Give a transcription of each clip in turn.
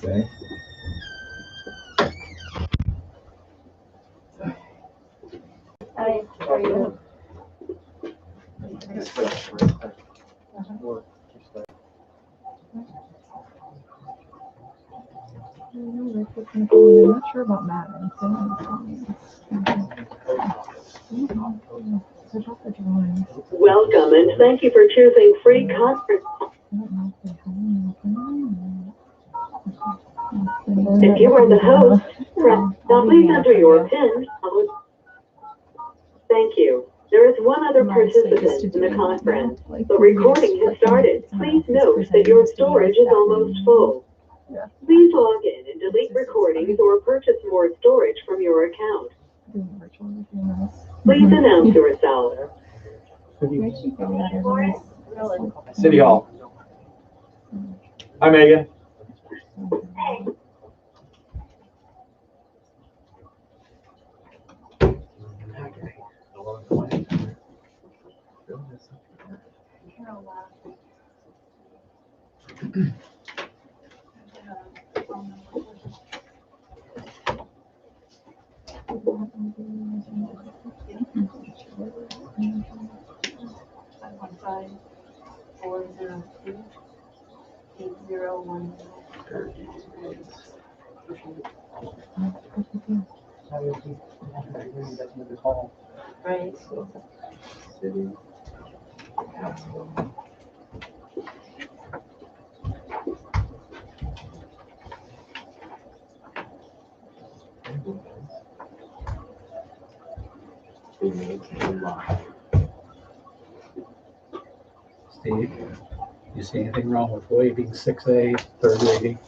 Okay. Hi, how are you? I'm not sure about Matt. Welcome and thank you for choosing free conference. If you are the host, please enter your PIN. Thank you. There is one other participant in the conference. The recording has started. Please note that your storage is almost full. Please log in and delete recordings or purchase more storage from your account. Please announce yourself. City Hall. Hi, Megan. Right. City. Steve, you see anything wrong with waiving 6A, third reading?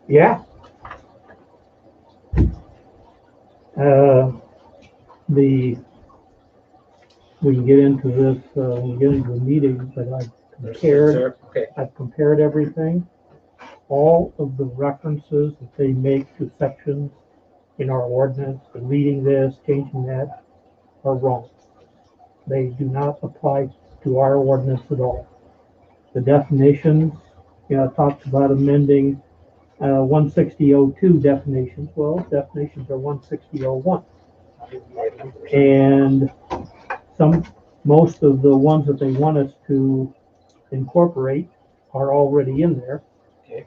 Yeah. We can get into this, when we get into the meeting, but I've compared everything. All of the references that they make to sections in our ordinance, deleting this, changing that, are wrong. They do not apply to our ordinance at all. The definitions, it talks about amending 160.02 definitions. Well, definitions are 160.01. And most of the ones that they want us to incorporate are already in there. Okay.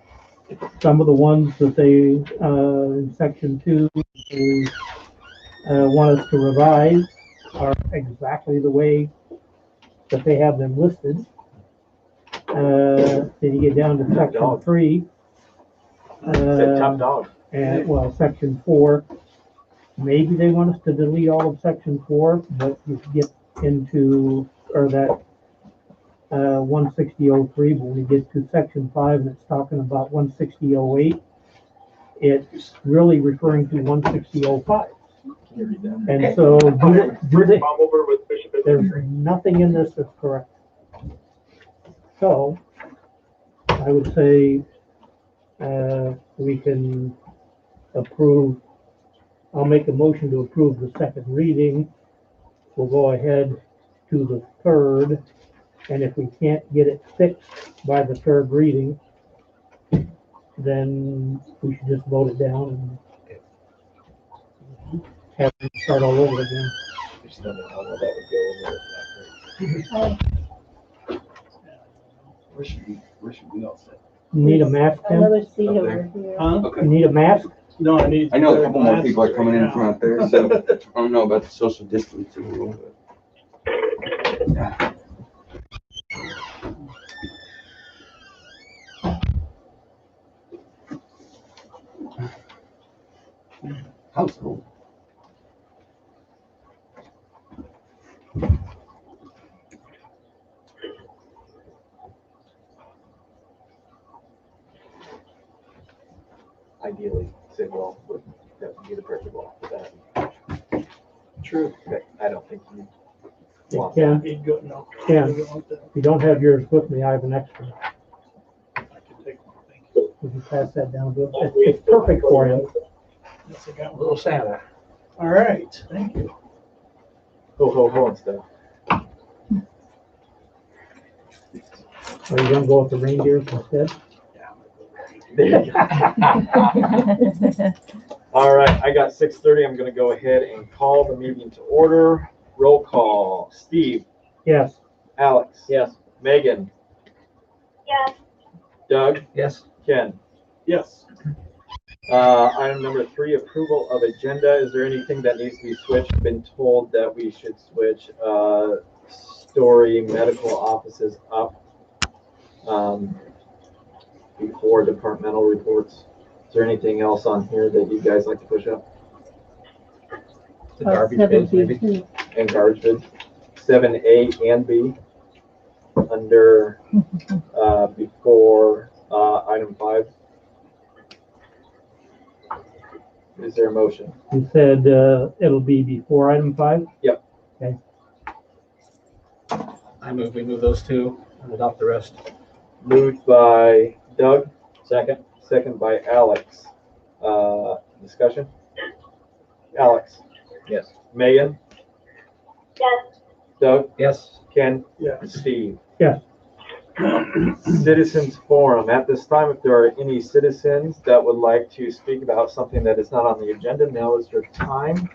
Some of the ones that they, in section 2, they want us to revise are exactly the way that they have them listed. Then you get down to section 3. Top dog. And section 4. Maybe they want us to delete all of section 4, but you get into, or that 160.03, but when you get to section 5 and it's talking about 160.08, it's really referring to 160.05. And so there's nothing in this that's correct. So I would say we can approve. I'll make a motion to approve the second reading. We'll go ahead to the third, and if we can't get it fixed by the third reading, then we should just vote it down and have it start all over again. Where should we all sit? Need a mask, Tim? Another seat over here. Huh? Okay. You need a mask? No, I know a couple more people are coming in front there, so I don't know about the social distancing rule. Yeah. Household. Ideally, Sidwell would be the perfect wall for that. True. But I don't think you want Yeah. that. He'd go, no. Yeah. He'd go like that. If you don't have yours with me, I have an extra. I can take one, thank you. If you pass that down, it's perfect for him. Yes, I got one. Little Santa. All right, thank you. Ho and stuff. Are you gonna go with the reindeers instead? There you go. All right, I got 6:30. I'm going to go ahead and call the meeting to order. Roll call. Steve, Yes, Alex. Yes. Megan, Yes. Doug, Yes. Ken. Yes. Item number 3, approval of agenda. Is there anything that needs to be switched? Been told that we should switch Story medical offices up before departmental reports. Is there anything else on here that you guys like to push up? The garbage bins, maybe? And garbage bid? 7A and B under before item 5. Is there a motion? you said it'll be before item 5? I move, we move those two and adopt the rest. Moved by Doug, Second? second by Alex. Discussion? Alex, Yes. Megan, Yes. Doug, Yes. Ken, Yeah. Steve. Yes. Citizens Forum. At this time, if there are any citizens that would like to speak about something that is not on the agenda, now is your time.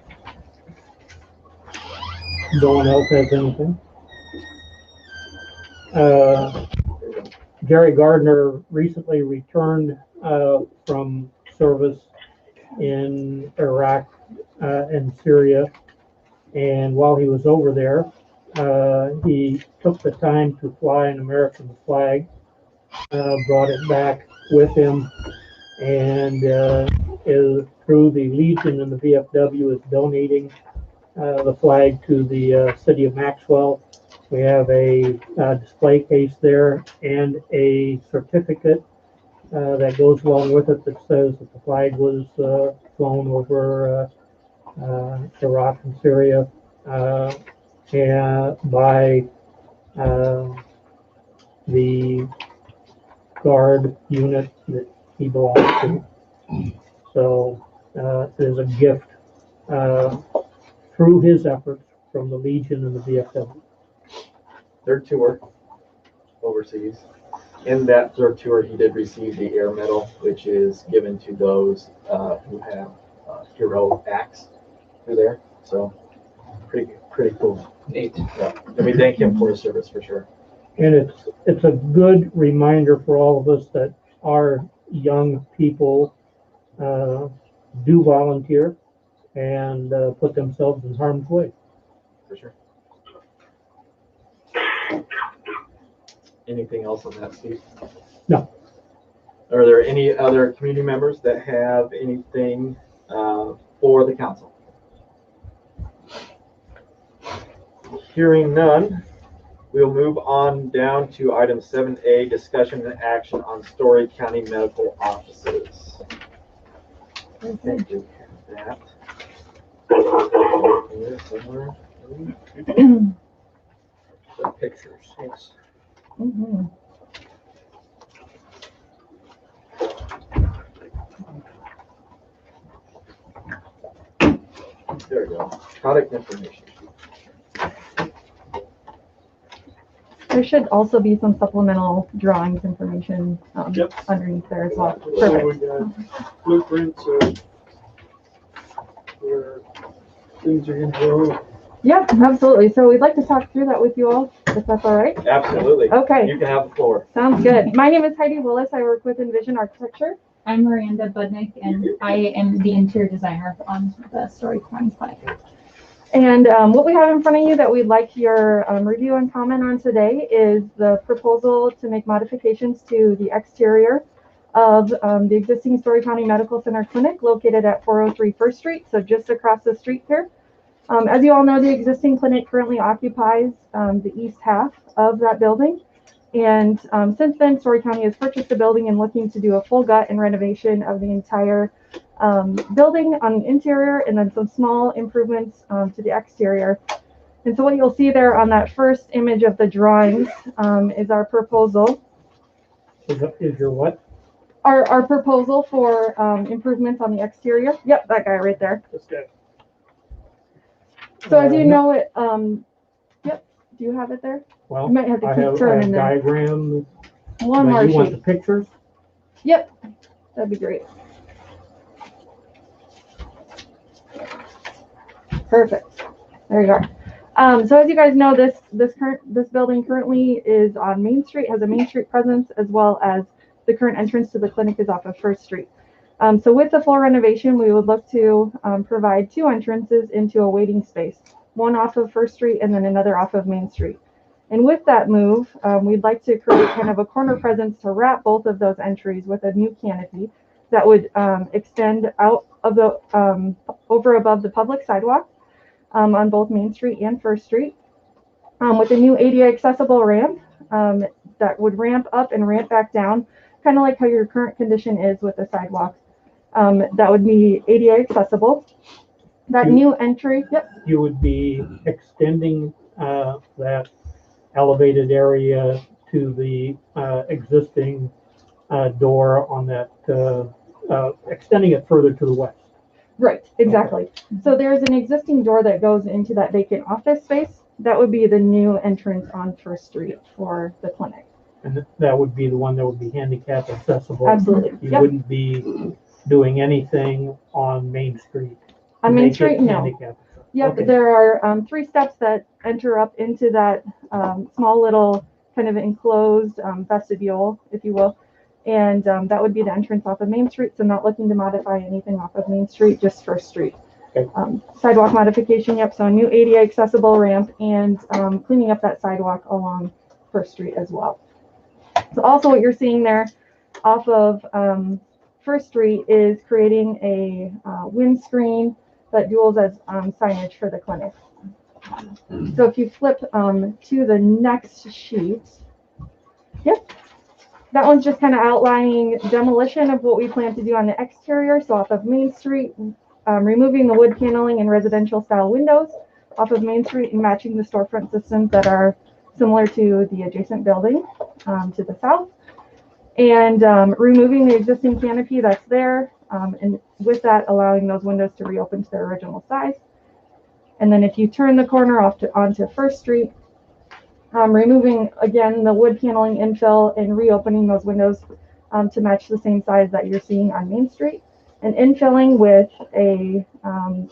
No one else has anything? Jerry Gardner recently returned from service in Iraq and Syria. And while he was over there, he took the time to fly an American flag, brought it back with him, and through the Legion and the VFW is donating the flag to the city of Maxwell. We have a display case there and a certificate that goes along with it that says that the flag was flown over Iraq and Syria and by the guard unit that he belongs to. So there's a gift through his efforts from the Legion and the VFW. Third tour overseas. In that third tour, he did receive the Air Medal, which is given to those who have hero acts through there. So pretty cool. Neat. Yeah. And we thank him for his service for sure. And it's a good reminder for all of us that our young people do volunteer and put themselves in harm's way. For sure. Anything else on that, Steve? No. Are there any other community members that have anything for the council? Hearing none, we'll move on down to item 7A, discussion and action on Story County medical offices. I think we have that. Here somewhere. The pictures, yes. Mhm. There we go. Product information. There should also be some supplemental drawings information Yep. underneath there as well. So we Perfect. got blueprints of where things are gonna go. Yeah, absolutely. So we'd like to talk through that with you all, if that's all right. Absolutely. Okay, You can have the floor. sounds good. My name is Heidi Willis. I work with Envision Architecture. I'm Miranda Budnick, and I am the interior designer on the Story County site. And what we have in front of you that we'd like your review and comment on today is the proposal to make modifications to the exterior of the existing Story County Medical Center clinic located at 403 First Street, so just across the street here. As you all know, the existing clinic currently occupies the east half of that building. And since then, Story County has purchased the building and looking to do a full gut and renovation of the entire building on the interior and then some small improvements to the exterior. And so what you'll see there on that first image of the drawings is our proposal. Is your what? Our proposal for improvements on the exterior. Yep, that guy right there. This guy. So as you know it, yep, do you have it there? Well, You might have to I keep have turning there. diagrams. One but more you want sheet. the pictures? Yep. That'd be great. Perfect. There you are. So as you guys know, this building currently is on Main Street, has a Main Street presence, as well as the current entrance to the clinic is off of First Street. So with the full renovation, we would look to provide 2 entrances into a waiting space, one off of First Street and then another off of Main Street. And with that move, we'd like to create kind of a corner presence to wrap both of those entries with a new canopy that would extend out of the over above the public sidewalk on both Main Street and First Street, with a new ADA accessible ramp that would ramp up and ramp back down, kind of like how your current condition is with the sidewalks. That would be ADA accessible. That new entry, yep. You would be extending that elevated area to the existing door on that, extending it further to the west. Right, exactly. So there's an existing door that goes into that vacant office space. That would be the new entrance on First Street for the clinic. And that would be the one that would be handicap accessible. Absolutely. You Yep. wouldn't be doing anything on Main Street. On to Main make it Street, no. handicap accessible. Yep, Okay. there are 3 steps that enter up into that small little kind of enclosed vestibule, if you will. And that would be the entrance off of Main Street, so not looking to modify anything off of Main Street, just First Street. Okay. Sidewalk modification, yep, so a new ADA accessible ramp and cleaning up that sidewalk along First Street as well. So also what you're seeing there off of First Street is creating a windscreen that duals as signage for the clinic. So if you flip to the next sheet, yep, that one's just kind of outlining demolition of what we plan to do on the exterior. So off of Main Street, removing the wood paneling and residential style windows off of Main Street and matching the storefront systems that are similar to the adjacent building to the south. And removing the existing canopy that's there, and with that, allowing those windows to reopen to their original size. And then if you turn the corner onto First Street, removing, again, the wood paneling infill and reopening those windows to match the same size that you're seeing on Main Street. And infilling with a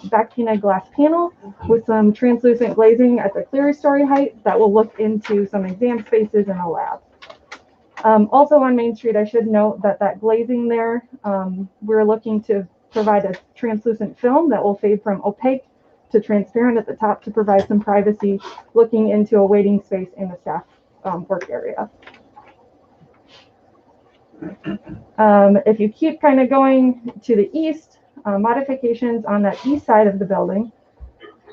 back painted glass panel with some translucent glazing at the clerestory height that will look into some exam spaces and a lab. Also on Main Street, I should note that that glazing there, we're looking to provide a translucent film that will fade from opaque to transparent at the top to provide some privacy looking into a waiting space in the staff work area. If you keep kind of going to the east, modifications on that east side of the building,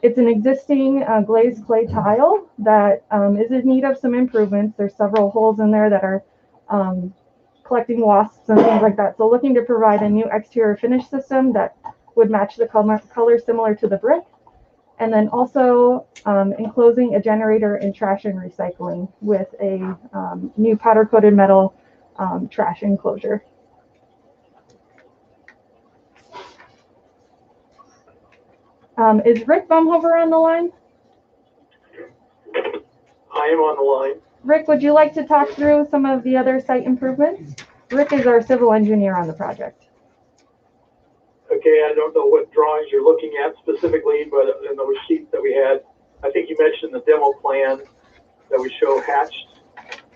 it's an existing glazed clay tile that is in need of some improvements. There's several holes in there that are collecting wasps and things like that. So looking to provide a new exterior finish system that would match the color similar to the brick. And then also enclosing a generator and trash and recycling with a new powder coated metal trash enclosure. Is Rick Bumhover on the line? I am on the line. Rick, would you like to talk through some of the other site improvements? Rick is our civil engineer on the project. Okay, I don't know what drawings you're looking at specifically, but in those sheets that we had, I think you mentioned the demo plan that we show hatched,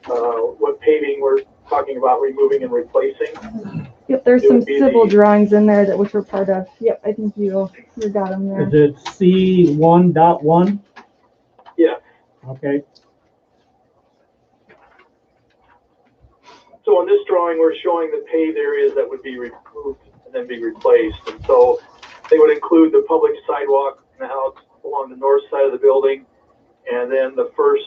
what paving we're talking about removing and replacing. Yep, there's It some would be civil the- drawings in there that which were part of. Yep, I think you got them there. Is it C1.1? Yeah. Okay. So on this drawing, we're showing the paved areas that would be removed and then be replaced. And so they would include the public sidewalk now along the north side of the building. And then the first,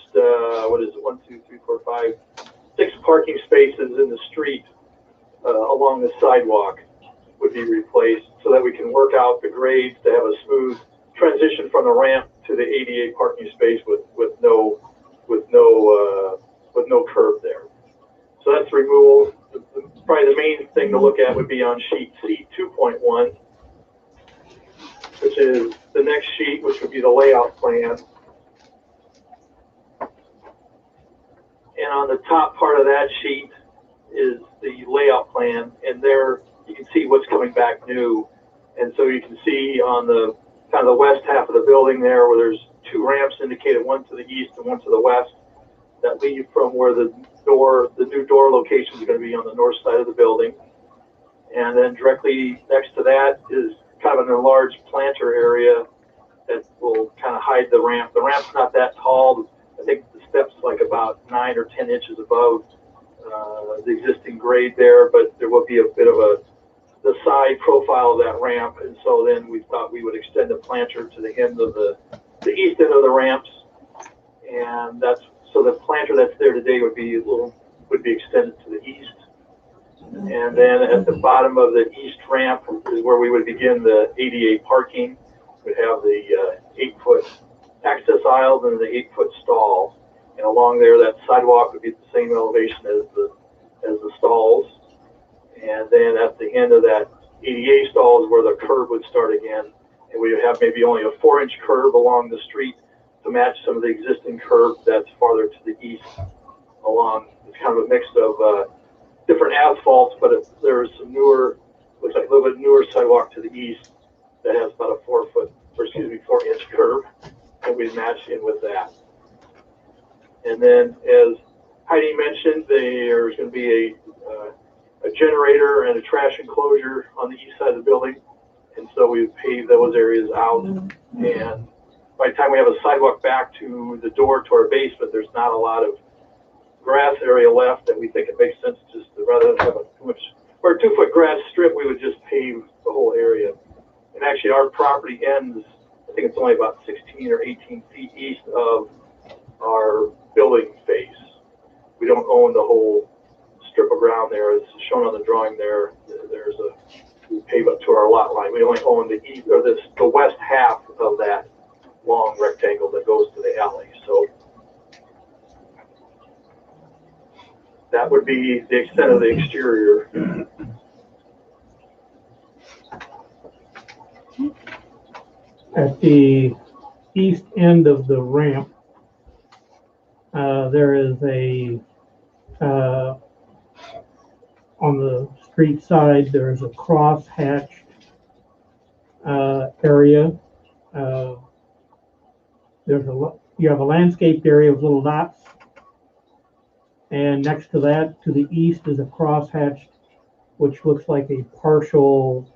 6 parking spaces in the street along the sidewalk would be replaced so that we can work out the grades to have a smooth transition from the ramp to the ADA parking space with no curb there. So that's removal. Probably the main thing to look at would be on sheet C2.1, which is the next sheet, which would be the layout plan. And on the top part of that sheet is the layout plan. And there you can see what's coming back new. And so you can see on the kind of the west half of the building there where there's two ramps indicated, one to the east and one to the west, that lead from where the new door location is going to be on the north side of the building. And then directly next to that is kind of an enlarged planter area that will kind of hide the ramp. The ramp's not that tall. I think the step's like about 9 or 10 inches above the existing grade there, but there will be a bit of the side profile of that ramp. And so then we thought we would extend the planter to the end of the east end of the ramps. And so the planter that's there today would be extended to the east. And then at the bottom of the east ramp is where we would begin the ADA parking. We'd have the 8-foot access aisles and the 8-foot stall. And along there, that sidewalk would be the same elevation as the stalls. And then at the end of that ADA stall is where the curb would start again. And we would have maybe only a 4-inch curb along the street to match some of the existing curb that's farther to the east along. It's kind of a mix of different asphalts, but there's some looks like a little bit newer sidewalk to the east that has about a 4-inch curb, and we match in with that. And then, as Heidi mentioned, there's going to be a generator and a trash enclosure on the east side of the building, and so we pave those areas out. And by the time we have a sidewalk back to the door to our basement, there's not a lot of grass area left, and we think it makes sense just to, rather than have a 2-foot grass strip, we would just pave the whole area. And actually, our property ends, I think it's only about 16 or 18 feet east of our building face. We don't own the whole strip of ground there. As shown on the drawing there, we pave up to our lot line. We only own the east, or the west half of that long rectangle that goes to the alley. So that would be the extent of the exterior. At the east end of the ramp, there is on the street side, there is a cross-hatched area. You have a landscaped area with little dots. And next to that, to the east, is a crosshatched, which looks like a partial,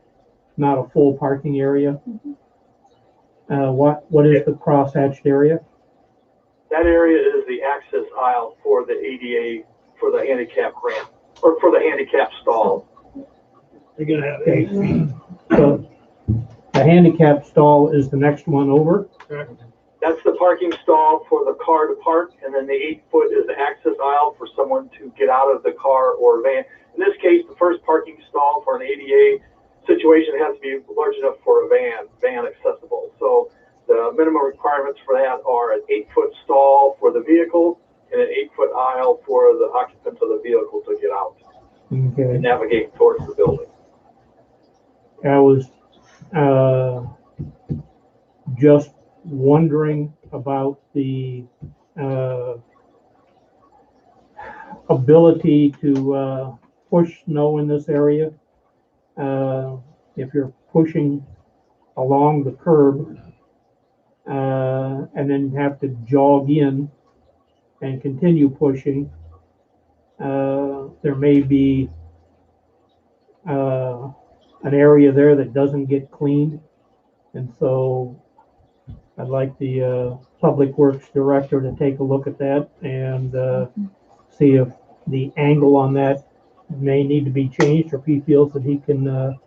not a full parking area. What is the crosshatched area? That area is the access aisle for the ADA, for the handicap ramp, or for the handicap stall. You're gonna have 8 feet. So the handicap stall is the next one over. That's the parking stall for the car to park, and then the 8-foot is the access aisle for someone to get out of the car or van. In this case, the first parking stall for an ADA situation has to be large enough for a van accessible. So the minimum requirements for that are an 8-foot stall for the vehicle and an 8-foot aisle for the occupants of the vehicle to get out and navigate towards the building. I was just wondering about the ability to push snow in this area. If you're pushing along the curb and then have to jog in and continue pushing, there may be an area there that doesn't get cleaned. And so I'd like the Public Works Director to take a look at that and see if the angle on that may need to be changed, or if he feels that he can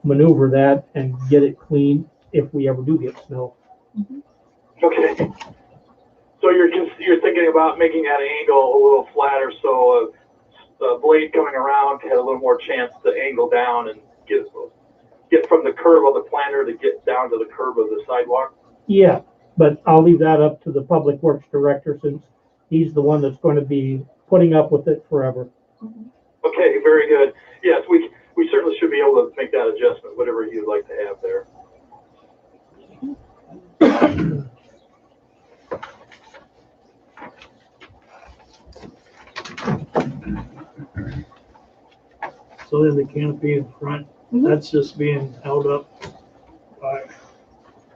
maneuver that and get it clean if we ever do get snow. Okay. So you're thinking about making that angle a little flatter, so the blade coming around had a little more chance to angle down and get from the curb of the planter to get down to the curb of the sidewalk? Yeah, but I'll leave that up to the Public Works Director, since he's the one that's going to be putting up with it forever. Okay, very good. Yes, we certainly should be able to make that adjustment, whatever you'd like to have there. So then the canopy in front, Mhm. that's just being held up by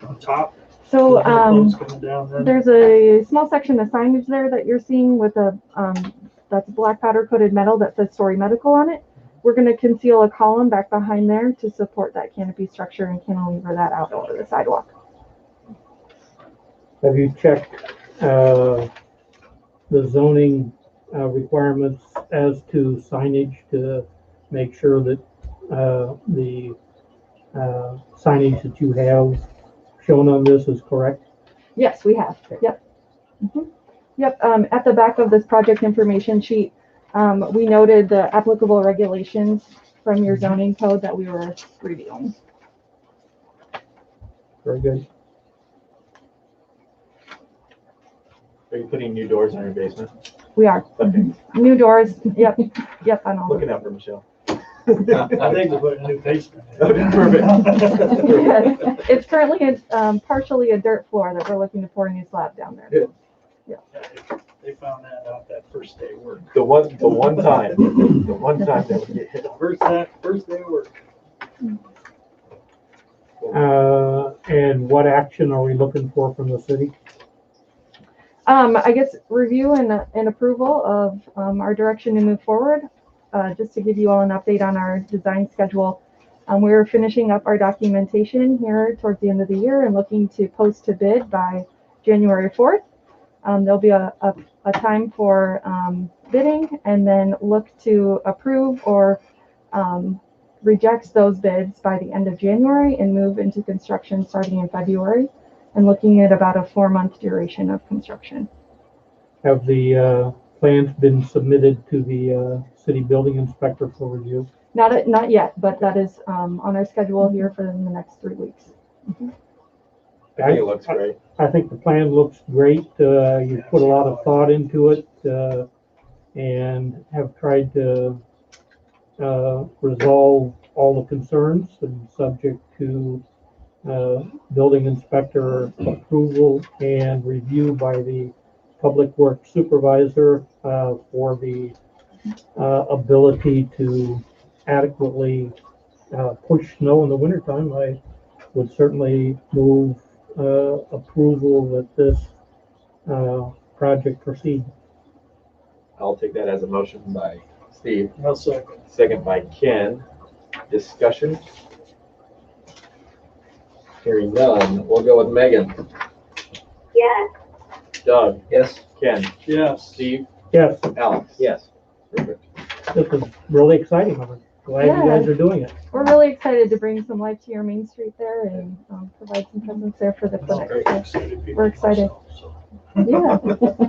on top. So, There's no posts coming down then. there's a small section of signage there that you're seeing with a, that's black powder coated metal that says Story Medical on it. We're gonna conceal a column back behind there to support that canopy structure and cantilever that out over the sidewalk. Have you checked, the zoning, requirements as to signage to make sure that, the, signage that you have shown on this is correct? Yes, we have. Yep. Mhm. Yep. At the back of this project information sheet, we noted the applicable regulations from your zoning code that we were reviewing. Very good. Are you putting new doors on your basement? We are. Okay. New doors. Yep. Yep. On all. Looking out for Michelle. I think we're putting a new basement. Okay, perfect. It's currently partially a dirt floor that we're looking to pour a new slab down there. Good. They found that out that first day of work. The one time that we get hit. First day of work. And what action are we looking for from the city? I guess review and approval of our direction to move forward. Just to give you all an update on our design schedule, we're finishing up our documentation here towards the end of the year and looking to post to bid by January 4th. There'll be a time for bidding and then look to approve or reject those bids by the end of January and move into construction starting in February and looking at about a 4-month duration of construction. Have the plans been submitted to the city building inspector for review? Not yet, but that is on our schedule here for the next 3 weeks. I think it looks great. I think the plan looks great. You put a lot of thought into it and have tried to resolve all the concerns and subject to building inspector approval and review by the public works supervisor for the ability to adequately push snow in the wintertime. I would certainly move approval that this project proceed. I'll take that as a motion by Steve, I'll second. second by Ken. Discussion? Hearing none, we'll go with Megan. Yes. Doug? Yes. Ken? Yes. Steve? Yes, Alex? Yes. Perfect. this is really exciting. I'm glad you guys are doing it. We're really excited to bring some life to your Main Street there and provide some presence there for the clinic. So we're excited. Yeah.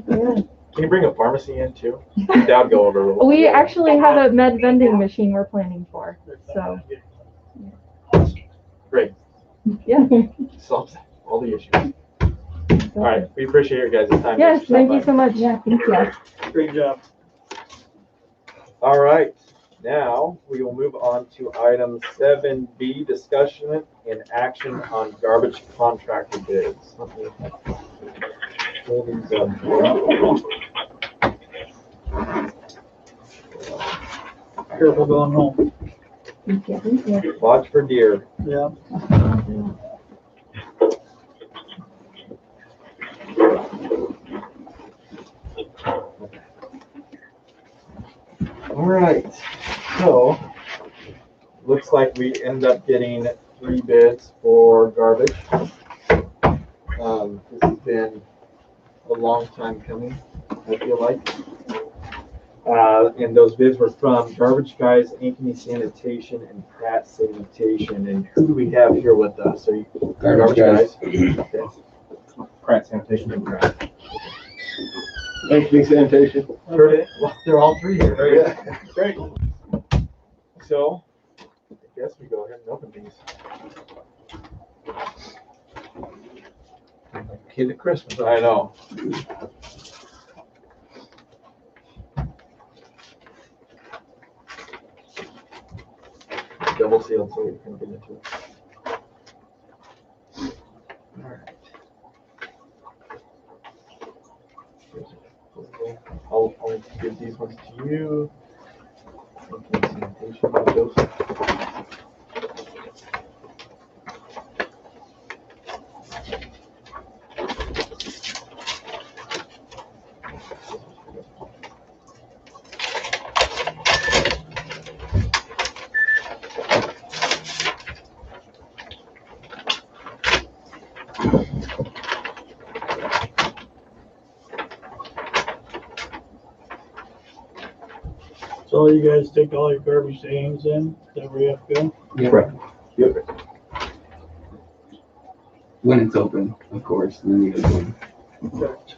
Yeah. Can you bring a pharmacy in too? That would go over. real We well. actually have a med vending machine we're planning for. So Great. yeah. Solves all the issues. All right, we appreciate your guys' time. Yes, thank you so much. Yeah, thank you. Great job. All right, now we will move on to item 7B, discussion and action on garbage contractor bids. Let me pull these up here. Careful going home. Thank you. Thank you. Watch for deer. Yeah. All right, so looks like we end up getting 3 bids for garbage. This has been a long time coming, I feel like. And those bids were from Garbage Guys, Ankeny Sanitation, and Pratt Sanitation. And who do we have here with us? Are you Garbage Guys. Okay. Pratt Sanitation and Pratt. Ankeny Sanitation. Okay. Well, they're all 3 here. Yeah. Great. So, I guess we go ahead and open these. Kid at Christmas. I know. Double sealed so we can get into it. All right. I'll give these ones to you. Sanitation by Joseph. So you guys take all your garbage to Ames in, is that where you have to go? Right. Yep. When it's open, of course, and then you go. Correct.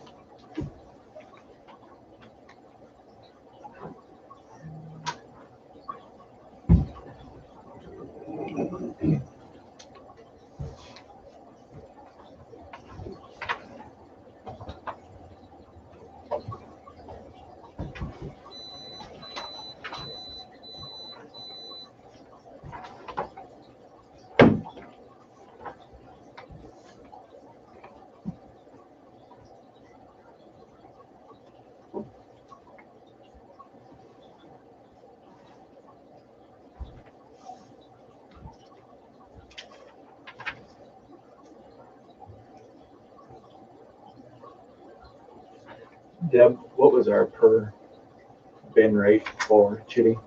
Deb, what was our per bin rate for Chitty? Do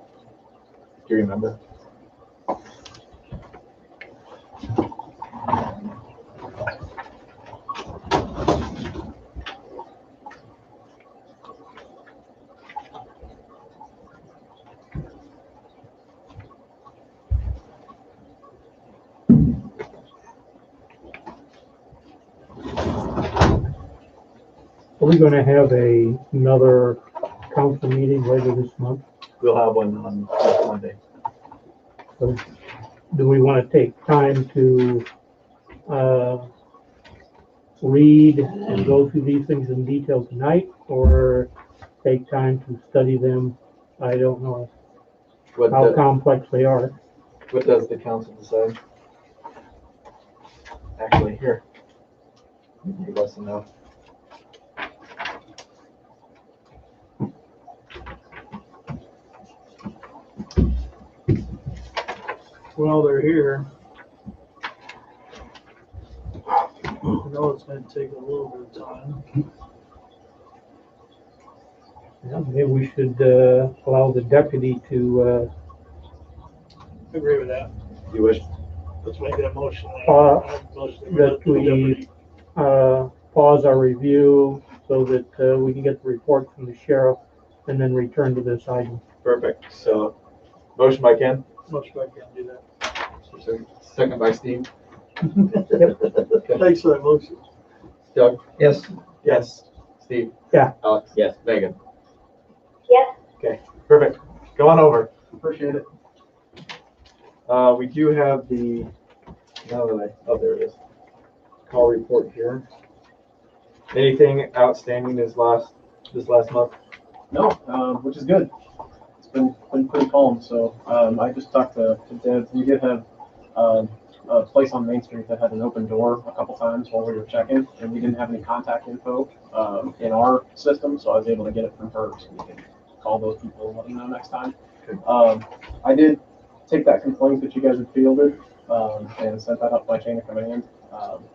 you remember? Are we gonna have another council meeting later this month? We'll have one on next Monday. So do we wanna take time to, read and go through these things in detail tonight, or take time to study them? I don't know What, how the, complex they are. what does the council decide? Actually, here. Give us enough. While they're here, I know it's gonna take a little bit of time. Yeah, maybe we should, allow the deputy to, Agree with that. You wish? Let's make it a motion. that we, pause our review so that, we can get the report from the sheriff and then return to this item. Perfect. So, motion by Ken, Motion by Ken, do that. second by Steve. Thanks for that motion. Doug? Yes. Yes. Steve? Yeah. Alex? Yes. Megan? Yes. Okay, perfect. Go on over. Appreciate it. We do have the, oh, there it is. Call report here. Anything outstanding this last month? No, which is good. It's been pretty calm. So I just talked to Deb. We did have a place on Main Street that had an open door a couple times while we were checking, and we didn't have any contact info in our system, so I was able to get it from her, so we can call those people and let them know next time. I did take that complaint that you guys had fielded and sent that up by chain of command.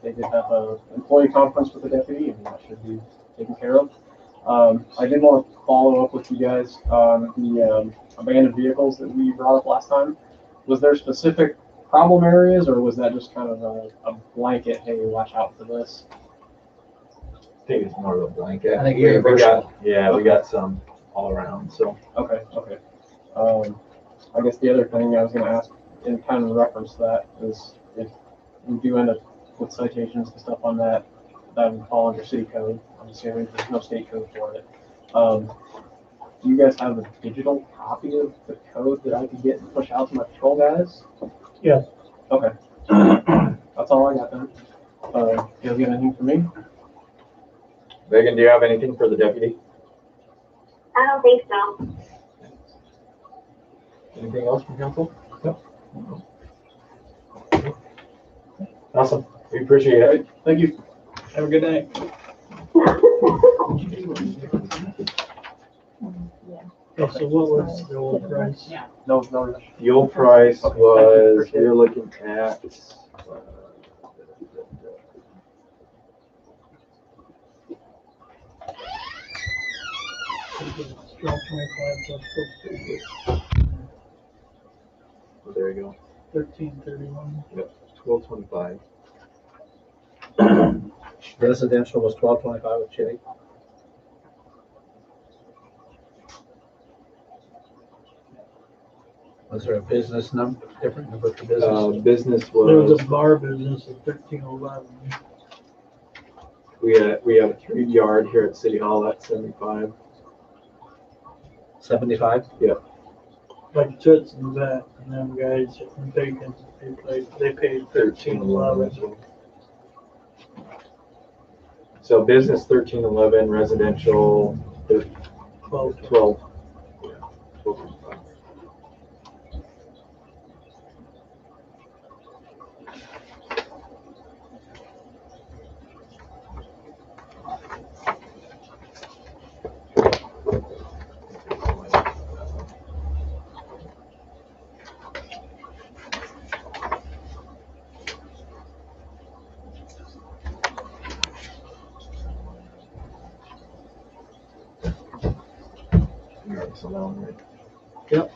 They did have an employee conference with the deputy, and that should be taken care of. I did want to follow up with you guys on the abandoned vehicles that we brought up last time. Was there specific problem areas, or was that just kind of a blanket, hey, watch out for this? I think it's more of a blanket. I think we universal. we got some all around, so. Okay. I guess the other thing I was going to ask, in kind of reference to that, is if we do end up with citations and stuff on that, that would fall under city code. I'm assuming there's no state code for it. Do you guys have a digital copy of the code that I could get and push out to my patrol guys? Yes. Okay. That's all I got then. You guys got anything for me? Megan, do you have anything for the deputy? I don't think so. Anything else from council? No. Awesome. We appreciate it. Thank you. Have a good night. Okay, so what was the old price? No rush. The old price Okay, thank you. was, Appreciate we're looking at, Strong 25 plus postage, there you go, 1331. yep, 1225. Residential was 12.25 with Chitty. Was there a business number, different number for business? Business There was was, a bar business at 1311. we have a 3 yard here at City Hall at 75. 75? Like Toots and Vet, and them guys from Bacon, they paid 1311. So business 1311, residential 12. Yeah, 12.25. Alright, so now I'm ready. Yep.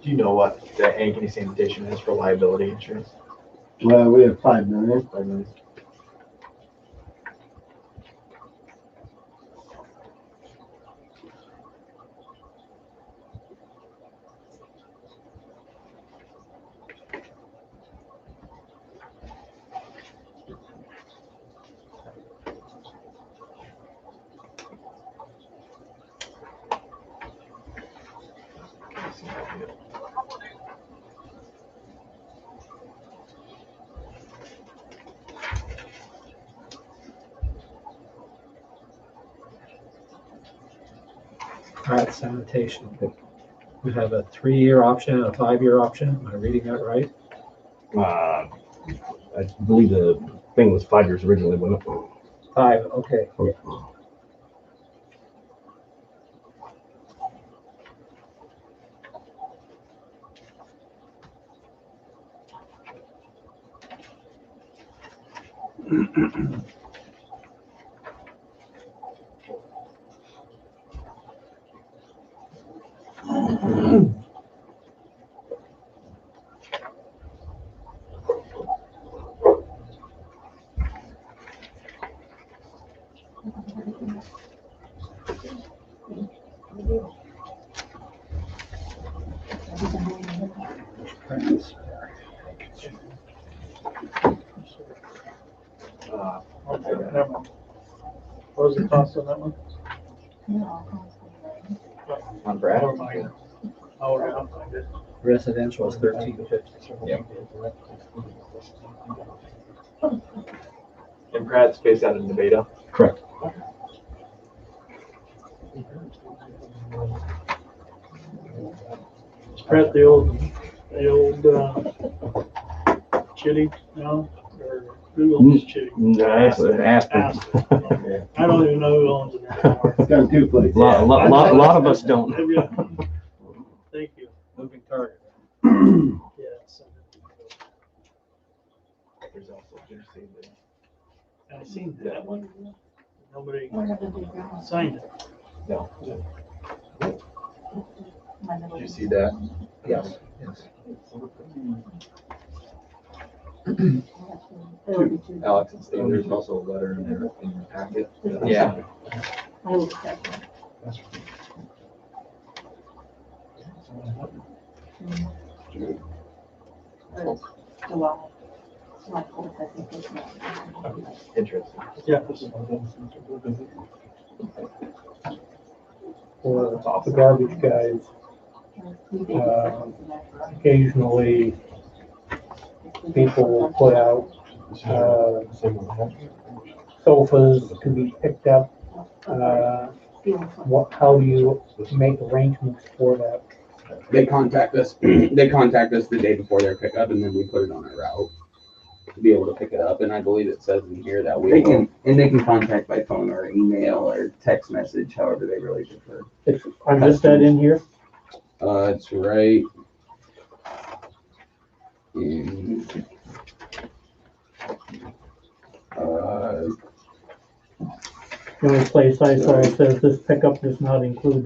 Do you know what the Ankeny sanitation is for liability insurance? Well, we have 5 million. 5 million. All right, sanitation. We have a 3-year option and a 5-year option. Am I reading that right? I believe the thing was 5 years originally, wasn't it? 5, okay. What was the cost of that one? On Brad? Oh, my God. Oh, right, I'll find it. Residential is 1350. Yep. And Brad's based out of Nevada? Correct. Brett, the old Chitty now, or Who owns Chick? Aspen. I don't even know who owns it anymore. It's got two places. Lot of us don't. Thank you. Moving target. Yes. There's also Jersey. I seen that one. Nobody signed it. No. Did you see that? Yes. Alex and Steve, there's also a letter in your packet. Yeah. Interesting. Yeah. For the garbage guys, occasionally people will put out, sofas to be picked up. How do you make arrangements for that? They contact us, the day before their pickup, and then we put it on a route to be able to pick it up. And I believe it says in here that they can contact by phone or email or text message, however they really prefer. I missed that in here? It's right in, The only place I saw it says this pickup does not include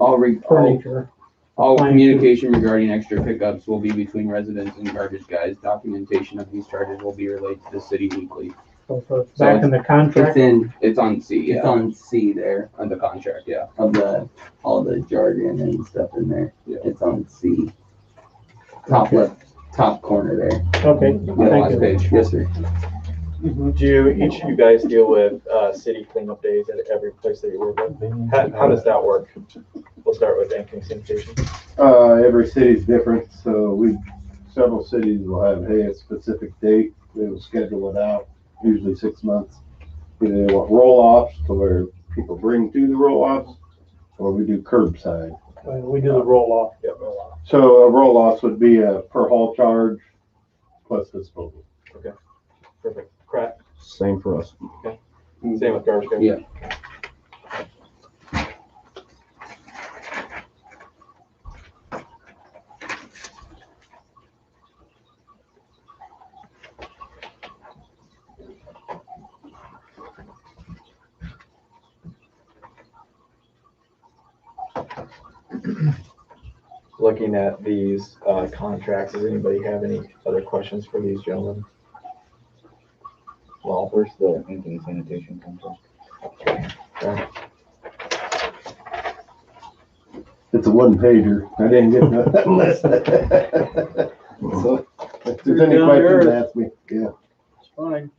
furniture. all communication regarding extra pickups will be between residents and garbage guys. Documentation of these charges will be relayed to the city weekly. So it's back in the contract? It's on C, yeah. It's on C there, On the contract, yeah. of all the jargon and stuff in there. Yeah. It's on C. Top left, top corner there. Okay, The thank last you. page. Yes, sir. Do each of you guys deal with city cleanup days at every place that you work with? How does that work? We'll start with Ankeny Sanitation. Every city's different, so several cities will have, hey, a specific date, they will schedule it out, usually 6 months. Either they want roll-offs to where people bring to the roll-offs, or we do curbside. We do the roll-off. Yep, roll off. So a roll-offs would be a per haul charge plus disposal. Okay, perfect. Correct. Same for us. Same with garbage guys. Yeah. Looking at these contracts, does anybody have any other questions for these gentlemen? Well, Where's the Ankeny Sanitation contract? It's a one pager. I didn't get that list. So if there's any questions, ask me. Yeah. It's fine.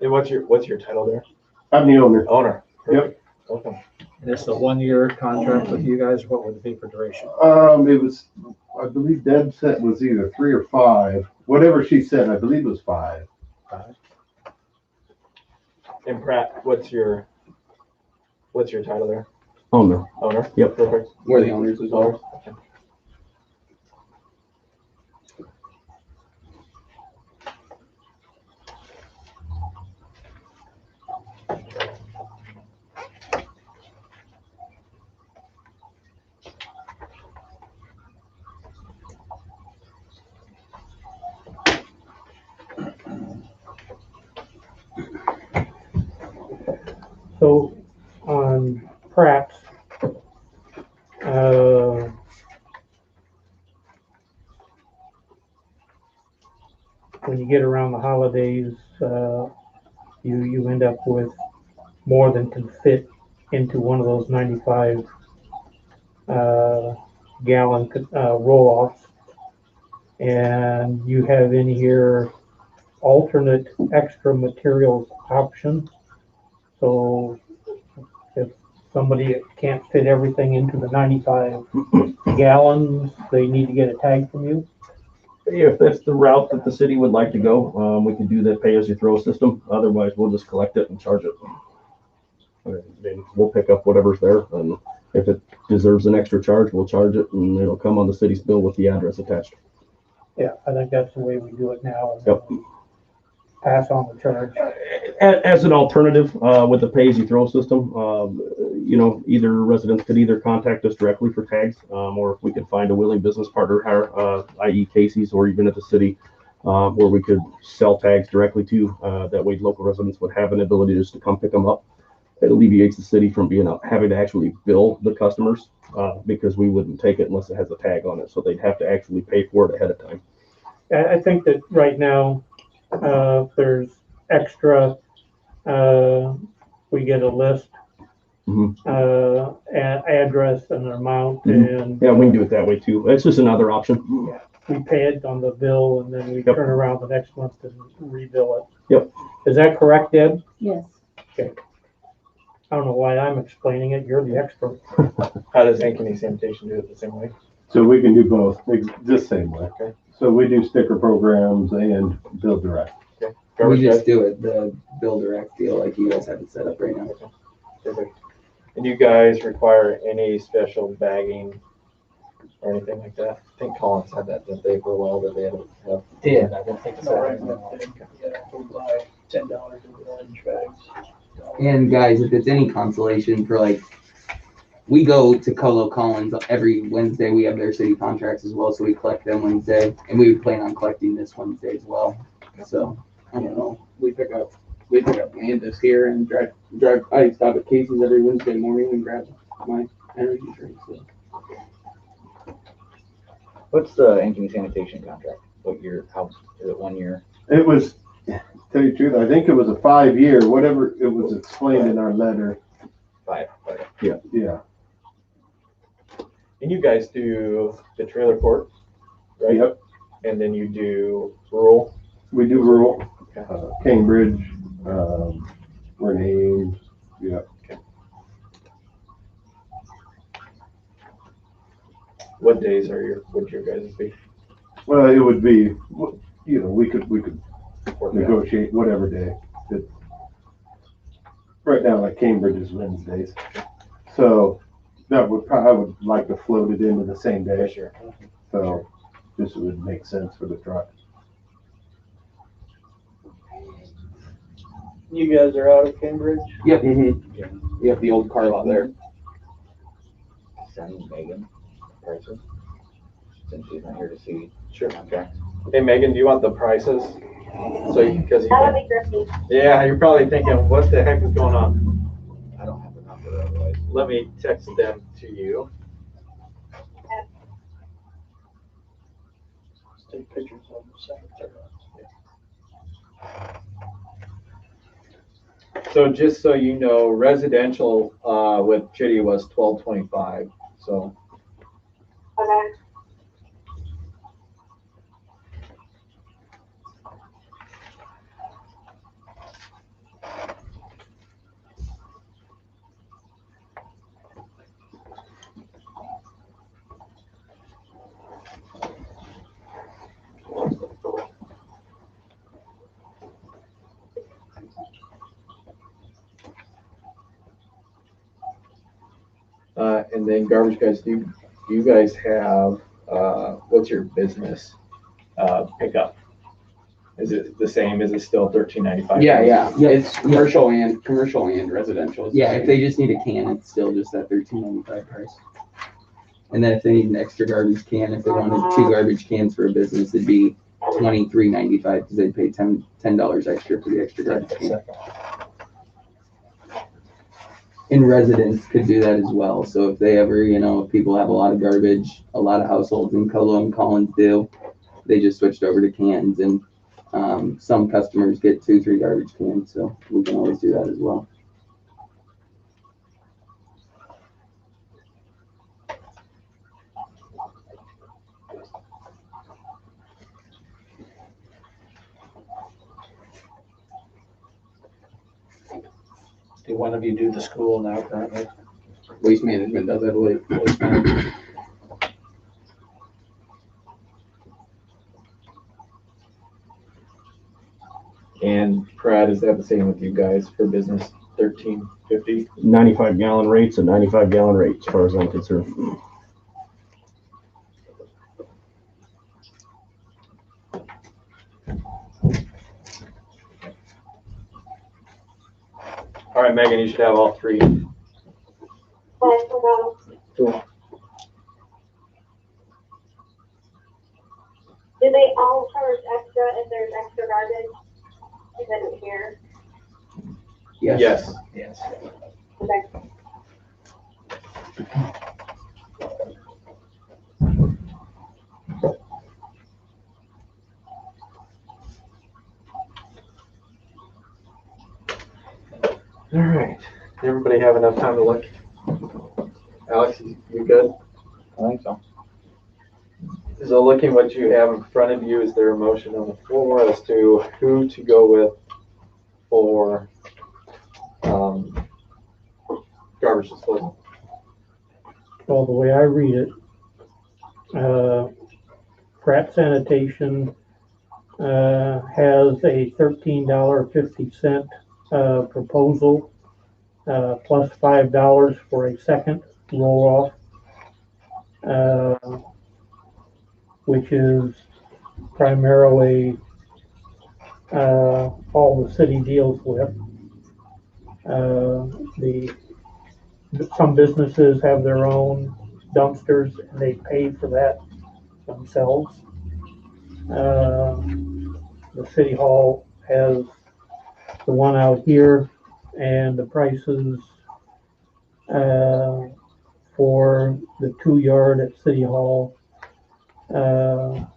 And what's your title there? I'm the owner. Owner. Perfect. Welcome. And it's a 1-year contract with you guys. What would it be for duration? It was, I believe Deb said it was either 3 or 5. Whatever she said, I believe it was 5. And Pratt, what's your title there? Owner. Owner? Yep. Perfect. We're the owners as well. Okay. So on Pratt's, when you get around the holidays, you end up with more than can fit into one of those 95 gallon roll-offs. And you have in here alternate extra materials option. So if somebody can't fit everything into the 95 gallons, they need to get a tag from you. If that's the route that the city would like to go, we can do the pay-as-you-throw system. Otherwise, we'll just collect it and charge it. Then we'll pick up whatever's there, and if it deserves an extra charge, we'll charge it, and it'll come on the city's bill with the address attached. Yeah, I think that's the way we do it now. Yep. pass on the charge? As an alternative, with the pay-as-you-throw system, either residents could either contact us directly for tags, or if we could find a willing business partner, i.e. Casey's, or even at the city, where we could sell tags directly to, that way local residents would have an ability just to come pick them up. It alleviates the city from having to actually bill the customers, because we wouldn't take it unless it has a tag on it, so they'd have to actually pay for it ahead of time. I think that right now, if there's extra, we get a list, address and amount, and yeah, we can do it that way too. It's just another option. yeah, we pay it on the bill, and then we turn around the next month and rebill it. Yep. Is that correct, Deb? Yes. Okay. I don't know why I'm explaining it. You're the expert. How does Ankeny Sanitation do it the same way? So we can do both, the same way. Okay. So we do sticker programs and bill direct. Okay. We Garbage just guys? do it, the bill direct deal like you guys have it set up right now. Perfect. And you guys require any special bagging or anything like that? I think Collins had that, didn't they, for a while, that they had to have? Did. I don't think it's No, right that. now, yeah, we buy $10 in orange bags. And guys, if it's any consolation for we go to Colo Collins every Wednesday. We have their city contracts as well, so we collect them Wednesday, and we would plan on collecting this Wednesday as well. So I don't know. We pick up Landis here and drive. I stop at Casey's every Wednesday morning and grab my energy drink. So. What's the Ankeny Sanitation contract? What year? How is it? 1 year? It was, to tell you the truth, I think it was a 5-year, whatever it was explained in our letter. 5. Yeah. And you guys do the trailer court, right? Yep. And then you do rural? We do rural, Okay. Cambridge, Renee, yeah. Okay. What days would your guys be? Well, it would be, we could Work out? negotiate whatever day. Right now, like Cambridge is Wednesdays. So that I would like to float it into the same day. Sure. So this would make sense for the truck. You guys are out of Cambridge? Yep. Yep. The old car lot there. Send Megan prices since she's not here to see Sure. contracts. Hey, Megan, do you want the prices? Because That would be great. yeah, you're probably thinking, what the heck is going on? I don't have the number otherwise. Let me text them to you. Let's take pictures of the secretary. So just so you know, residential with Chitty was $12.25. So Okay. and then garbage guys, do you guys have what's your business pickup? Is it the same? Is it still $13.95? Yeah. It's commercial and residential. Yeah, if Okay. they just need a can, it's still just that $13.95 price. And then if they need an extra garbage can, if they wanted 2 garbage cans for a business, it'd be $23.95 because they'd pay $10 extra for the extra garbage can. And residents could do that as well. So if they ever, if people have a lot of garbage, a lot of households in Colo and Collins do, they just switched over to cans, and some customers get 2-3 garbage cans. So we can always do that as well. Do one of you do the school now currently? Waste management does, I believe. Waste management. And Brad, is that the same with you guys for business? $13.50? 95-gallon rates and 95-gallon rates, as far as I'm concerned. right, Megan, you should have all three. Cool. Do they all charge extra if there's extra garbage? I didn't hear. Yes. Yes. Okay. All right. Everybody have enough time to look? Alex, you good? I think so. So looking what you have in front of you, is there a motion on the floor as to who to go with for garbage disposal? Well, the way I read it, Pratt Sanitation has a $13.50 proposal, plus $5 for a second roll-off, which is primarily all the city deals with. Some businesses have their own dumpsters and they pay for that themselves. The city hall has the one out here, and the prices for the 2 yard at City Hall from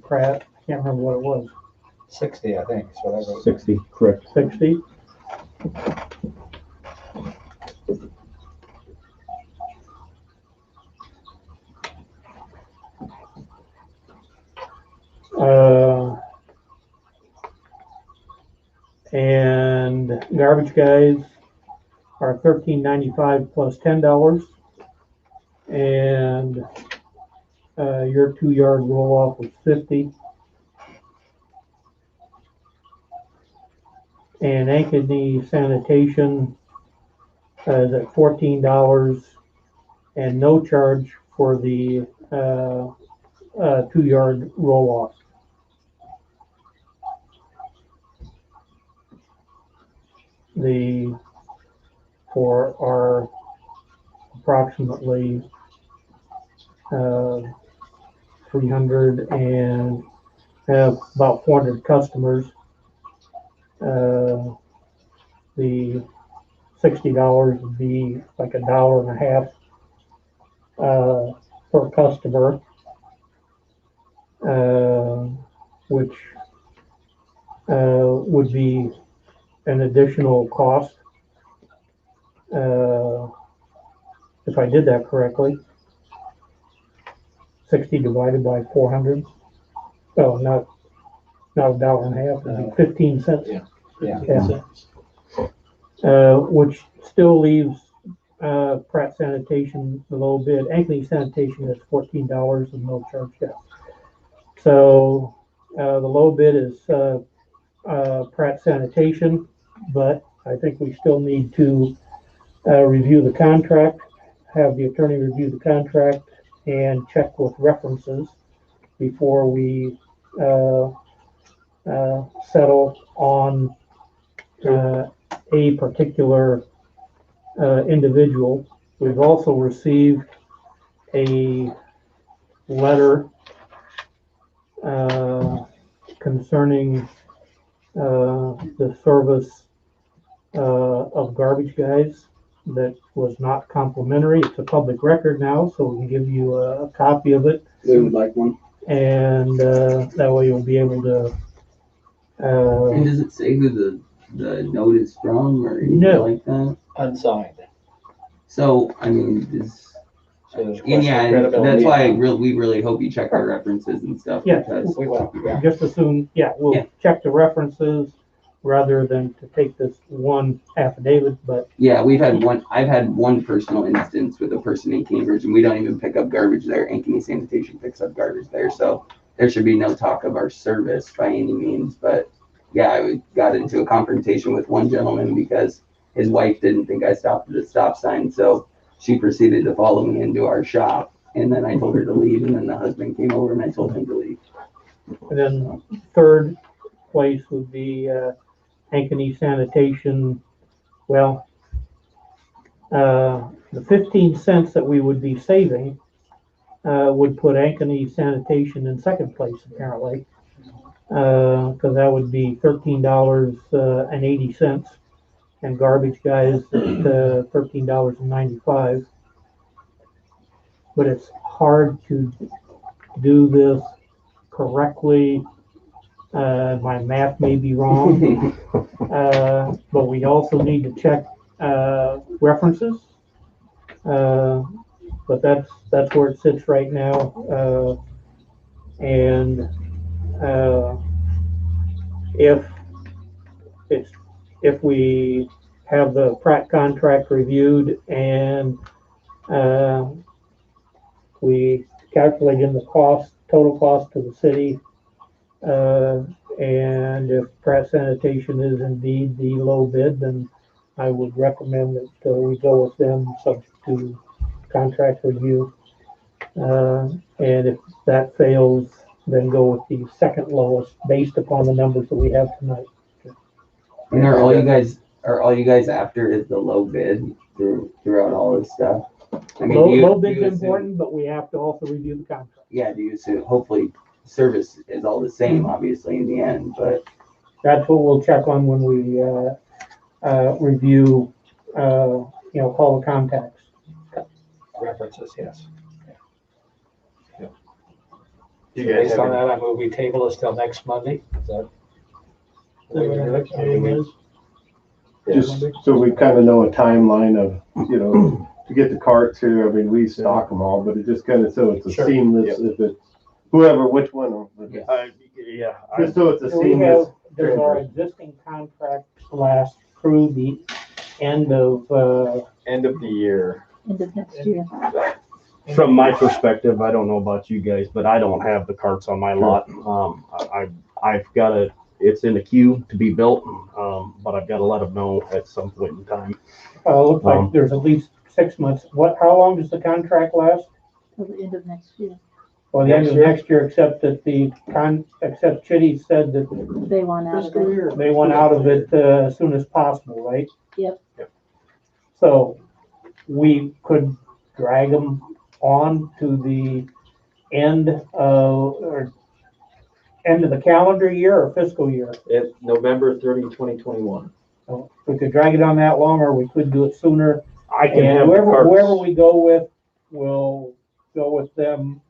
Pratt, I can't remember what it was. 60, I think, is what I wrote. 60, correct. 60. And garbage guys are $13.95 plus $10, and your 2 yard roll off was $50. And Ankeny Sanitation is at $14 and no charge for the 2 yard roll off. For our approximately 300 and have about 400 customers, the $60 would be like $1.50 per customer, which would be an additional cost. If I did that correctly, 60 divided by 400. Oh, not $1.50, it'd be 15 cents. Yeah. Which still leaves Pratt Sanitation a little bit. Ankeny Sanitation is $14 and no charge yet. So the low bid is Pratt Sanitation, but I think we still need to review the contract, have the attorney review the contract, and check with references before we settle on a particular individual. We've also received a letter concerning the service of garbage guys that was not complimentary. It's a public record now, so we can give you a copy of it. We would like one. And that way you'll be able to. And does it say who the note is from or anything like that? Unsigned. So, I mean, and that's why we really hope you check our references and stuff. Yeah, because we will. Yeah. Just as soon, we'll check the references rather than to take this one affidavit, but. Yeah, I've had one personal instance with a person in Cambridge, and we don't even pick up garbage there. Ankeny Sanitation picks up garbage there, so there should be no talk of our service by any means. But yeah, I got into a confrontation with one gentleman because his wife didn't think I stopped at a stop sign, so she proceeded to follow me into our shop, and then I told her to leave, and then the husband came over and I told him to leave. And then third place would be Ankeny Sanitation, well, the 15 cents that we would be saving would put Ankeny Sanitation in second place apparently. Because that would be $13.80, and Garbage Guys at $13.95. But it's hard to do this correctly. My math may be wrong, but we also need to check references. But that's where it sits right now. And if we have the Pratt contract reviewed and we calculate in the total cost to the city, and if Pratt Sanitation is indeed the low bid, then I would recommend that we go with them subject to contract review. And if that fails, then go with the second lowest based upon the numbers that we have tonight. And are all you guys after is the low bid throughout all this stuff? I mean, Low bid's important, but we have to also review the contract. Yeah, do you assume, hopefully service is all the same, obviously, in the end, but. That's what we'll check on when we review, call the contacts. References, yes. You guys Based have on that, I move we table this till next Monday. Is that? Just so we kind of know a timeline of, to get the carts here. I mean, we stock them all, but it just kind of, so it's a seamless, if it's which one. Just so it's a seamless. Does our existing contract last through the end of the year? End of next year. From my perspective, I don't know about you guys, but I don't have the carts on my lot. I've got it's in the queue to be built, but I've got to let them know at some point in time. Looks like there's at least 6 months. How long does the contract last? Till the end of next year. Well, the end of next year, except that except Chitty said that they want out of it. They want out of it as soon as possible, right? Yep. So we could drag them on to the end of the calendar year or fiscal year. It's November 30, 2021. So we could drag it on that long, or we could do it sooner. I can have whoever we go with, we'll go with them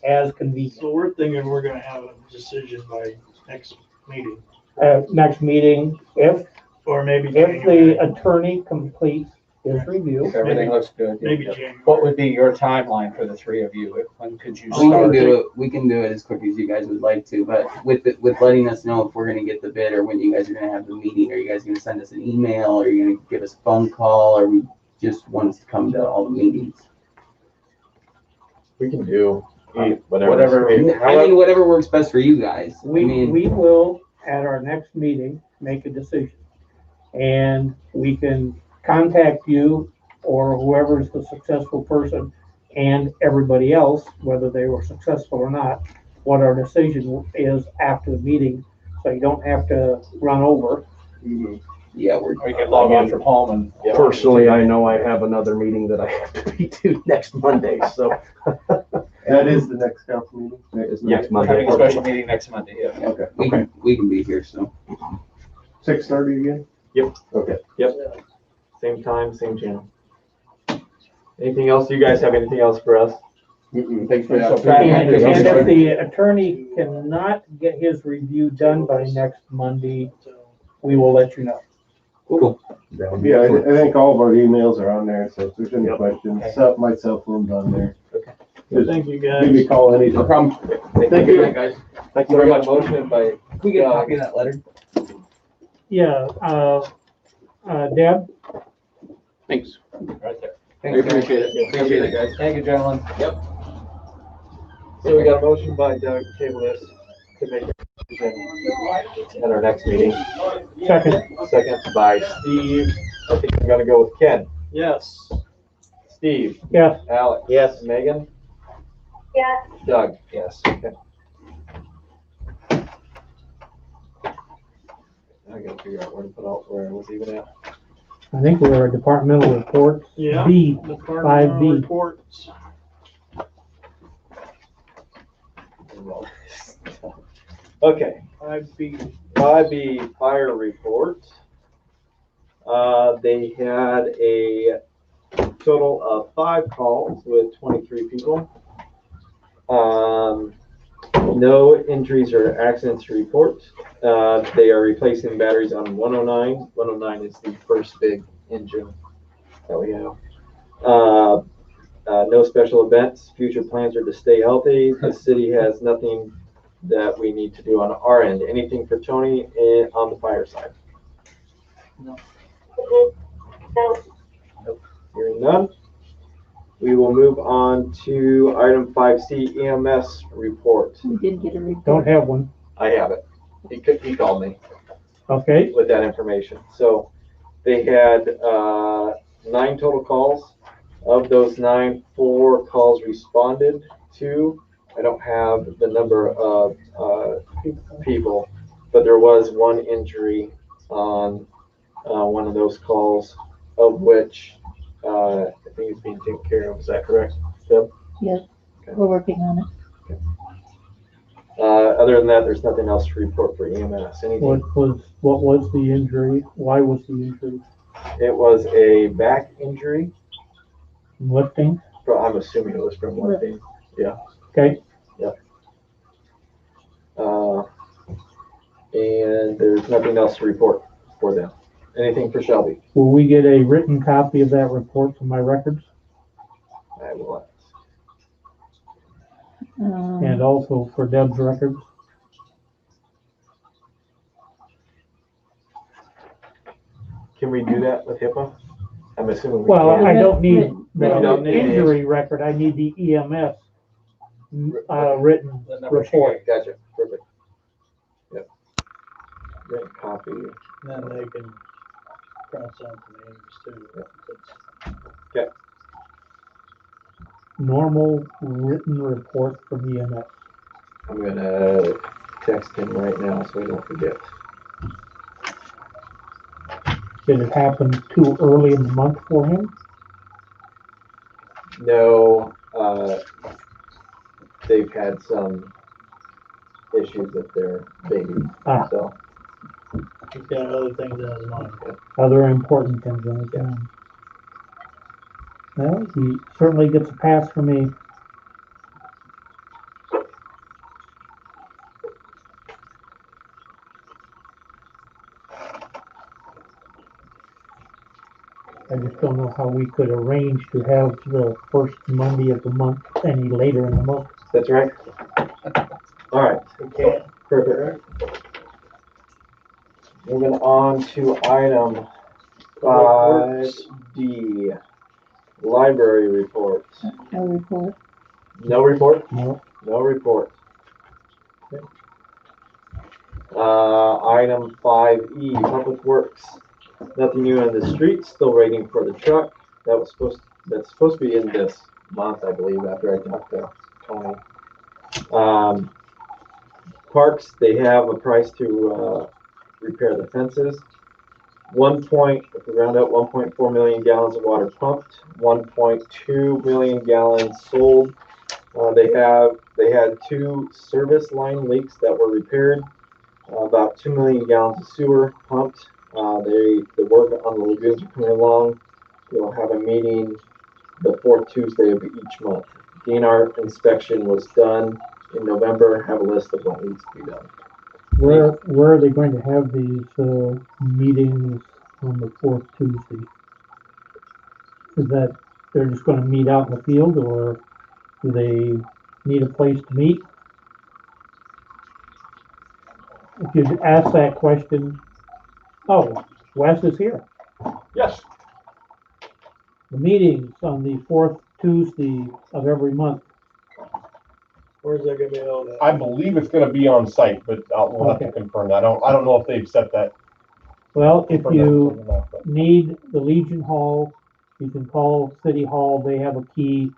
as convenient. So we're thinking we're gonna have a decision by next meeting. Next meeting, if maybe the attorney completes his review. If everything looks good. Maybe January. What would be your timeline for the three of you? When could you We start? we can do it as quick as you guys would like to, but with letting us know if we're gonna get the bid or when you guys are gonna have the meeting. Are you guys gonna send us an email? Or are you gonna give us a phone call? Or we just want us to come to all the meetings? We can do whatever. Whatever works best for you guys. We will, at our next meeting, make a decision. And we can contact you or whoever is the successful person and everybody else, whether they were successful or not, what our decision is after the meeting, so you don't have to run over. Yeah, we can log on from home and. Personally, I know I have another meeting that I have to be to next Monday, so. That is the next council meeting? Next We're Monday. having a special meeting next Monday, yeah. Okay. We can be here, so. 6:30 again? Yep. Okay. Yep. Same time, same channel. Anything else? You guys have anything else for us? Thanks for that. And if the attorney cannot get his review done by next Monday, we will let you know. Cool. Yeah, I think all of our emails are on there, so if there's any questions, my cell phone's on there. Okay. Thank you, guys. Give me a call anytime. No problem. Thank you, guys. Thank you very much. Motion by. Can we get a copy of that letter? Yeah, Deb? Thanks. Right there. We appreciate it. Appreciate it, guys. Thank you, gentlemen. Yep. So we got a motion by Doug to table this to make a decision at our next meeting. Second. Second by Steve. I think I'm gonna go with Ken. Yes. Steve. Yes. Alex. Yes. Megan. Yes. Doug. Yes. Okay. I gotta figure out where to put out, where I was even at. I think we're at departmental reports. Yeah. B, Departmental 5B. reports. Okay, 5B fire report. They had a total of 5 calls with 23 people. No injuries or accidents to report. They are replacing batteries on 109. 109 is the first big engine that we have. No special events. Future plans are to stay healthy. The city has nothing that we need to do on our end. Anything for Tony on the fire side? No. Nope. Hearing none. We will move on to item 5C EMS report. We did get a report. Don't have one. I have it. He called me Okay. with that information. So they had 9 total calls. Of those 9, 4 calls responded to. I don't have the number of people, but there was 1 injury on one of those calls, of which I think it's being taken care of. Is that correct, Deb? Yes, Okay. we're working on it. Okay. Other than that, there's nothing else to report for EMS. Anything? What was the injury? Why was the injury? It was a back injury. Lifting? I'm assuming it was from lifting. Yeah. Okay. Yep. And there's nothing else to report for them. Anything for Shelby? Will we get a written copy of that report from my records? I will. And also for Deb's records? Can we do that with HIPAA? I'm assuming we Well, can. I don't need You don't the need it. injury record. I need the EMS written report. Gotcha. Perfect. Yep. Written copy. Then they can cross out the names too. Okay. Normal written report from EMS. I'm gonna text him right now so I don't forget. Did it happen too early in the month for him? No, they've had some issues with their baby, so. He's got other things in his mind. Other important things in his mind. Well, he certainly gets a pass from me. I just don't know how we could arrange to have the first Monday of the month any later in the month. That's right. All right. Okay. Perfect. Moving on to item 5D, library report. No report. No report? No. No report. Okay. Item 5E, public works. Nothing new on the street, still waiting for the truck. That's supposed to be in this month, I believe, after I talked to Tony. Parks, they have a price to repair the fences. If we round out, 1.4 million gallons of water pumped, 1.2 million gallons sold. They had 2 service line leaks that were repaired, about 2 million gallons of sewer pumped. The work on the lagoons are coming along. We'll have a meeting the 4th Tuesday of each month. DNR inspection was done in November. Have a list of what needs to be done. Where are they going to have these meetings on the 4th Tuesday? Is that they're just going to meet out in the field, or do they need a place to meet? If you ask that question, oh, Wes is here. Yes. The meetings on the 4th Tuesday of every month. Where's that gonna be held at? I believe it's going to be on site, but we'll have to confirm that. I don't know if they've set that. Well, if you need the Legion Hall, you can call City Hall. They have a key,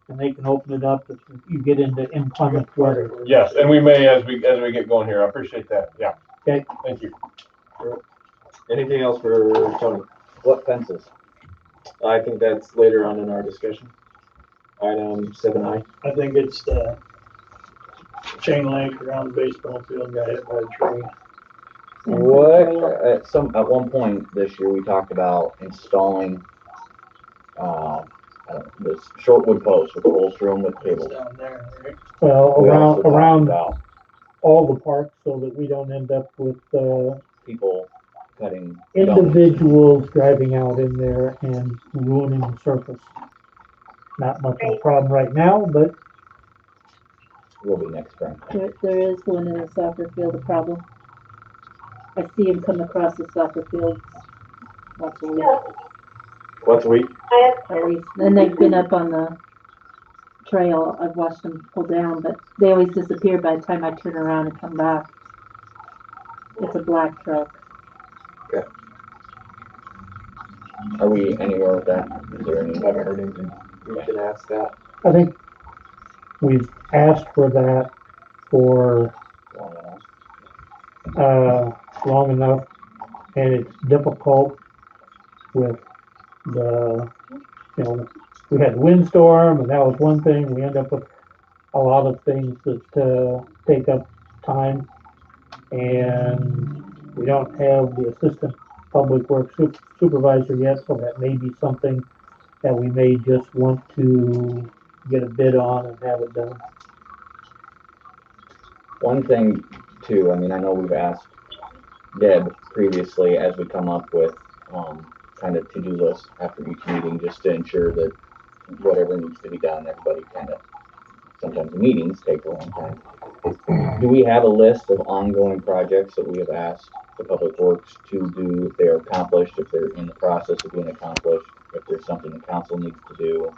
and they can open it up if you get into inclement weather. Yes, and we may as we get going here. I appreciate that. Yeah. Okay. Thank you. Anything else for Tony? What fences? I think that's later on in our discussion. Item 7I. I think it's the chain link around the baseball field got hit by a tree. What, at one point this year, we talked about installing, this short wood post with holes through them with It's cables. down there, right? Well, We also talked around about all the parks so that we don't end up with, people cutting. individuals driving out in there and ruining the surface. Not much of a problem right now, but Will be next spring. There is one in the soccer field, a problem. I see him come across the soccer field once a week. What's a week? And they've been up on the trail. I've watched them pull down, but they always disappear by the time I turn around and come back. It's a black truck. Okay. Are we anywhere with that? Is there any? I haven't heard anything. We can ask that. I think we've asked for that for long enough, and it's difficult with the, we had windstorm, and that was one thing. We end up with a lot of things that take up time, and we don't have the assistant public works supervisor yet, so that may be something that we may just want to get a bid on and have it done. One thing too, I mean, I know we've asked Deb previously as we come up with kind of to-do lists after each meeting, just to ensure that whatever needs to be done, everybody kind of, sometimes the meetings take a long time. Do we have a list of ongoing projects that we have asked the Public Works to do, if they are accomplished, if they're in the process of being accomplished, if there's something the council needs to do?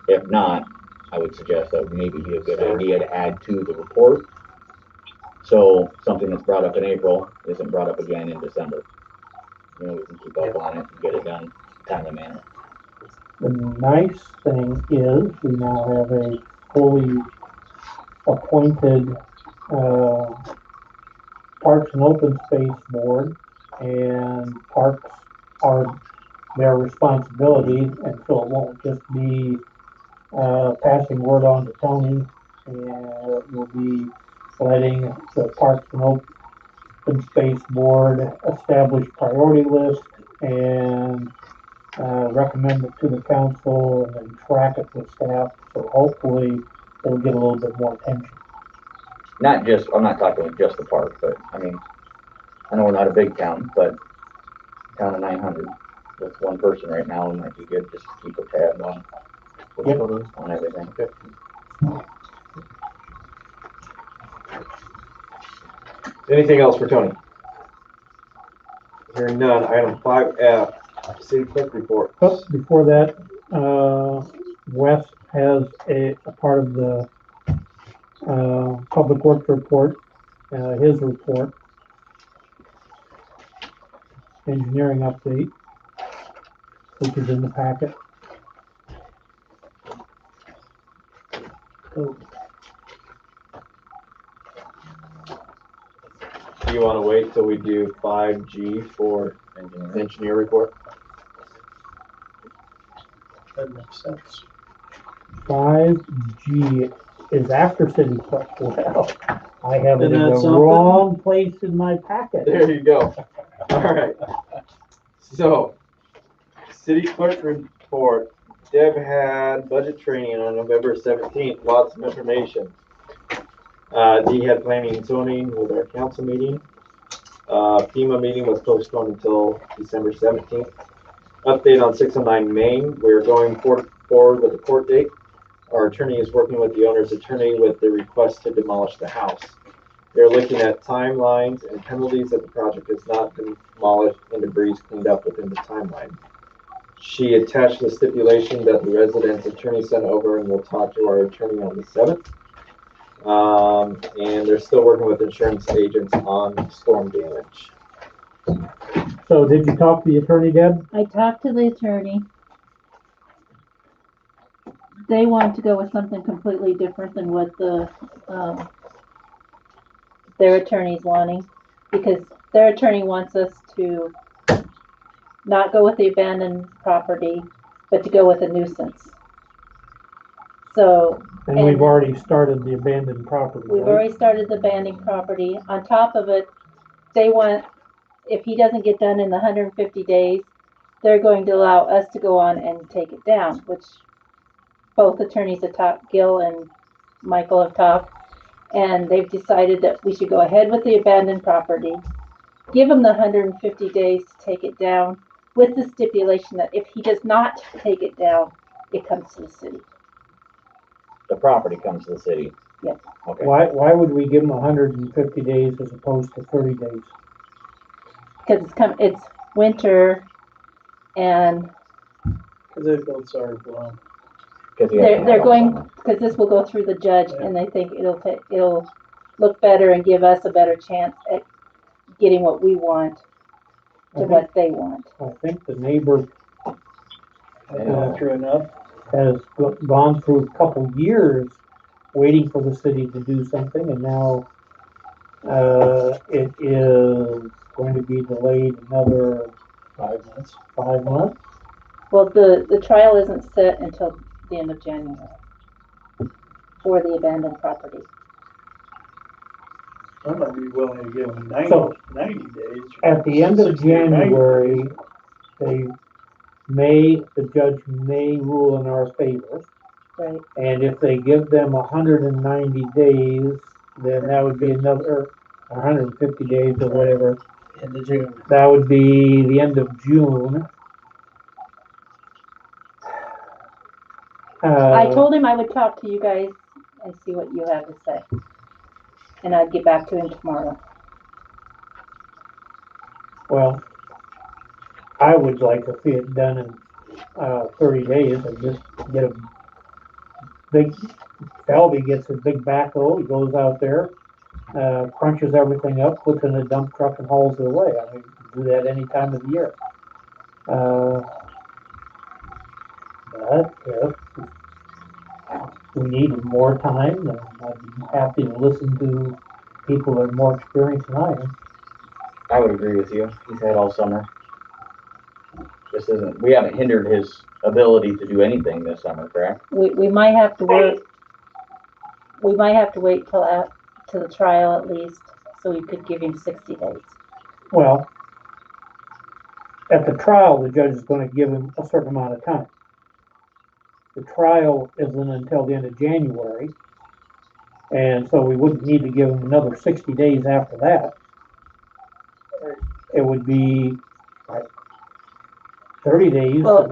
If not, I would suggest that would maybe be a good idea to add to the report. So something that's brought up in April isn't brought up again in December. We can keep up on it and get it done in a timely manner. The nice thing is we now have a fully appointed Parks and Open Space Board, and parks are their responsibility, and so it won't just be passing word on to Tony, and it will be letting the Parks and Open Space Board establish priority list and recommend it to the council and then track it with staff. So hopefully it'll get a little bit more attention. Not just, I'm not talking with just the park, but I mean, I know we're not a big town, but town of 900 with one person right now, it might be good just to keep a tab on, on everything. Okay. Anything else for Tony? Hearing none. Item 5F, City Clerk report. But before that, Wes has a part of the Public Works report, his report, engineering update, which is in the packet. So, Do you want to wait till we do 5G for engineer report? That makes sense. 5G is after City Clerk. Well, I have it in Isn't that the something? wrong place in my packet. There you go. All right. So, City Clerk report. Deb had budget training on November 17th. Lots of information. Dee had planning and zoning with our council meeting. FEMA meeting was postponed until December 17th. Update on 609 Main. We're going forward with the court date. Our attorney is working with the owner's attorney with the request to demolish the house. They're looking at timelines and penalties if the project is not demolished and debris cleaned up within the timeline. She attached the stipulation that the resident's attorney sent over, and we'll talk to our attorney on the 7th. And they're still working with insurance agents on storm damage. So did you talk to the attorney, Deb? I talked to the attorney. They want to go with something completely different than what the their attorney's wanting, because their attorney wants us to not go with the abandoned property, but to go with a nuisance. So. And we've already started the abandoned property, We've right? already started the abandoned property. On top of it, they want, if he doesn't get done in the 150 days, they're going to allow us to go on and take it down, which both attorneys have talked, Gil and Michael have talked, and they've decided that we should go ahead with the abandoned property, give him the 150 days to take it down, with the stipulation that if he does not take it down, it comes to the city. The property comes to the city. Yes. Okay. Why would we give them 150 days as opposed to 30 days? Because it's winter, and Cause they built sorry for they're going, because this will go through the judge, and they think it'll look better and give us a better chance at getting what we want to what they want. I think the neighbor through enough. has gone through a couple years waiting for the city to do something, and now it is going to be delayed another 5 months. 5 months. Well, the trial isn't set until the end of January for the abandoned property. I might be willing to give them 90 days. At the end of 60 or 90 January, days. the judge may rule in our favor. Right. And if they give them 190 days, then that would be another 150 days or whatever. End of June. That would be the end of June. I told him I would talk to you guys and see what you have to say. And I'd get back to him tomorrow. Well, I would like to see it done in 30 days and just get a big, Selby gets a big backhoe, he goes out there, crunches everything up, puts in a dump truck and hauls it away. I mean, do that any time of the year. But if we need more time, then I'd be happy to listen to people that are more experienced than I am. I would agree with you. He's had all summer. We haven't hindered his ability to do anything this summer, correct? We might have to wait. We might have to wait till to the trial at least, so we could give him 60 days. Well, at the trial, the judge is going to give him a certain amount of time. The trial isn't until the end of January, and so we wouldn't need to give him another 60 days after that. It would be like 30 days Well,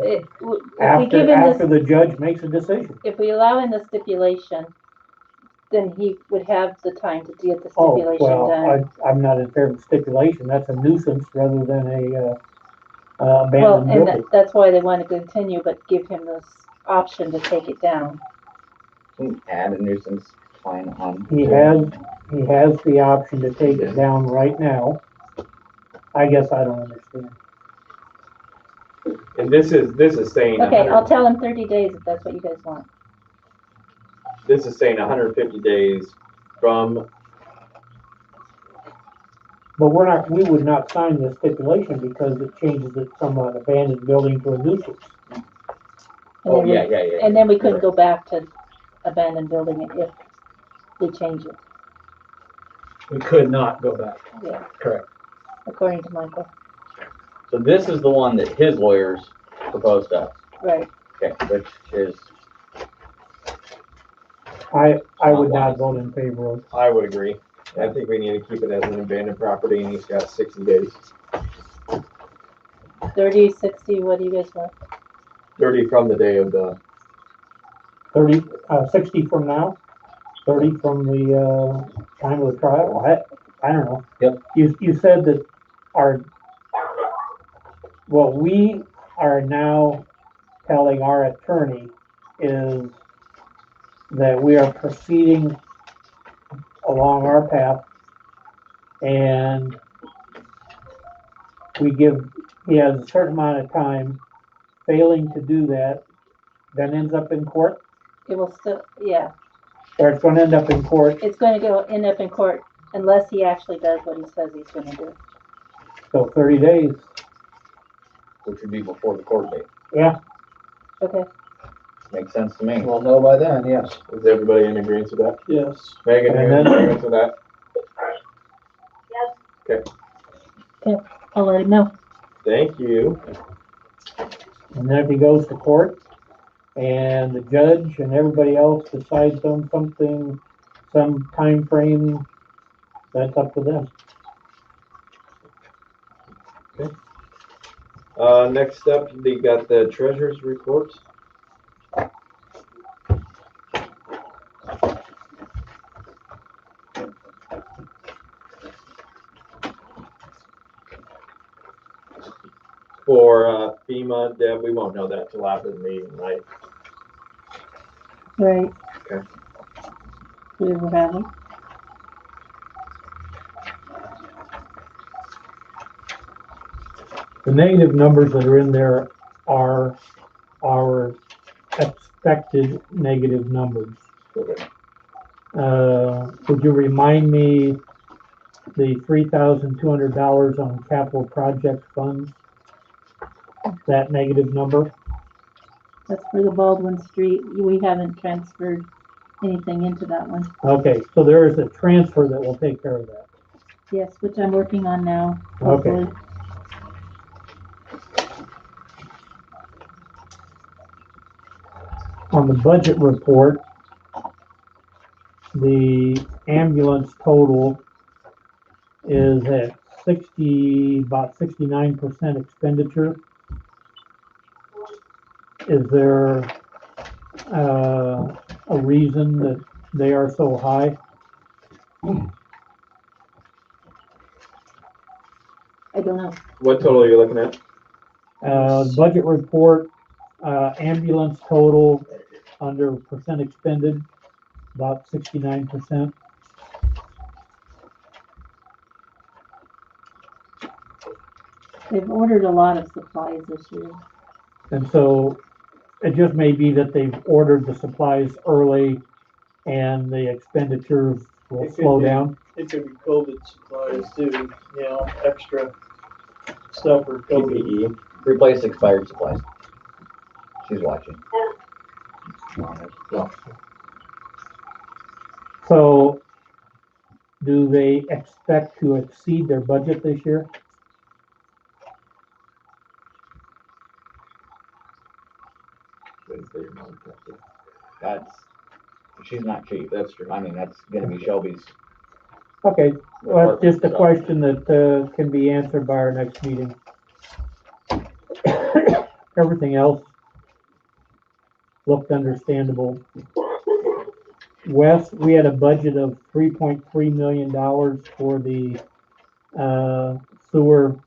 after the judge makes a decision. If we allow in the stipulation, then he would have the time to get the stipulation done. I'm not in favor of stipulation. That's a nuisance rather than a Well, abandoned and building. that's why they want to continue, but give him this option to take it down. Can you add a nuisance fine on? He has the option to take it down right now. I guess I don't understand. And this is saying. Okay, I'll tell him 30 days if that's what you guys want. This is saying 150 days from. But we would not sign this stipulation because it changes it from an abandoned building to a nuisance. And then we couldn't go back to abandoned building if we change it. We could not go back. Yeah. Correct. According to Michael. So this is the one that his lawyers proposed to us. Right. Okay, which is. I would not vote in favor of. I would agree. I think we need to keep it as an abandoned property, and he's got 60 days. 30, 60, what do you guys want? 30 from the day of the. 60 from now, 30 from the time of the trial. I don't know. Yep. You said that what we are now telling our attorney is that we are proceeding along our path, and he has a certain amount of time. Failing to do that, then ends up in court. It will still, yeah. Or it's going to end up in court. It's going to end up in court unless he actually does what he says he's going to do. So 30 days. Which would be before the court date. Yeah. Okay. Makes sense to me. We'll know by then, yes. Is everybody in agreement with that? Yes. Megan, you And in then- agreement with that? I'll let him know. Thank you. And then if he goes to court and the judge and everybody else decides on something, some time frame, that's up to them. Next up, they got the treasurer's report. For FEMA, Deb, we won't know that till after the meeting, right? Right. Okay. We were having. The negative numbers that are in there are our expected negative numbers. Okay. Would you remind me the $3,200 on capital project funds? That negative number? That's for the Baldwin Street. We haven't transferred anything into that one. Okay, so there is a transfer that will take care of that. Yes, which I'm working on now. Okay. Hopefully. On the budget report, the ambulance total is at about 69% expenditure. Is there a reason that they are so high? I don't know. What total are you looking at? Budget report, ambulance total under percent expended, about 69%. They've ordered a lot of supplies this year. And so it just may be that they've ordered the supplies early and the expenditures will slow down. It could be COVID supplies too, you know, extra stuff for COVID. PPE. Replace expired supplies. She's watching. No. So do they expect to exceed their budget this year? That's, she's not cheap. That's true. I mean, that's gonna be Shelby's. Okay, well, that's just a question that can be answered by our next meeting. Everything else looked understandable. Wes, we had a budget of $3.3 million for the sewer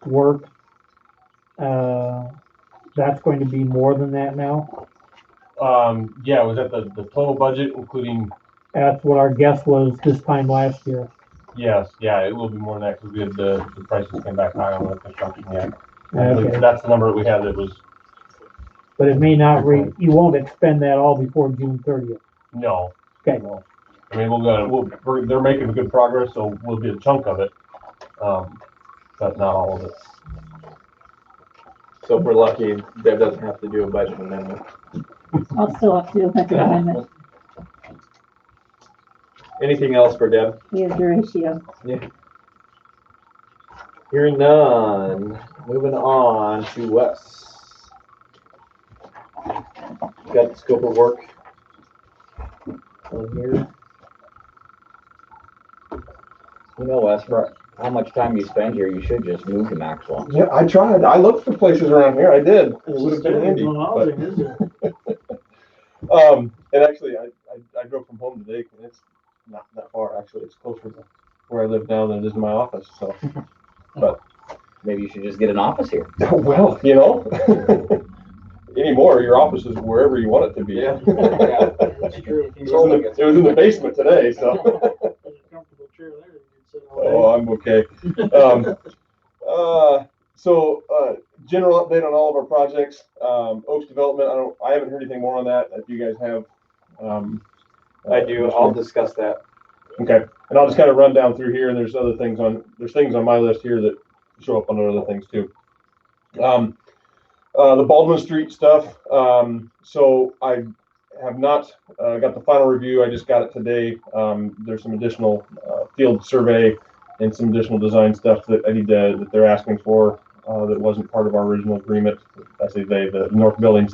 work. That's going to be more than that now. Yeah, was that the total budget, including? That's what our guess was this time last year. Yes, yeah, it will be more than that because we had the prices came back high on the construction yet. Okay. That's the number that we had that was. But it may not you won't expend that all before June 30th. No. Okay. No. I mean, they're making good progress, so we'll be a chunk of it, but not all of it. So if we're lucky, Deb doesn't have to do a budget amendment. I'll still have to do a budget amendment. Anything else for Deb? Here's your ratio. Yeah. Hearing none, moving on to Wes. Got the scope of work on here. You know, Wes, for how much time you spend here, you should just move to Maxwell. Yeah, I tried. I looked for places around here. I did. It would have been handy. And actually, I drove from home today, and it's not that far. Actually, it's closer to where I live now than it is to my office. So, but maybe you should just get an office here. Well, you know, anymore, your office is wherever you want it to be. Yeah, That's true. It was in the basement today, so. There's a comfortable chair there. You can sit all day. Oh, I'm okay. General update on all of our projects. Oaks Development, I haven't heard anything more on that. If you guys have, I do. I'll discuss that Okay, and I'll just kind of run down through here, and there's things on my list here that show up on other things too. The Baldwin Street stuff. So I have not got the final review. I just got it today. There's some additional field survey and some additional design stuff that that they're asking for that wasn't part of our original agreement. I say the North Building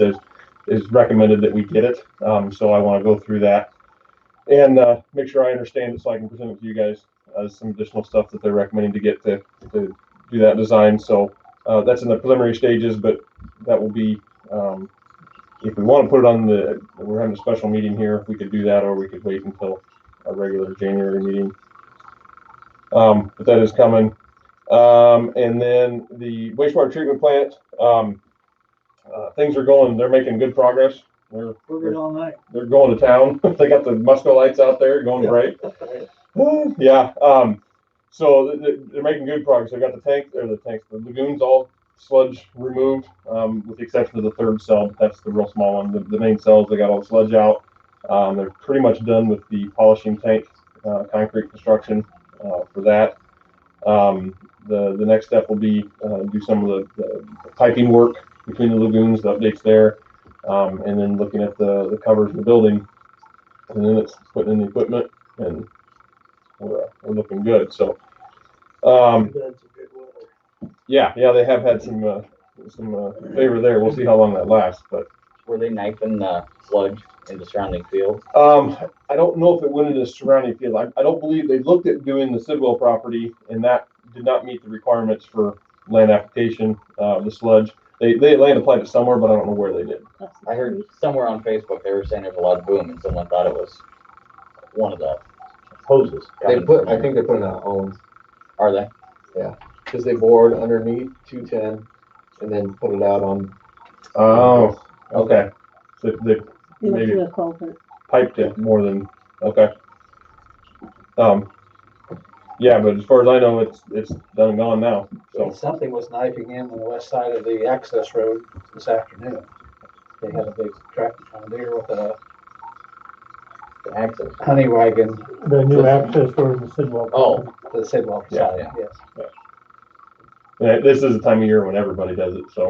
is recommended that we get it. So I want to go through that and make sure I understand it so I can present it to you guys as some additional stuff that they're recommending to get to do that design. So that's in the preliminary stages, but that will be, if we want to put it on we're having a special meeting here, we could do that, or we could wait until our regular January meeting. But that is coming. And then the wastewater treatment plant, things are going, they're making good progress. They're all night. They're going to town. They got the Musco lights out there going great. Yeah. So they're making good progress. They got the lagoons all sludge removed, with the exception of the third cell. That's the real small one. The main cells, they got all the sludge out. They're pretty much done with the polishing tank, concrete construction for that. The next step will be do some of the piping work between the lagoons, the updates there, and then looking at the covers of the building, and then it's putting in the equipment, and we're looking good. So, yeah, they have had some favor there. We'll see how long that lasts. But were they knifing the sludge into surrounding fields? I don't know if it went into the surrounding field. I don't believe they looked at doing the Sidwell property, and that did not meet the requirements for land application. The sludge, they land applied it somewhere, but I don't know where they did. I heard somewhere on Facebook they were saying there's a lot of boom, and someone thought it was one of the hoses. I think they put it on Owens. Are they? Yeah, because they bored underneath 210 and then put it out on. Oh, okay. So they maybe do a culvert. Piped it more than okay. Yeah, but as far as I know, it's done and gone now. So something was knifing in on the west side of the access road this afternoon. They had a big tractor John Deere with a access honey wagon. The new access road in Sidwell. Oh, the Sidwell yeah. side, yes. Yeah, this is the time of year when everybody does it, so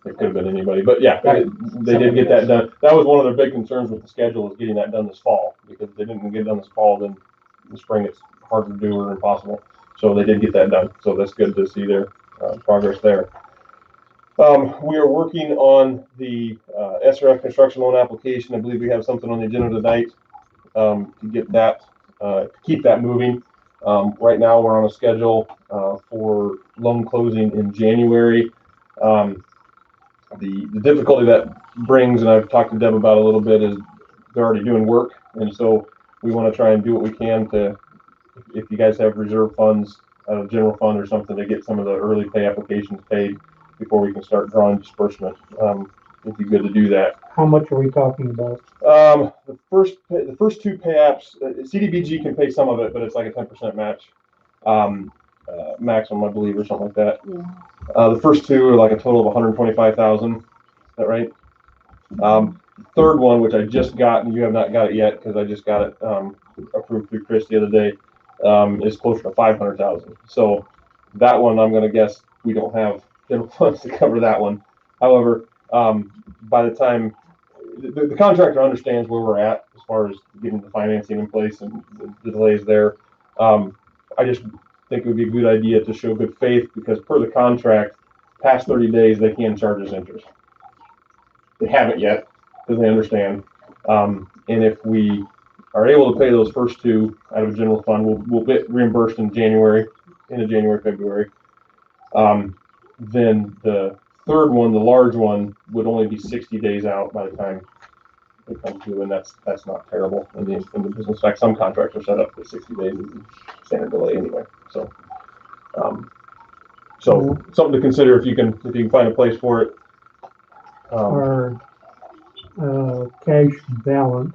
it could have been anybody. But yeah, they did get that done. That was one of their big concerns with the schedule, is getting that done this fall, because if they didn't get it done this fall, then in the spring it's hard to do or impossible. So they did get that done. So that's good to see their progress there. We are working on the SRF construction loan application. I believe we have something on the agenda tonight to get that, to keep that moving. Right now we're on a schedule for loan closing in January. The difficulty that brings, and I've talked to Deb about a little bit, is they're already doing work, and so we want to try and do what we can to, if you guys have reserve funds out of general fund or something, to get some of the early pay applications paid before we can start drawing disbursement. It'd be good to do that. How much are we talking about? The first two pay apps, CDBG can pay some of it, but it's like a 10% match, maximum, I believe, or something like that. Yeah. The first two are like a total of 125,000. Is that right? Third one, which I just got, and you have not got it yet because I just got it approved through Chris the other day, is closer to 500,000. So that one, I'm going to guess we don't have general funds to cover that one. However, by the time the contractor understands where we're at as far as getting the financing in place and the delays there, I just think it would be a good idea to show good faith, because per the contract, past 30 days, they can charge us interest. They haven't yet, because they understand. And if we are able to pay those first two out of general fund, we'll get reimbursed in January, February. Then the third one, the large one, would only be 60 days out by the time it comes to, and that's not terrible in the business. In fact, some contracts are set up for 60 days is the standard delay anyway. So, something to consider if you can find a place for it. Our cash balance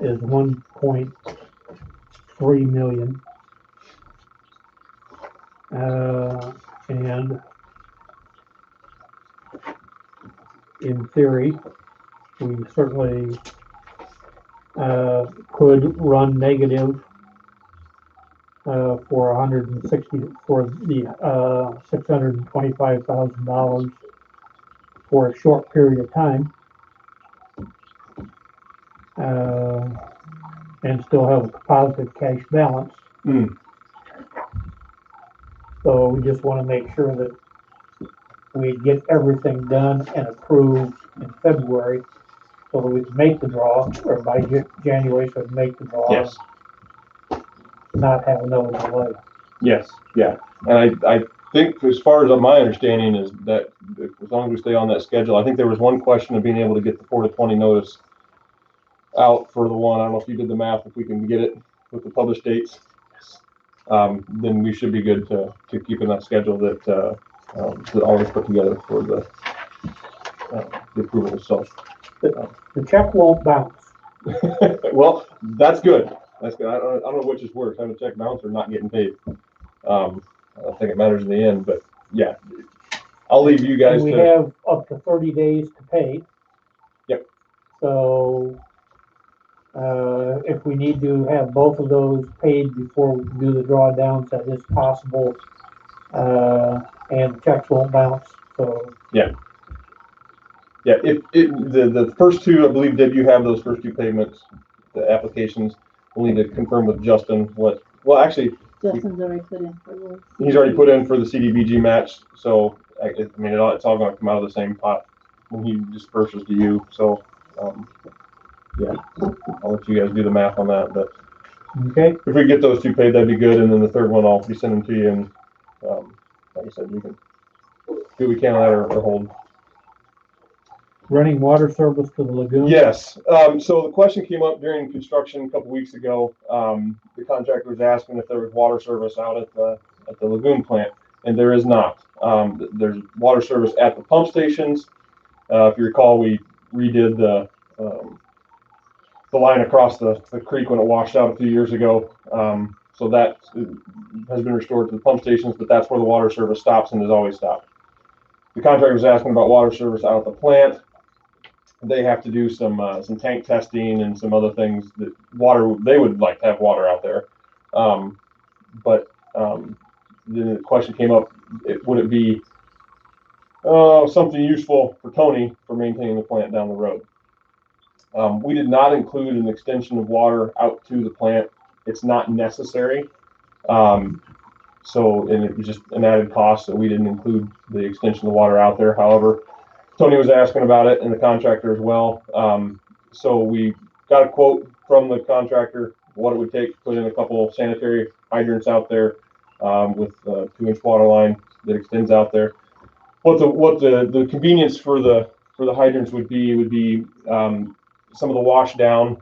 is 1.3 million. And in theory, we certainly could run negative for $625,000 for a short period of time. And still have a positive cash balance. So we just want to make sure that we get everything done and approved in February so that we can make the draw, or by January, so we can make the draw. Yes. Not have another delay. Yes, yeah. And I think as far as my understanding is that as long as we stay on that schedule, I think there was one question of being able to get the 4 to 20 notice out for the one. I don't know if you did the math, if we can get it with the published dates, then we should be good to keep in that schedule that that all was put together for the approval itself. The check won't bounce. Well, that's good. That's good. I don't know which is worse, having a check bounce or not getting paid. I don't think it matters in the end, but yeah, I'll leave you guys. And we have up to 30 days to pay. Yep. So if we need to have both of those paid before we can do the drawdowns, that is possible. And checks won't bounce. So yeah. Yeah, the first two, I believe, Deb, you have those first two payments, the applications. We'll need to confirm with Justin what. Well, actually, Justin's already put in for the. He's already put in for the CDBG match, so I mean, it's all going to come out of the same pot when he disperses to you. So, yeah, I'll let you guys do the math on that. But okay, if we get those two paid, that'd be good. And then the third one, I'll be sending to you. And like I said, we can do what we can on that or hold. Running water service to the lagoon? Yes. So the question came up during construction a couple weeks ago. The contractor was asking if there was water service out at the lagoon plant, and there is not. There's water service at the pump stations. If you recall, we redid the line across the creek when it washed out a few years ago. So that has been restored to the pump stations, but that's where the water service stops and has always stopped. The contractor was asking about water service out at the plant. They have to do some tank testing and some other things that they would like to have water out there. But the question came up, would it be something useful for Tony for maintaining the plant down the road? We did not include an extension of water out to the plant. It's not necessary. And it was just an added cost, so we didn't include the extension of water out there. However, Tony was asking about it and the contractor as well. So we got a quote from the contractor, what it would take to put in a couple of sanitary hydrants out there with a 2-inch water line that extends out there. What the convenience for the hydrants would be some of the wash down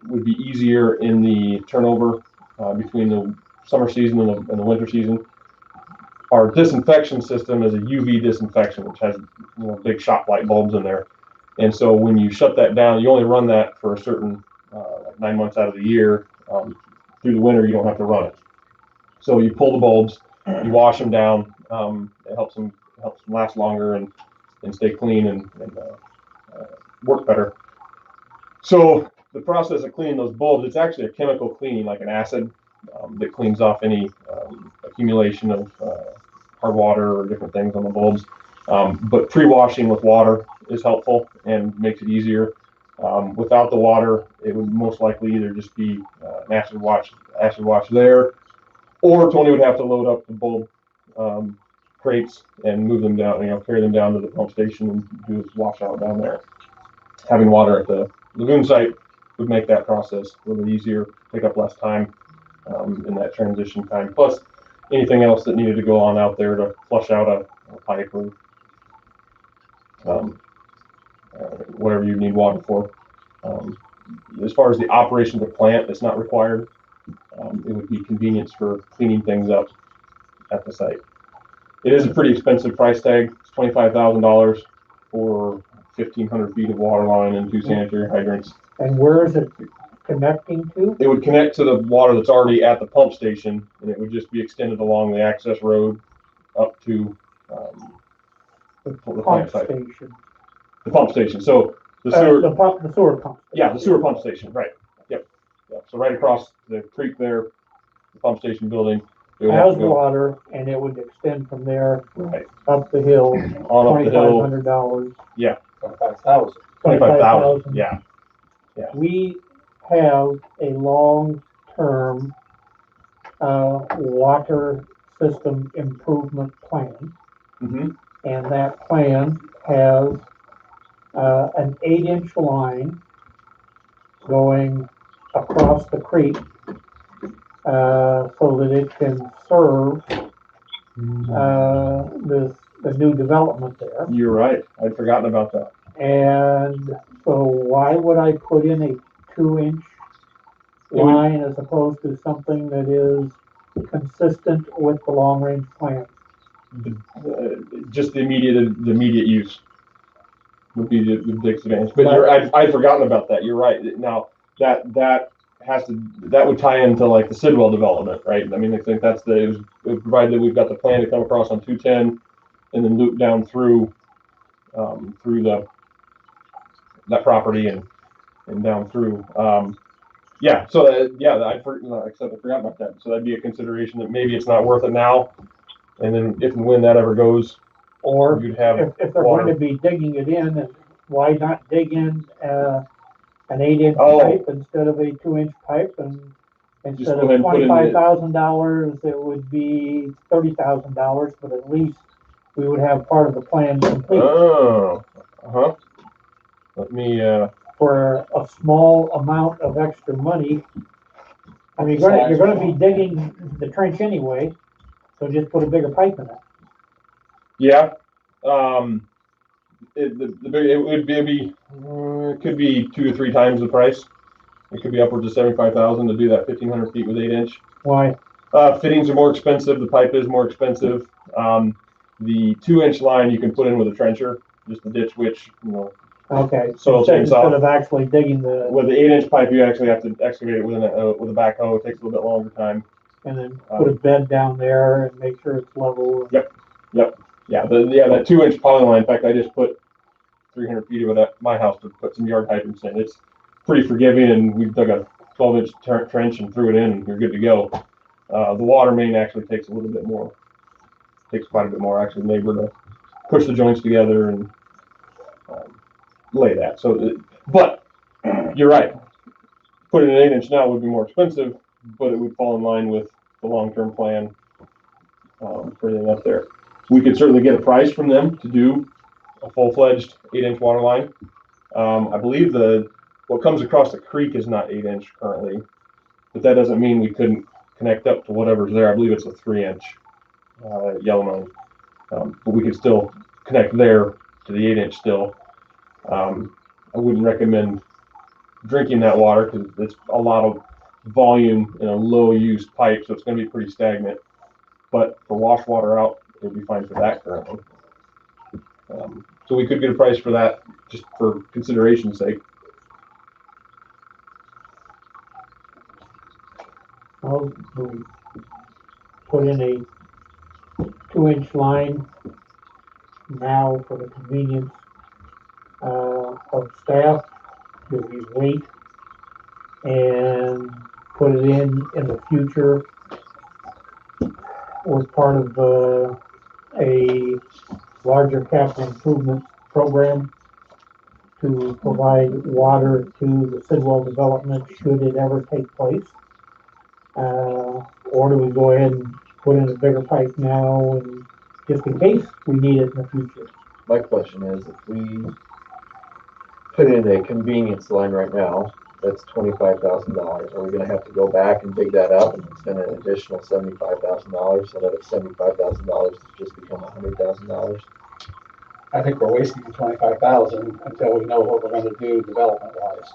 would be easier in the turnover between the summer season and the winter season. Our disinfection system is a UV disinfection, which has big shop light bulbs in there. And so when you shut that down, you only run that for a certain 9 months out of the year. Through the winter, you don't have to run it. So you pull the bulbs, you wash them down. It helps them last longer and stay clean and work better. So the process of cleaning those bulbs, it's actually a chemical cleaning, like an acid that cleans off any accumulation of hard water or different things on the bulbs. But pre-washing with water is helpful and makes it easier. Without the water, it would most likely either just be an acid wash there, or Tony would have to load up the bulb crates and move them down, carry them down to the pump station and do his washout down there. Having water at the lagoon site would make that process a little easier, take up less time in that transition time. Plus, anything else that needed to go on out there to flush out a pipe or whatever you need water for. As far as the operation of the plant, it's not required. It would be convenience for cleaning things up at the site. It is a pretty expensive price tag. It's $25,000 for 1,500 feet of water line and 2 sanitary hydrants. And where is it connecting to? It would connect to the water that's already at the pump station, and it would just be extended along the access road up to the plant site. The pump station. So The sewer, The sewer pump. yeah, the sewer pump station, right. Yep. So right across the creek there, the pump station building. Has water, and it would extend from there right up the hill, on up the hill. $2,500. Yeah. 25,000. 25,000. Yeah. Yeah. We have a long-term water system improvement plan, Mm-hmm. and that plan has an 8-inch line going across the creek so that it can serve the new development there. You're right. I'd forgotten about that. And so why would I put in a 2-inch line as opposed to something that is consistent with the long-range plan? Just the immediate use would be the biggest advantage. But I'd forgotten about that. You're right. Now that would tie into like the Sidwell development, right? I mean, I think that's provided that we've got the plan to come across on 210 and then loop down through that property and down through. Yeah. So I forgot about that. So that'd be a consideration that maybe it's not worth it now, and then if and when that ever goes, or you'd have if they're water. going to be digging it in, and why not dig in an 8-inch Oh. pipe instead of a 2-inch pipe, and instead go of ahead and put in the- $25,000, it would be $30,000, but at least we would have part of the plan complete. Oh, let me. For a small amount of extra money. I mean, you're going to be digging the trench anyway, so just put a bigger pipe in it. Yeah. It could be 2 to 3 times the price. It could be upwards of 75,000 to do that 1,500 feet with 8-inch. Why? Fittings are more expensive. The pipe is more expensive. The 2-inch line you can put in with a trencher, just a ditch witch, Okay. Soil change off. Instead of actually digging with the 8-inch pipe, you actually have to excavate it with a backhoe. It takes a little bit longer time. And then put a bed down there and make sure it's level. Yep. Yeah. That 2-inch poly line. In fact, I just put 300 feet of it at my house to put some yard hydrants in. It's pretty forgiving, and we dug a 12-inch trench and threw it in, and you're good to go. The water main actually takes a little bit more. Takes quite a bit more actually labor to push the joints together and lay that. So, but you're right. Putting an 8-inch now would be more expensive, but it would fall in line with the long-term plan for everything up there. We could certainly get a price from them to do a full-fledged 8-inch water line. I believe what comes across the creek is not 8-inch currently, but that doesn't mean we couldn't connect up to whatever's there. I believe it's a 3-inch Yellowmine, but we could still connect there to the 8-inch still. I wouldn't recommend drinking that water because it's a lot of volume in a low-use pipe, so it's going to be pretty stagnant. But for wash water out, it would be fine for that currently. So we could get a price for that just for consideration's sake. I'll put in a 2-inch line now for the convenience of staff. Do we wait and put it in the future was part of a larger capital improvement program to provide water to the Sidwell development should it ever take place? Or do we go ahead and put in a bigger pipe now and just in case we need it in the future? My question is, if we put in a convenience line right now, that's $25,000. Are we going to have to go back and dig that up and spend an additional $75,000 so that it's $75,000 to just become $100,000? I think we're wasting the 25,000 until we know what we're going to do development-wise.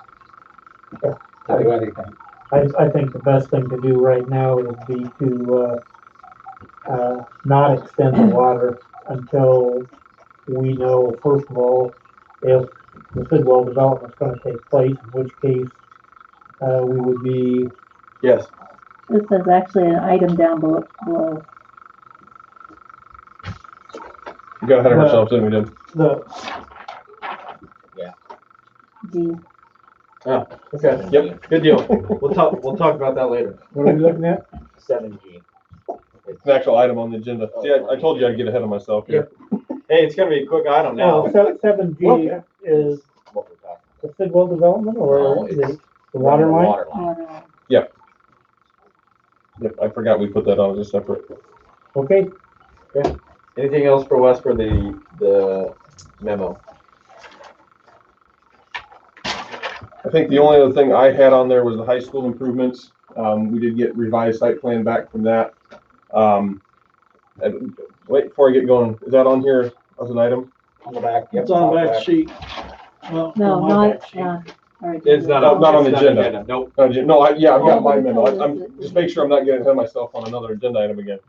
To do anything. I think the best thing to do right now would be to not extend the water until we know, first of all, if the Sidwell development is going to take place, in which case we would be. Yes. This is actually an item down below. We got ahead of ourselves, didn't we, Jim? D. Oh, okay, yep, good deal. We'll talk about that later. What are we looking at? 7G. It's an actual item on the agenda. See, I told you I'd get ahead of myself here. Hey, it's gonna be a quick item now. Oh, 7G is What we're talking the Sidwell development about. or No, the it's water line? Water line. Yep, I forgot we put that on as a separate. Okay, Anything else for Wes for the memo? I think the only other thing I had on there was the high school improvements. We did get revised site plan back from that. And wait, before I get going, is that on here as an item? On the back. It's on the back sheet. Well, No, on my not, back sheet. all right. It's not on the it's agenda. Nope. No, I've got my Oh, memo. okay. I'm just make sure I'm not getting ahead of myself on another agenda item again.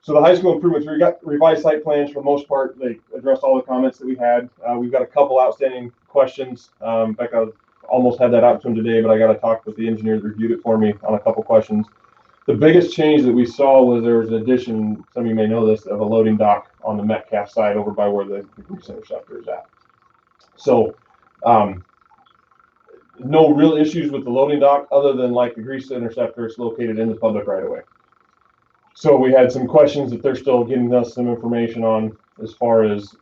So the high school improvements, we got revised site plans for the most part. They addressed all the comments that we had. We've got a couple outstanding questions. In fact, I almost had that out to him today, but I got to talk with the engineer that reviewed it for me on a couple questions. The biggest change that we saw was there was an addition, some of you may know this, of a loading dock on the Metcalf side over by where the grease interceptor is at. So, no real issues with the loading dock other than like the grease interceptor is located in the public right of way. So we had some questions that they're still getting us some information on as far as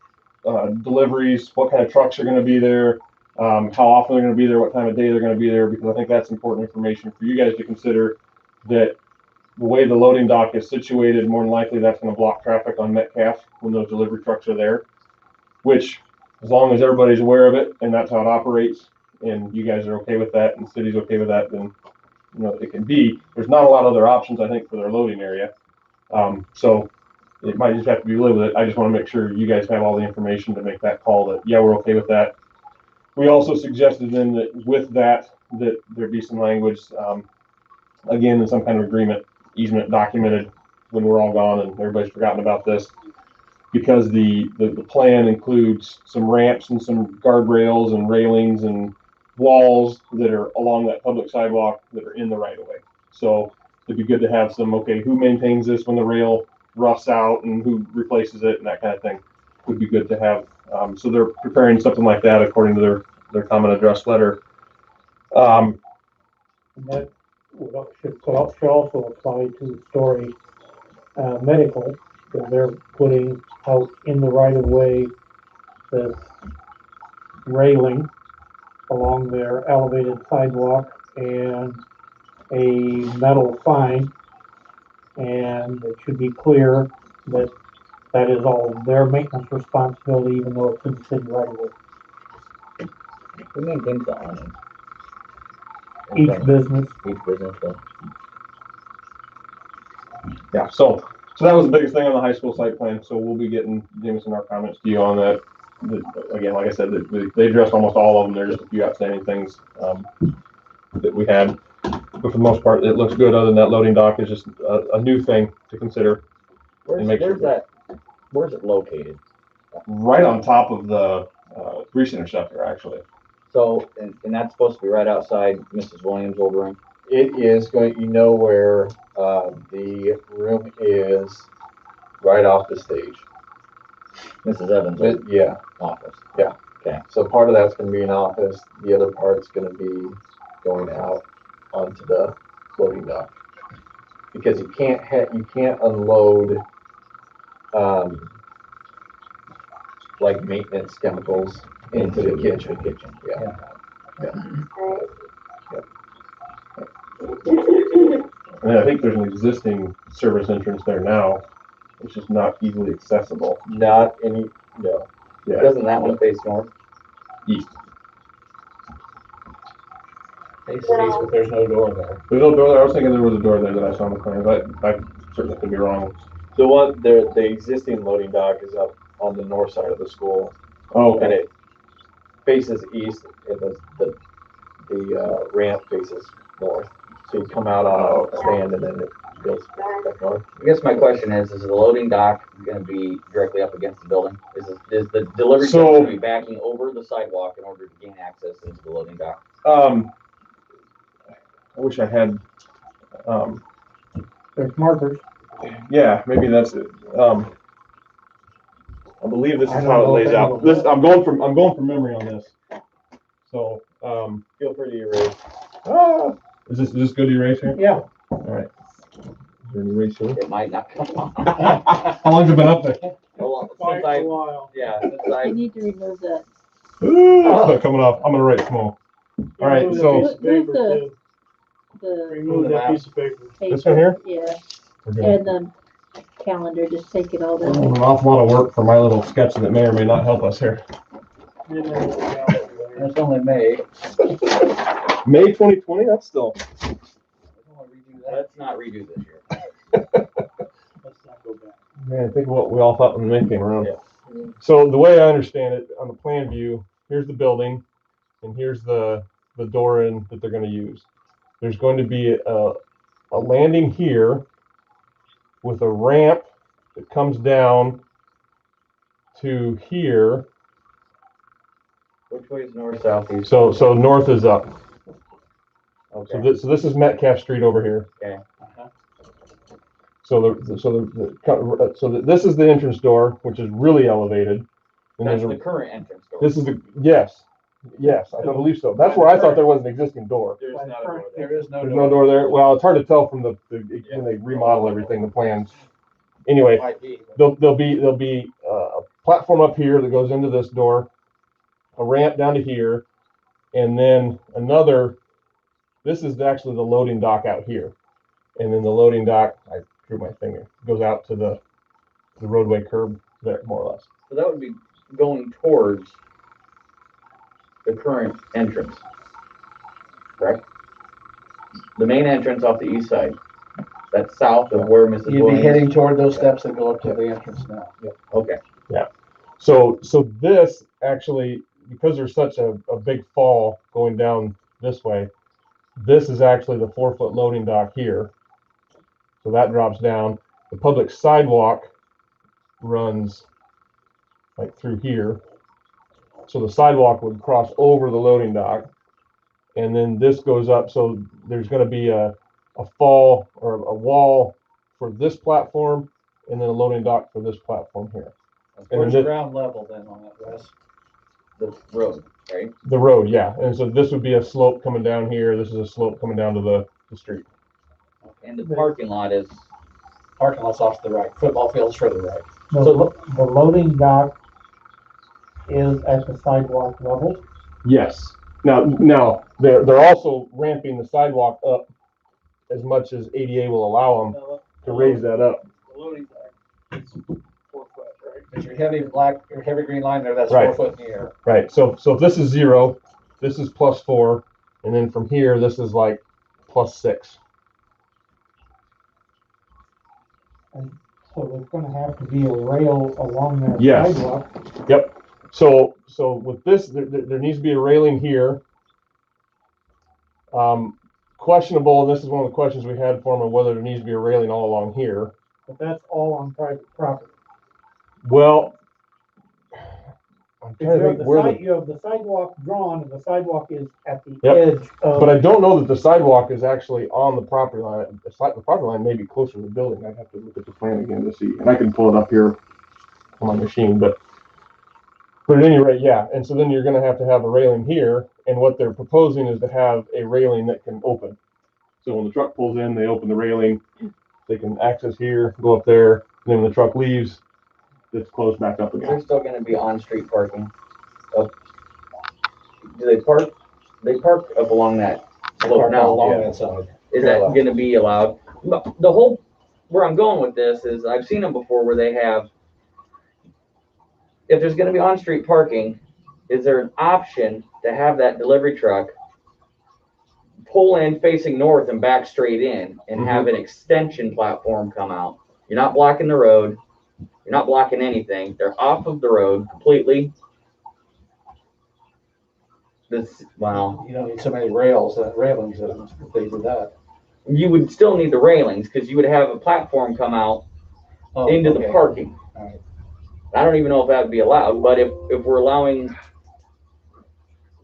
deliveries, what kind of trucks are going to be there, how often they're going to be there, what time of day they're going to be there, because I think that's important information for you guys to consider, that the way the loading dock is situated, more than likely that's going to block traffic on Metcalf when those delivery trucks are there, which as long as everybody's aware of it and that's how it operates and you guys are okay with that and the city's okay with that, then it can be. There's not a lot of other options, I think, for their loading area. So it might just have to be lived with it. I just want to make sure you guys have all the information to make that call that, yeah, we're okay with that. We also suggested then that with that there be some language, again, in some kind of agreement, easement documented when we're all gone and everybody's forgotten about this, because the plan includes some ramps and some guardrails and railings and walls that are along that public sidewalk that are in the right of way. So it'd be good to have some, okay, who maintains this when the rail roughs out and who replaces it and that kind of thing would be good to have. So they're preparing something like that according to their common address letter. and that should also apply to Story Medical, because they're putting out in the right of way this railing along their elevated sidewalk and a metal sign. And it should be clear that that is all their maintenance responsibility, even though it's in the city right of way. Who maintains the awning? Each business. Each business, though. Yeah, so that was the biggest thing on the high school site plan. So we'll be getting Jameson our comments to you on that. Again, like I said, they addressed almost all of them. There's just a few outstanding things that we had, but for the most part, it looks good. Other than that, loading dock is just a new thing to consider. Where's it located? Right on top of the grease interceptor, actually. So, and that's supposed to be right outside Mrs. Williams' old room? It is going, where the room is right off the stage. Mrs. Evans' Yeah. office? Yeah. Okay. So part of that's going to be an office. The other part's going to be going out onto the loading dock, because you can't unload like maintenance chemicals into the kitchen. Yeah. And I think there's an existing service entrance there now. It's just not easily accessible. No. Yeah. Doesn't that one face north? East. Faces east, but there's no door there. There's no door there. I was thinking there was a door there that I saw on the plans. I certainly could be wrong. The existing loading dock is up on the north side of the school. Oh, okay. And it faces east, and the ramp faces north. So you come out on a stand and then it goes back north. I guess my question is the loading dock going to be directly up against the building? Is the delivery truck going to be backing over the sidewalk in order to gain access into the loading dock? I wish I had. There's markers. Yeah, maybe that's it. I believe this is I don't how it know if lays out. anyone- I'm going from memory on this. So, Feel free to erase. is this good to erase here? Yeah. All right. Is there an erase here? It might not come on. How long's it been up there? Well, Quite since I, a while. yeah, since You I, need to remove that. Ooh, it's not coming off. I'm gonna write small. All right, Remove that so piece of Move paper, the- too. The Remove that piece of paper. this one here? Yeah, We're gonna- and the calendar, just take it all This is down. an awful lot of work for my little sketch that may or may not help us here. It's only May. May 2020. That's still. let's not redo this year. Let's not go back. Man, think of what we all thought when May came around. Yeah. So the way I understand it, on the plan view, here's the building, and here's the door in that they're going to use. There's going to be a landing here with a ramp that comes down to here. Which way is north, south, east? So north is up. Okay. So this is Metcalf Street over here. Okay. So this is the entrance door, which is really elevated. And That's there's the current entrance door. This is the yes, I believe so. That's where I thought there was an existing door. There's not a door there. There is no There's door. no door there. Well, it's hard to tell from when they remodel everything, the plans. Anyway, there'll be a platform up here that goes into this door, a ramp down to here, and then another. This is actually the loading dock out here, and then the loading dock. I drew my finger. Goes out to the roadway curb there, more or less. So that would be going towards the current entrance, correct? The main entrance off the east side. That's south of where Mrs. You'd be Williams. heading toward those steps that go up to the entrance now. Okay. Yeah. So this actually, because there's such a big fall going down this way, this is actually the 4-foot loading dock here. So that drops down. The public sidewalk runs like through here. So the sidewalk would cross over the loading dock. And then this goes up. So there's going to be a fall or a wall for this platform and then a loading dock for this platform here. Where's the ground level then on that, Wes? The road, right? The road, yeah. And so this would be a slope coming down here. This is a slope coming down to the street. And the parking lot is. Parking lot's off to the right. Football field's further right. The loading dock is at the sidewalk level. Yes. Now they're also ramping the sidewalk up as much as ADA will allow them to raise that up. The loading dock is 4 foot, right? There's your heavy green line there, that's Right. 4 foot in the air. Right. So if this is 0, this is +4, and then from here this is like +6. And so there's gonna have to be a rail along that Yes. sidewalk. Yep. So with this, there needs to be a railing here. Questionable, and this is one of the questions we had for them, whether there needs to be a railing all along here. But that's all on private property. Well, I'm trying to think where You have the sidewalk drawn, and the sidewalk is at the Yep. edge of. but I don't know that the sidewalk is actually on the property line. The property line may be closer to the building. I'd have to look at the plan again to see, and I can pull it up here on my machine, but at any rate, yeah. And so then you're going to have a railing here, and what they're proposing is to have a railing that can open. So when the truck pulls in, they open the railing, they can access here, go up there, and then when the truck leaves, it's closed back up Is there again. still going to be on-street parking? Do they park? They park up along that slope Park now. along Yeah. that side. Is that going to be allowed? But the whole, where I'm going with this is I've seen them before where they have, if there's going to be on-street parking, is there an option to have that delivery truck pull in facing north and back straight in and have an extension platform come out? You're not blocking the road. You're not blocking anything. They're off of the road completely. Wow. You don't need so many railings if they do that. You would still need the railings because you would have a platform come out into the parking. All right. I don't even know if that would be allowed, but if we're allowing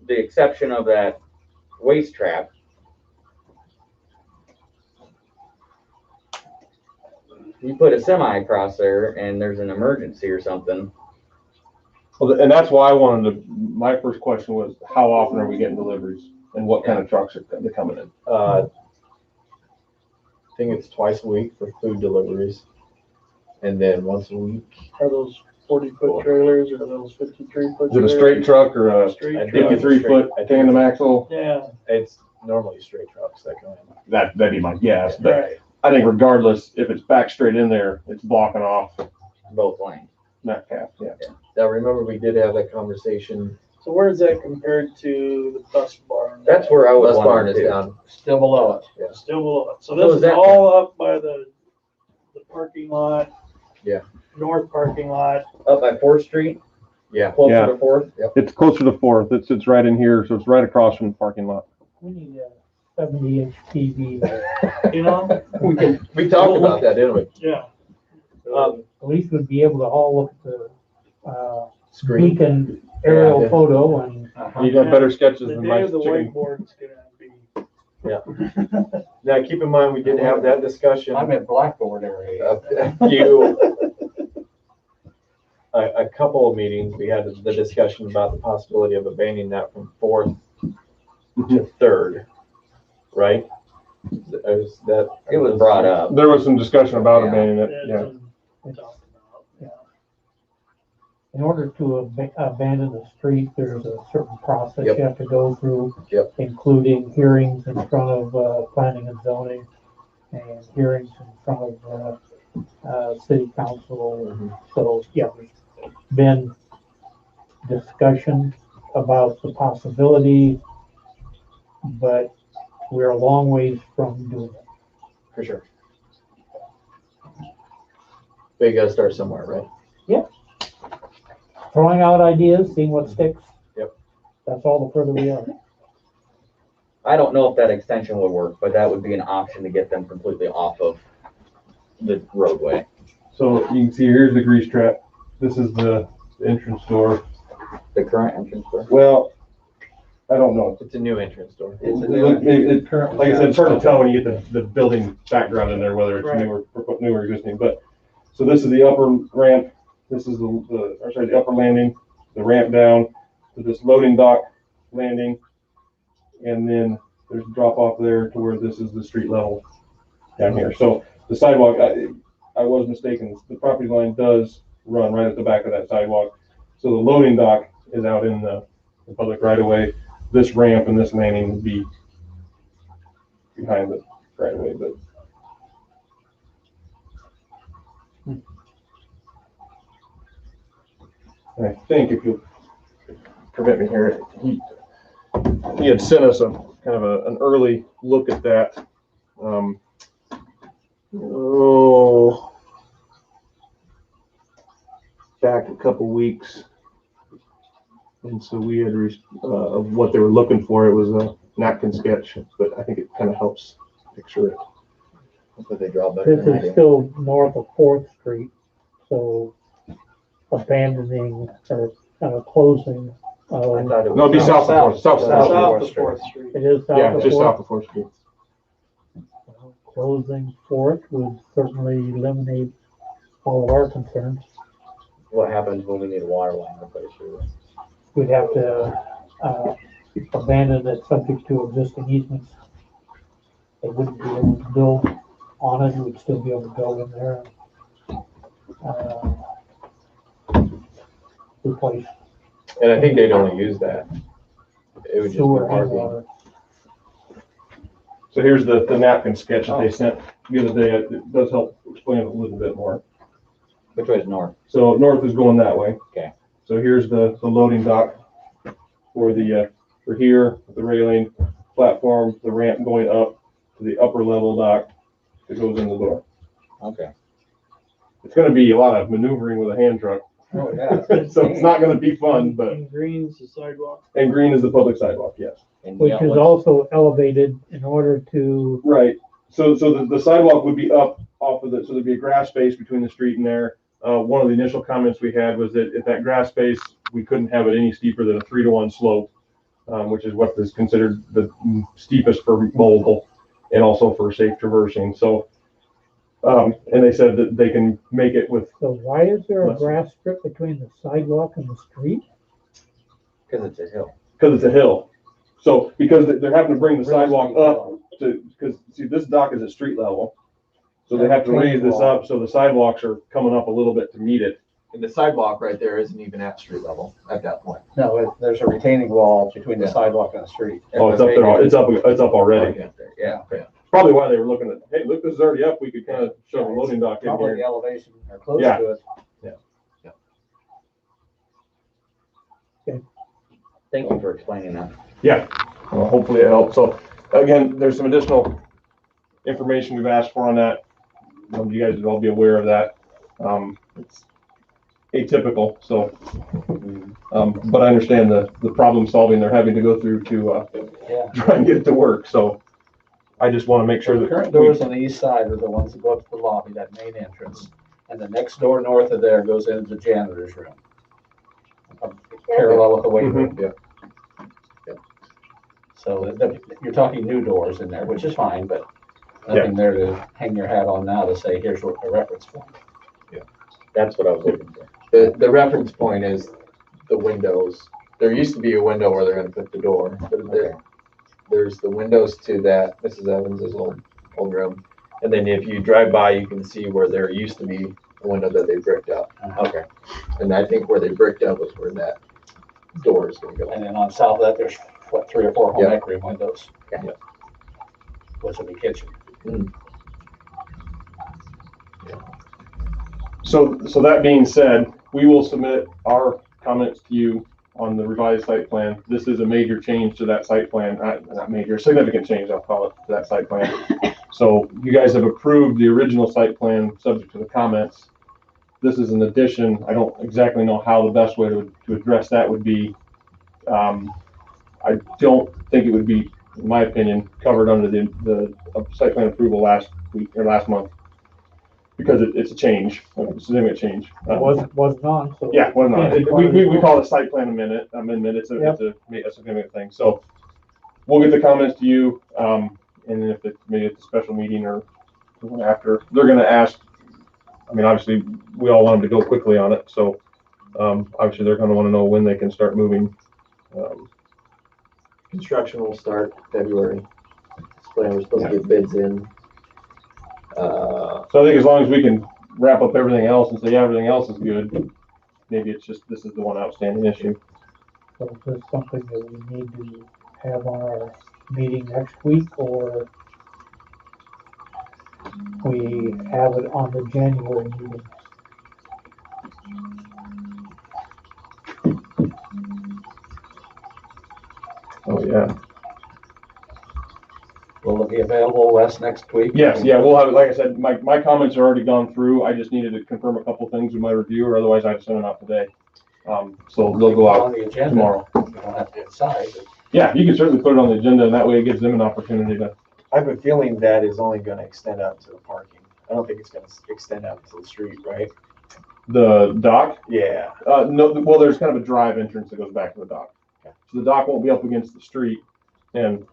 the exception of that waste trap, you put a semi across there and there's an emergency or something, Well, and that's why I wanted to, my first question was, how often are we getting deliveries and what kind of trucks are they coming in? I think it's twice a week for food deliveries. And then once a week. Are those 40-foot trailers or are those 53-foot? Is it a straight truck or a Straight truck. 53-foot tandem axle? Yeah. It's normally straight trucks that come in. That'd be my guess, but Right. I think regardless, if it's back straight in there, it's blocking off Both lanes. that cap, yeah. Now, remember, we did have that conversation. So where is that compared to the bus barn? That's where I was Bus barn wondering is too. down. Still below it. Yeah. Still below it. So So this is is that- all up by the parking lot. Yeah. North parking lot. Up by 4th Street, Yeah. closer Yeah. to 4th. Yep. It's closer to 4th. It sits right in here, so it's right across from the parking lot. We need a 70-inch TV there. You know? We talked about that, didn't we? Yeah. At least we'd be able to all look at the, Screen. beacon aerial Yeah. photo and. You got better sketches The than day my of the chicken. whiteboard's gonna be. Now, keep in mind, we did have that discussion. I'm at Blackboard area. A couple of meetings, we had the discussion about the possibility of abandoning that from 4th to 3rd, right? It was brought up. There was some discussion about Yeah. abandoning it, That's yeah. what we talked about. Yeah. In order to abandon the street, there's a certain process Yep. you have to go through. Yep. Including hearings in front of, planning and zoning and hearings in front of, city council. So, yeah, there's been discussion about the possibility, but we're a long ways from doing it. For sure. But you gotta start somewhere, right? Throwing out ideas, seeing what sticks. Yep. That's all the further we are. I don't know if that extension would work, but that would be an option to get them completely off of the roadway. So you can see here's the grease trap. This is the entrance door. The current entrance door. Well, I don't know. It's a new entrance door. It's a new Like I said, it's hard to tell when you get the building background in there, whether it's new or existing, but, so this is the upper ramp, this is the upper landing, the ramp down to this loading dock landing, and then there's a drop off there to where this is the street level down here. So the sidewalk, I was mistaken, the property line does run right at the back of that sidewalk. So the loading dock is out in the public right of way. This ramp and this landing would be behind the right of way, but. I think if you'll permit me here, he had sent us a kind of an early look at that. Back a couple weeks. And so we had, of what they were looking for, it was a napkin sketch, but I think it kind of helps picture it. Hopefully they draw better This than I is do. still north of 4th Street, so abandoning or closing. I thought it was. No, it'd be south of Fourth, south South of of 4th Street. It is south Yeah, of just 4th. south of Fourth Street. Closing 4th would certainly eliminate all of our concerns. What happens when we need a water line replaced? We'd have to abandon it subject to existing easements. They wouldn't be able to build on it, we'd still be able to build in there. Replace And I think they'd only use that. It would just be sewer and parking. water. So here's the napkin sketch that they sent the other day. It does help explain it a little bit more. Which way is north? So north is going that way. Okay. So here's the loading dock for for here, the railing, platform, the ramp going up to the upper level dock that goes in the door. Okay. It's gonna be a lot of maneuvering with a hand truck. Oh, yeah. So it's not gonna be fun, but, And green's the sidewalk. and green is the public sidewalk, yes. And Which yellow. is also elevated in order to, Right. So the sidewalk would be up off of so there'd be a grass space between the street and there. One of the initial comments we had was that if that grass space, we couldn't have it any steeper than a 3-to-1 slope, which is what is considered the steepest for mobile and also for safe traversing. So And they said that they can make it with, So why is there a Less. grass strip between the sidewalk and the street? Cause it's a hill. because it's a hill. So, because they're having to bring the sidewalk up to, because, see, this dock is at street level. So they have to raise this up, so the sidewalks are coming up a little bit to meet it. And the sidewalk right there isn't even at street level at that point. No, there's a retaining wall between the sidewalk and the street. Oh, it's up there, it's up already. Yeah. Probably why they were looking at, hey, look, this is already up, we could kind of shove a loading dock in Probably the here. elevation or close Yeah. to it. Thank you for explaining that. Yeah, well, hopefully it helps. So again, there's some additional information we've asked for on that. You guys would all be aware of that. It's atypical, so, but I understand the problem solving they're having to go through to try and get it to work. So I just want to make sure The that current doors on the east side are the ones that go up to the lobby, that main entrance. And the next door north of there goes into the janitor's room. Parallel with the weight room. Yeah. So you're talking new doors in there, which is fine, but nothing there to hang your hat on now to say, here's what the reference point. That's what I was looking for. The reference point is the windows. There used to be a window where they're gonna put the door, but there's the windows to that Mrs. Evans's old room. And then if you drive by, you can see where there used to be a window that they bricked up. Okay. And I think where they bricked up was where that door is gonna go. And then on south of that, there's what, 3 or 4 home Yeah. ec room windows. Yeah. Which will be kitchen. So that being said, we will submit our comments to you on the revised site plan. This is a major change to that site plan, not major, significant change, I'll call it, to that site plan. So you guys have approved the original site plan subject to the comments. This is an addition. I don't exactly know how the best way to address that would be. I don't think it would be, in my opinion, covered under the site plan approval last week or last month. Because it's a change, a significant change. It wasn't on, so. Yeah, well, no, we call it site plan amendment, it's a significant thing, so we'll get the comments to you, and then if it's maybe at the special meeting or after, they're gonna ask, I mean, obviously, we all want them to go quickly on it, so, obviously, they're gonna wanna know when they can start moving. Construction will start February. This plan, we're supposed to get bids in. So I think as long as we can wrap up everything else and say everything else is good, maybe it's just, this is the one outstanding issue. So is this something that we need to have on our meeting next week, or we have it on the January meeting? Oh, yeah. Will it be available, Wes, next week? Yes, yeah, we'll have it, like I said, my comments are already gone through, I just needed to confirm a couple things with my review, or otherwise I'd send them out today. So they'll go On out the agenda tomorrow. You don't have to decide, but Yeah, you can certainly put it on the agenda, and that way it gives them an opportunity to, I have a feeling that is only gonna extend out to the parking. I don't think it's gonna extend out to the street, right? the dock. Yeah. No, well, there's kind of a drive entrance that goes back to the dock. Okay. So the dock won't be up against the street, and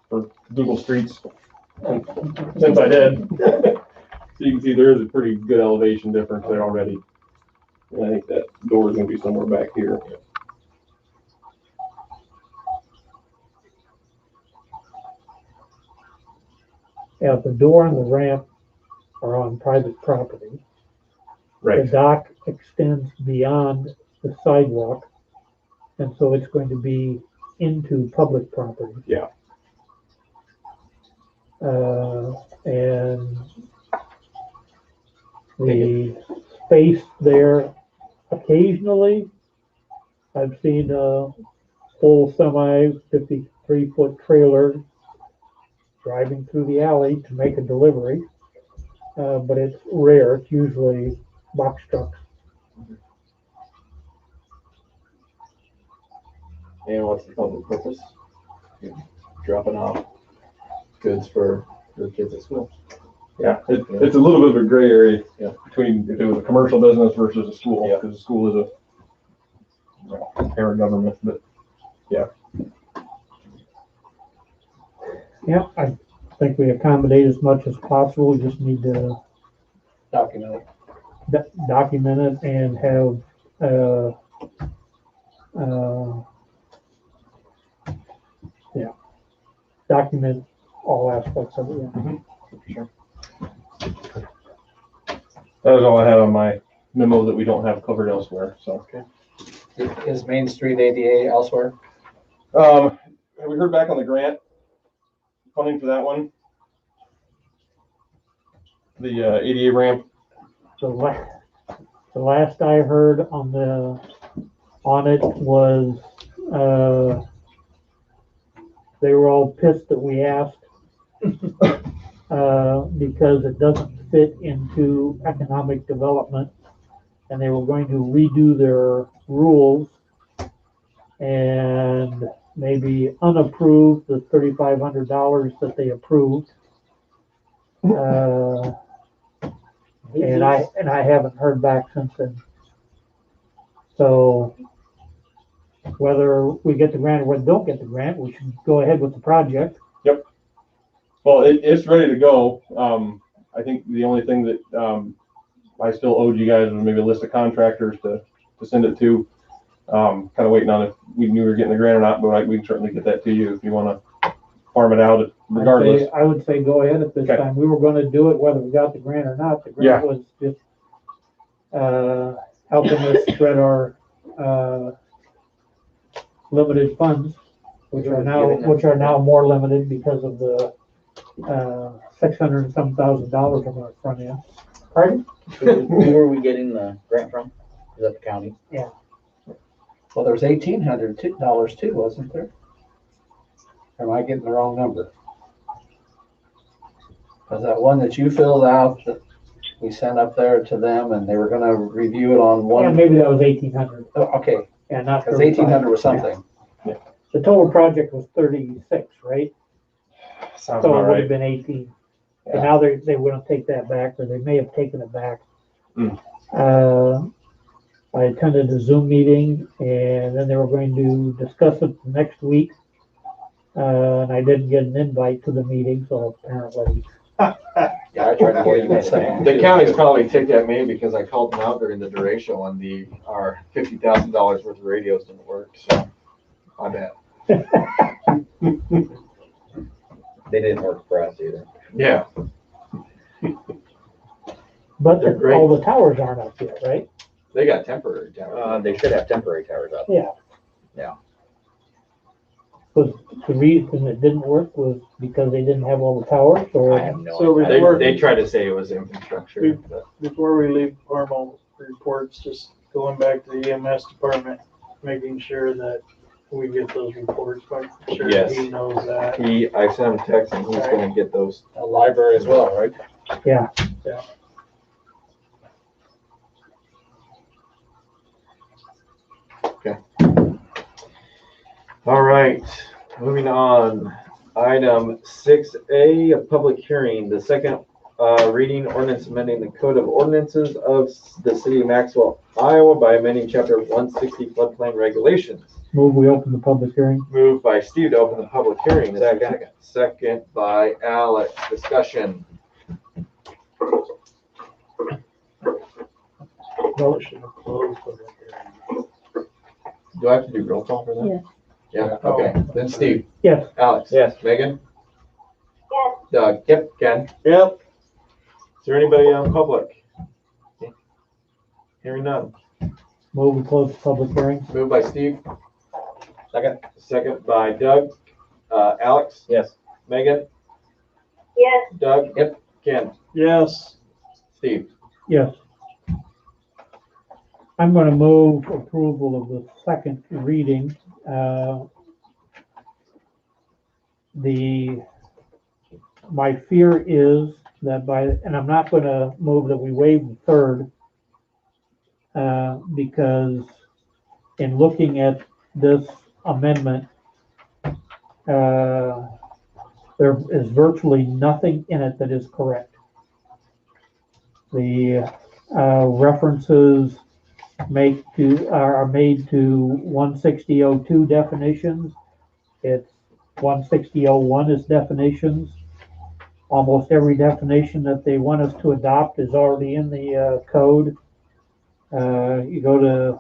for Google Streets, since I did, so you can see there is a pretty good elevation difference there already. And I think that door is gonna be somewhere back here. Yeah, the door and the ramp are on private property. The dock extends beyond the sidewalk, and so it's going to be into public property. Yeah. And the space there, occasionally, I've seen a full semi 53-foot trailer driving through the alley to make a delivery, but it's rare. It's usually box trucks. And what's the public purpose? Dropping off goods for the kids at school. Yeah, it's a little bit of a gray area between if it was a commercial business versus a school, because the school is a parent government, but yeah. Yeah, I think we accommodate as much as possible. We just need to Document it. document it and have, document all aspects of it. Yeah. That was all I had on my memo that we don't have covered elsewhere, so. Is Main Street ADA elsewhere? Have we heard back on the grant funding for that one? The ADA ramp? The last I heard on it was, they were all pissed that we asked, because it doesn't fit into economic development, and they were going to redo their rules and maybe unapprove the $3,500 that they approved. And I haven't heard back since then. So whether we get the grant or whether we don't get the grant, we should go ahead with the project. Yep. Well, it's ready to go. I think the only thing that I still owed you guys was maybe a list of contractors to send it to. Kind of waiting on if we knew we were getting the grant or not, but we can certainly get that to you if you want to farm it out regardless. I would say go ahead at this time. We were going to do it whether we got the grant or not. The grant was just helping us spread our limited funds, which are now more limited because of the $600 and some thousand on our front end. Pardon? Who were we getting the grant from? Is that the county? Yeah. Well, there's $1,800 too, wasn't there? Or am I getting the wrong number? Was that one that you filled out that we sent up there to them and they were gonna review it on one? Yeah, maybe that was 1,800. Oh, okay. Yeah, not because 1,800 was something. Yeah. The total project was 36, right? Sounds So about it would right. have been 18. Yeah. And now they wouldn't take that back, or they may have taken it back. Mm. I attended a Zoom meeting, and then they were going to discuss it next week. And I didn't get an invite to the meeting, so apparently. Yeah, I tried to get you that second. The county's probably ticked at me because I called them out during the duration when our $50,000 worth of radios didn't work, so I bet. They didn't work for us either. Yeah. But They're great. all the towers aren't up yet, right? They got temporary towers. They should have temporary towers up. Yeah. Yeah. Was the reason it didn't work was because they didn't have all the towers, or? I have no So idea. They tried to say it was infrastructure, but Before we leave formal reports, just going back to the EMS department, making sure that we get those reports, but sure Yes. he knows that. I sent him a text and he's gonna get those. A library as well, right? Yeah. All right, moving on. Item 6A, a public hearing, the second reading ordinance amending the Code of Ordinances of the City of Maxwell, Iowa by amending Chapter 160 floodplain regulations. Move we open the public hearing. Moved by Steve to open the public hearing. Second. Second by Alex. Discussion. Probably should have closed public hearing. Do I have to do roll call for that? Yes. Yeah, okay. Then Steve. Yes. Alex. Yes. Megan. Yes. Doug. Yep. Ken. Yep. Is there anybody on public? Hearing none. Move we close the public hearing. Moved by Steve. Second. Second by Doug. Alex. Yes. Megan. Yes. Doug. Yep. Ken. Yes. Steve. Yes. I'm going to move approval of the second reading. My fear is that and I'm not going to move that we waive the third, because in looking at this amendment, there is virtually nothing in it that is correct. The references are made to 160.02 definitions. It's 160.01 is definitions. almost every definition that they want us to adopt is already in the code. You go to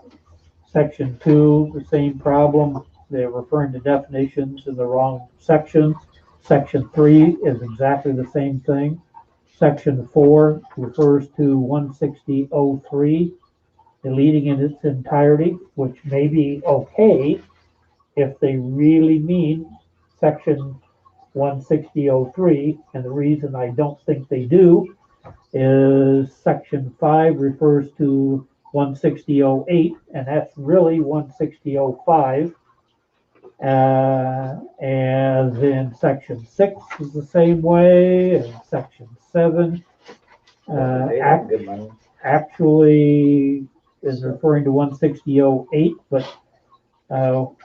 section 2, the same problem. They're referring to definitions in the wrong section. Section 3 is exactly the same thing. Section 4 refers to 160.03, deleting in its entirety, which may be okay if they really mean section 160.03, and the reason I don't think they do is section 5 refers to 160.08, and that's really 160.05. As in section 6 is the same way, and section 7 actually is referring to 160.08, but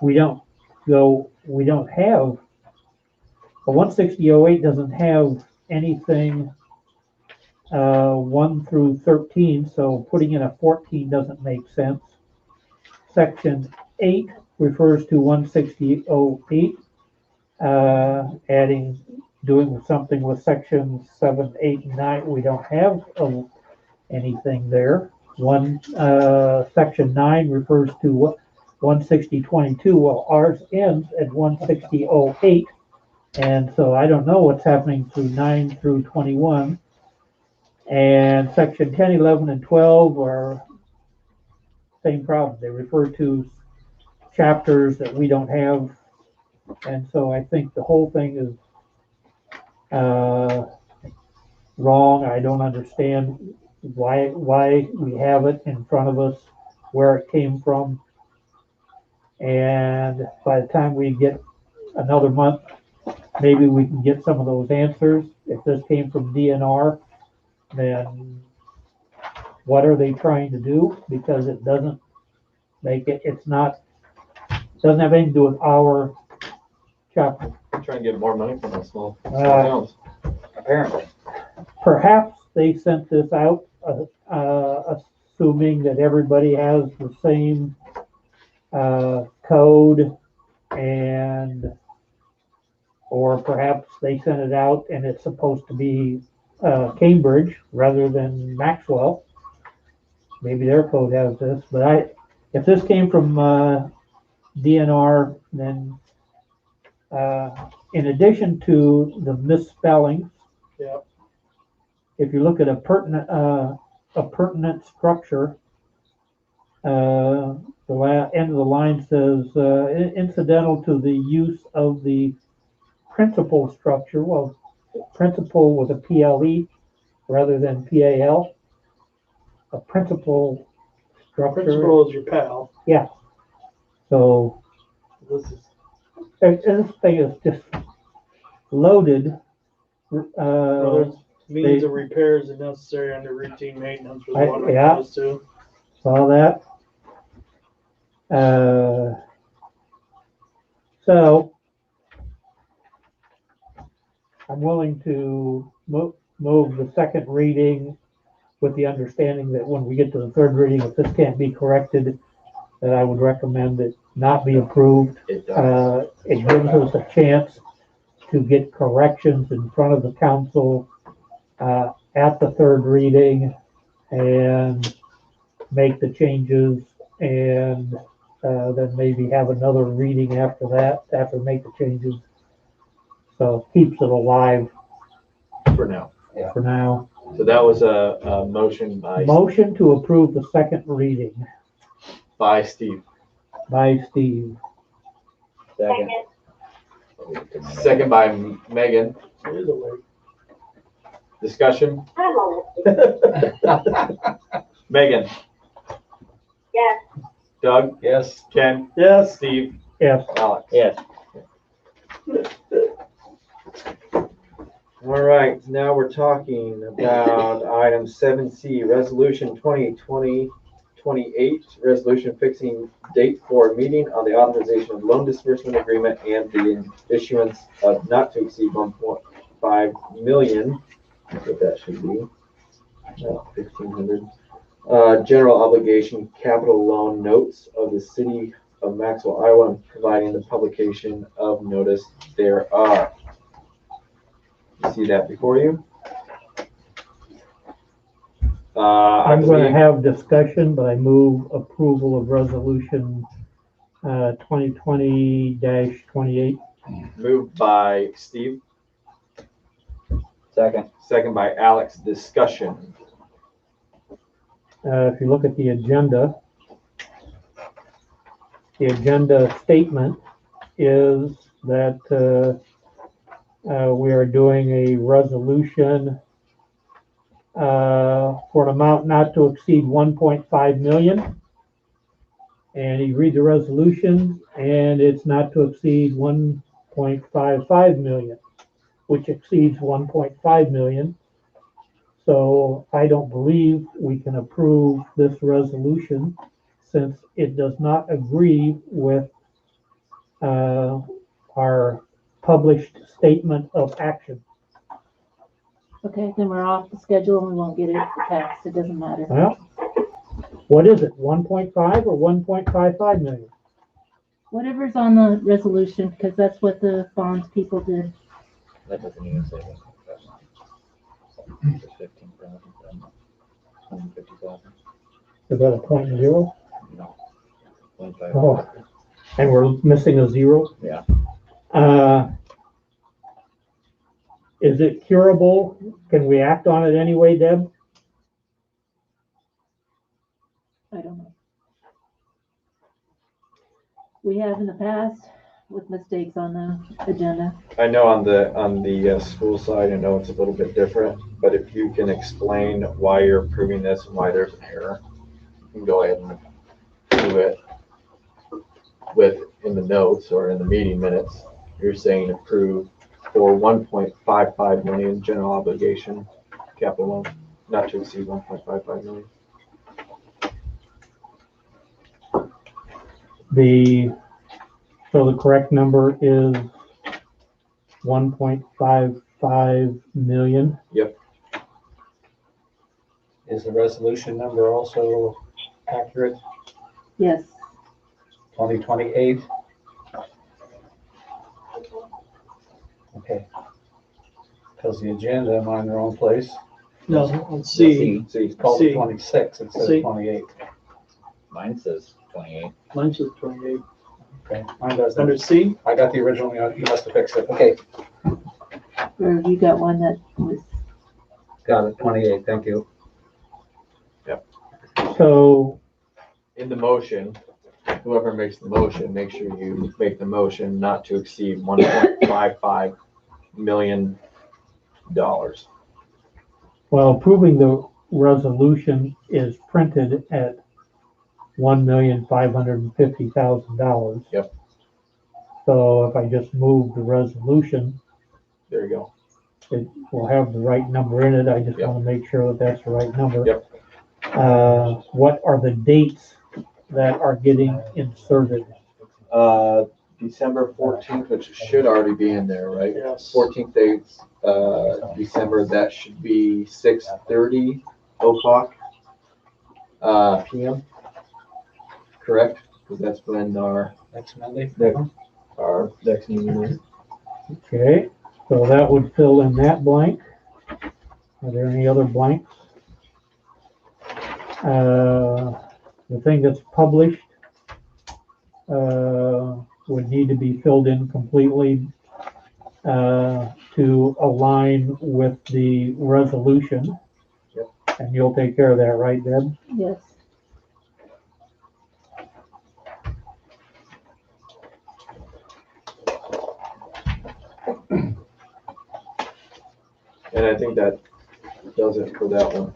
we don't have, a 160.08 doesn't have anything 1 through 13, so putting in a 14 doesn't make sense. Section 8 refers to 160.08, doing something with sections 7, 8, and 9. We don't have anything there. Section 9 refers to 160.22, well, ours ends at 160.08, and so I don't know what's happening through 9 through 21. And section 10, 11, and 12 are same problem. They refer to chapters that we don't have, and so I think the whole thing is wrong. I don't understand why we have it in front of us, where it came from, and by the time we get another month, maybe we can get some of those answers. If this came from DNR, then what are they trying to do? Because it doesn't make it, doesn't have anything to do with our chapter. I'm trying to get more money from those small towns. Apparently. Perhaps they sent this out assuming that everybody has the same code, or perhaps they sent it out and it's supposed to be Cambridge rather than Maxwell. Maybe their code has this, but if this came from DNR, then in addition to the misspellings, Yep. if you look at a pertinent structure, the end of the line says incidental to the use of the principal structure. Well, principal with a PLE rather than PAL. A principal structure. Principal is your pal. Yeah. So This is this thing is just loaded. means of repairs are necessary under routine maintenance was what it yeah. goes to. Saw that. So I'm willing to move the second reading with the understanding that when we get to the third reading, if this can't be corrected, that I would recommend it not be approved. It gives us a chance to get corrections in front of the council at the third reading and make the changes, and then maybe have another reading after that, after make the changes. So keeps it alive For now. Yeah. For now. So that was a motion by Motion to approve the second reading Steve. by Steve. Second. Second by Megan. It is a word. Discussion? Megan. Yes. Doug? Yes. Ken? Yes. Steve? Yes. Alex? Yes. All right, now we're talking about item 7C, resolution 2020-28, resolution fixing date for meeting on the authorization of loan disbursement agreement and the issuance of not to exceed 1.5 million, what that should be, 1,500, general obligation capital loan notes of the city of Maxwell, Iowa, and providing the publication of notice thereof. This see that before you. I'm gonna have discussion, but I move approval of resolution, 2020-28. Moved by Steve, Second. second by Alex. Discussion. If you look at the agenda statement is that, we are doing a resolution, for an amount not to exceed 1.5 million. And you read the resolution and it's not to exceed 1.55 million, which exceeds 1.5 million. So I don't believe we can approve this resolution since it does not agree with our published statement of action. Okay, then we're off the schedule and we won't get it passed. It doesn't matter. Well, what is it, 1.5 or 1.55 million? Whatever's on the resolution, because that's what the bonds people did. That doesn't even say that. It's 15,000, 150,000. Is that a point zero? No. 1.5. Oh, and we're missing a zero? Yeah. Is it curable? Can we act on it anyway, Deb? I don't know. We have in the past with mistakes on the agenda. I know on the school side, I know it's a little bit different, but if you can explain why you're approving this and why there's an error, you can go ahead and do it with in the notes or in the meeting minutes. You're saying approve for 1.55 million general obligation capital loan, not to exceed 1.55 million. So the correct number is 1.55 million. Yep. Is the resolution number also accurate? Yes. 2028? Okay. Because the agenda, I'm on the wrong place. No, let's see. It's called C. 26, it says C. 28. Mine says 28. Mine says 28. Okay, mine doesn't. Under C? I got the original, you must have fixed it. Okay, Or you got one that was, got it, 28, thank you. So In the motion, whoever makes the motion, make sure you make the motion not to exceed $1.55 million. well, approving the resolution is printed at $1,550,000. Yep. So if I just move the resolution, There you go. it will have the right number in it. I just Yep. want to make sure that that's the right number. Yep. What are the dates that are getting inserted? December 14th, which should already be in there, right? Yes. 14th dates, December, that should be 6:30 o'clock, PM. Correct? Because that's when our Next Monday? next meeting is. Okay, so that would fill in that blank. Are there any other blanks? The thing that's published would need to be filled in completely to align with the resolution. Yep. And you'll take care of that, right, Deb? yes. And I think that does it for that one.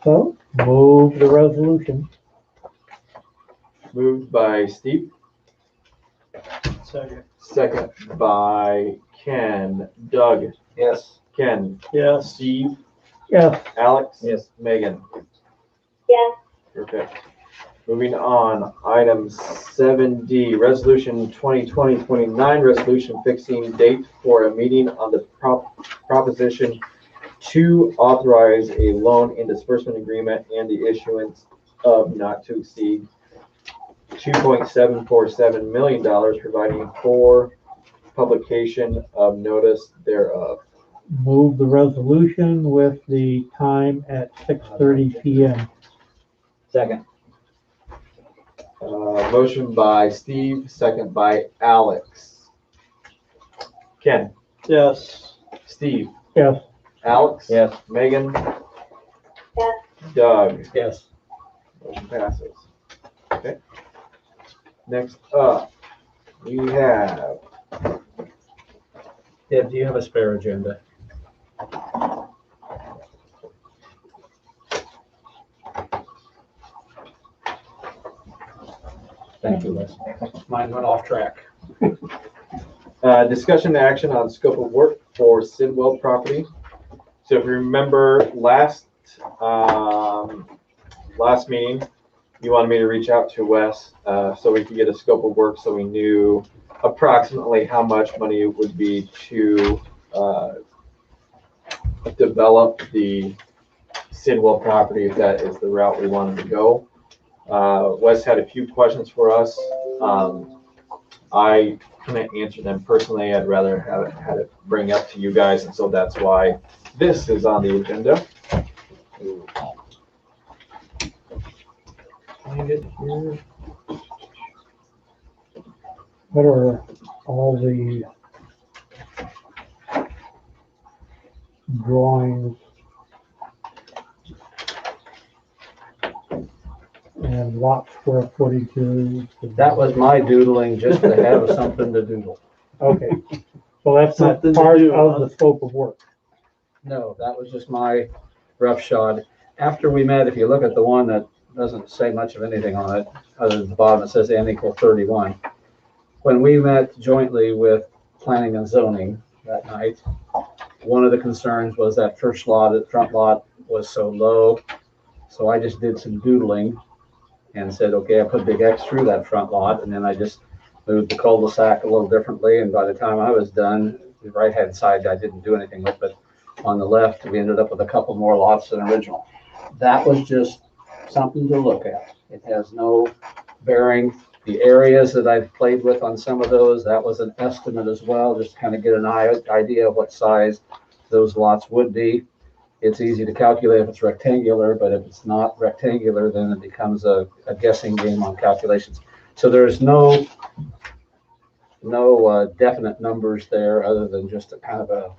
So, move the resolution. Moved by Steve, Second. second by Ken. Doug, Yes. Ken, Yes. Steve, Yes. Alex? Yes. Megan? Yes. Perfect. Moving on, item 7D, resolution 2020-29, resolution fixing date for a meeting on the proposition to authorize a loan and disbursement agreement and the issuance of not to exceed $2.747 million, providing for publication of notice thereof. Move the resolution with the time at 6:30 PM. Second. Motion by Steve, second by Alex. Ken, Yes. Steve, Yes. Alex? Yes. Megan? Yes. Doug? Yes. Motion passes. Okay. Next up, we have, Deb, do you have a spare agenda? Thank you, Les. Mine went off track. discussion and action on scope of work for Sidwell property. So if you remember last meeting, you wanted me to reach out to Wes, so we could get a scope of work so we knew approximately how much money it would be to, develop the Sidwell property, if that is the route we wanted to go. Wes had a few questions for us. I couldn't answer them personally. I'd rather have it bring up to you guys, and so that's why this is on the agenda. Find it here. What are all the drawings and lot square footages? That was my doodling, just to have something to doodle. Okay, so that's not Something to part do, of huh? the scope of work. No, that was just my roughshod. After we met, if you look at the one that doesn't say much of anything on it, other than the bottom, it says N equal 31. When we met jointly with planning and zoning that night, one of the concerns was that first lot, the front lot was so low. So I just did some doodling and said, okay, I put a big X through that front lot, and then I just moved the cul-de-sac a little differently. And by the time I was done, the right-hand side, I didn't do anything with, but on the left, we ended up with a couple more lots than original. That was just something to look at. It has no bearing. The areas that I've played with on some of those, that was an estimate as well, just to kind of get an idea of what size those lots would be. It's easy to calculate if it's rectangular, but if it's not rectangular, then it becomes a guessing game on calculations. So there's no definite numbers there other than just a kind of a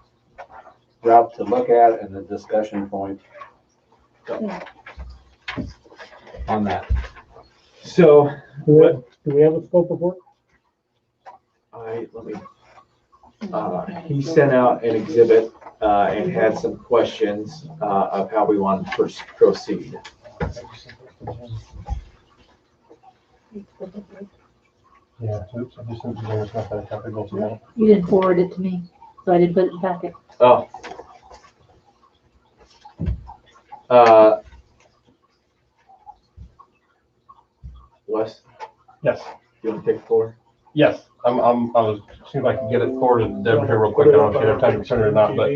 route to look at and a discussion point on that. So Do we have a scope of work? He sent out an exhibit and had some questions of how we wanted to proceed. Yeah, oops, I just sent you there, stuff that I have to go through. You didn't forward it to me, so I didn't put it in the packet. Oh. Wes, Yes, you want to take the floor? yes, I was, see if I can get it forwarded to Deb here real quick. I don't know if you have time to return it or not, but.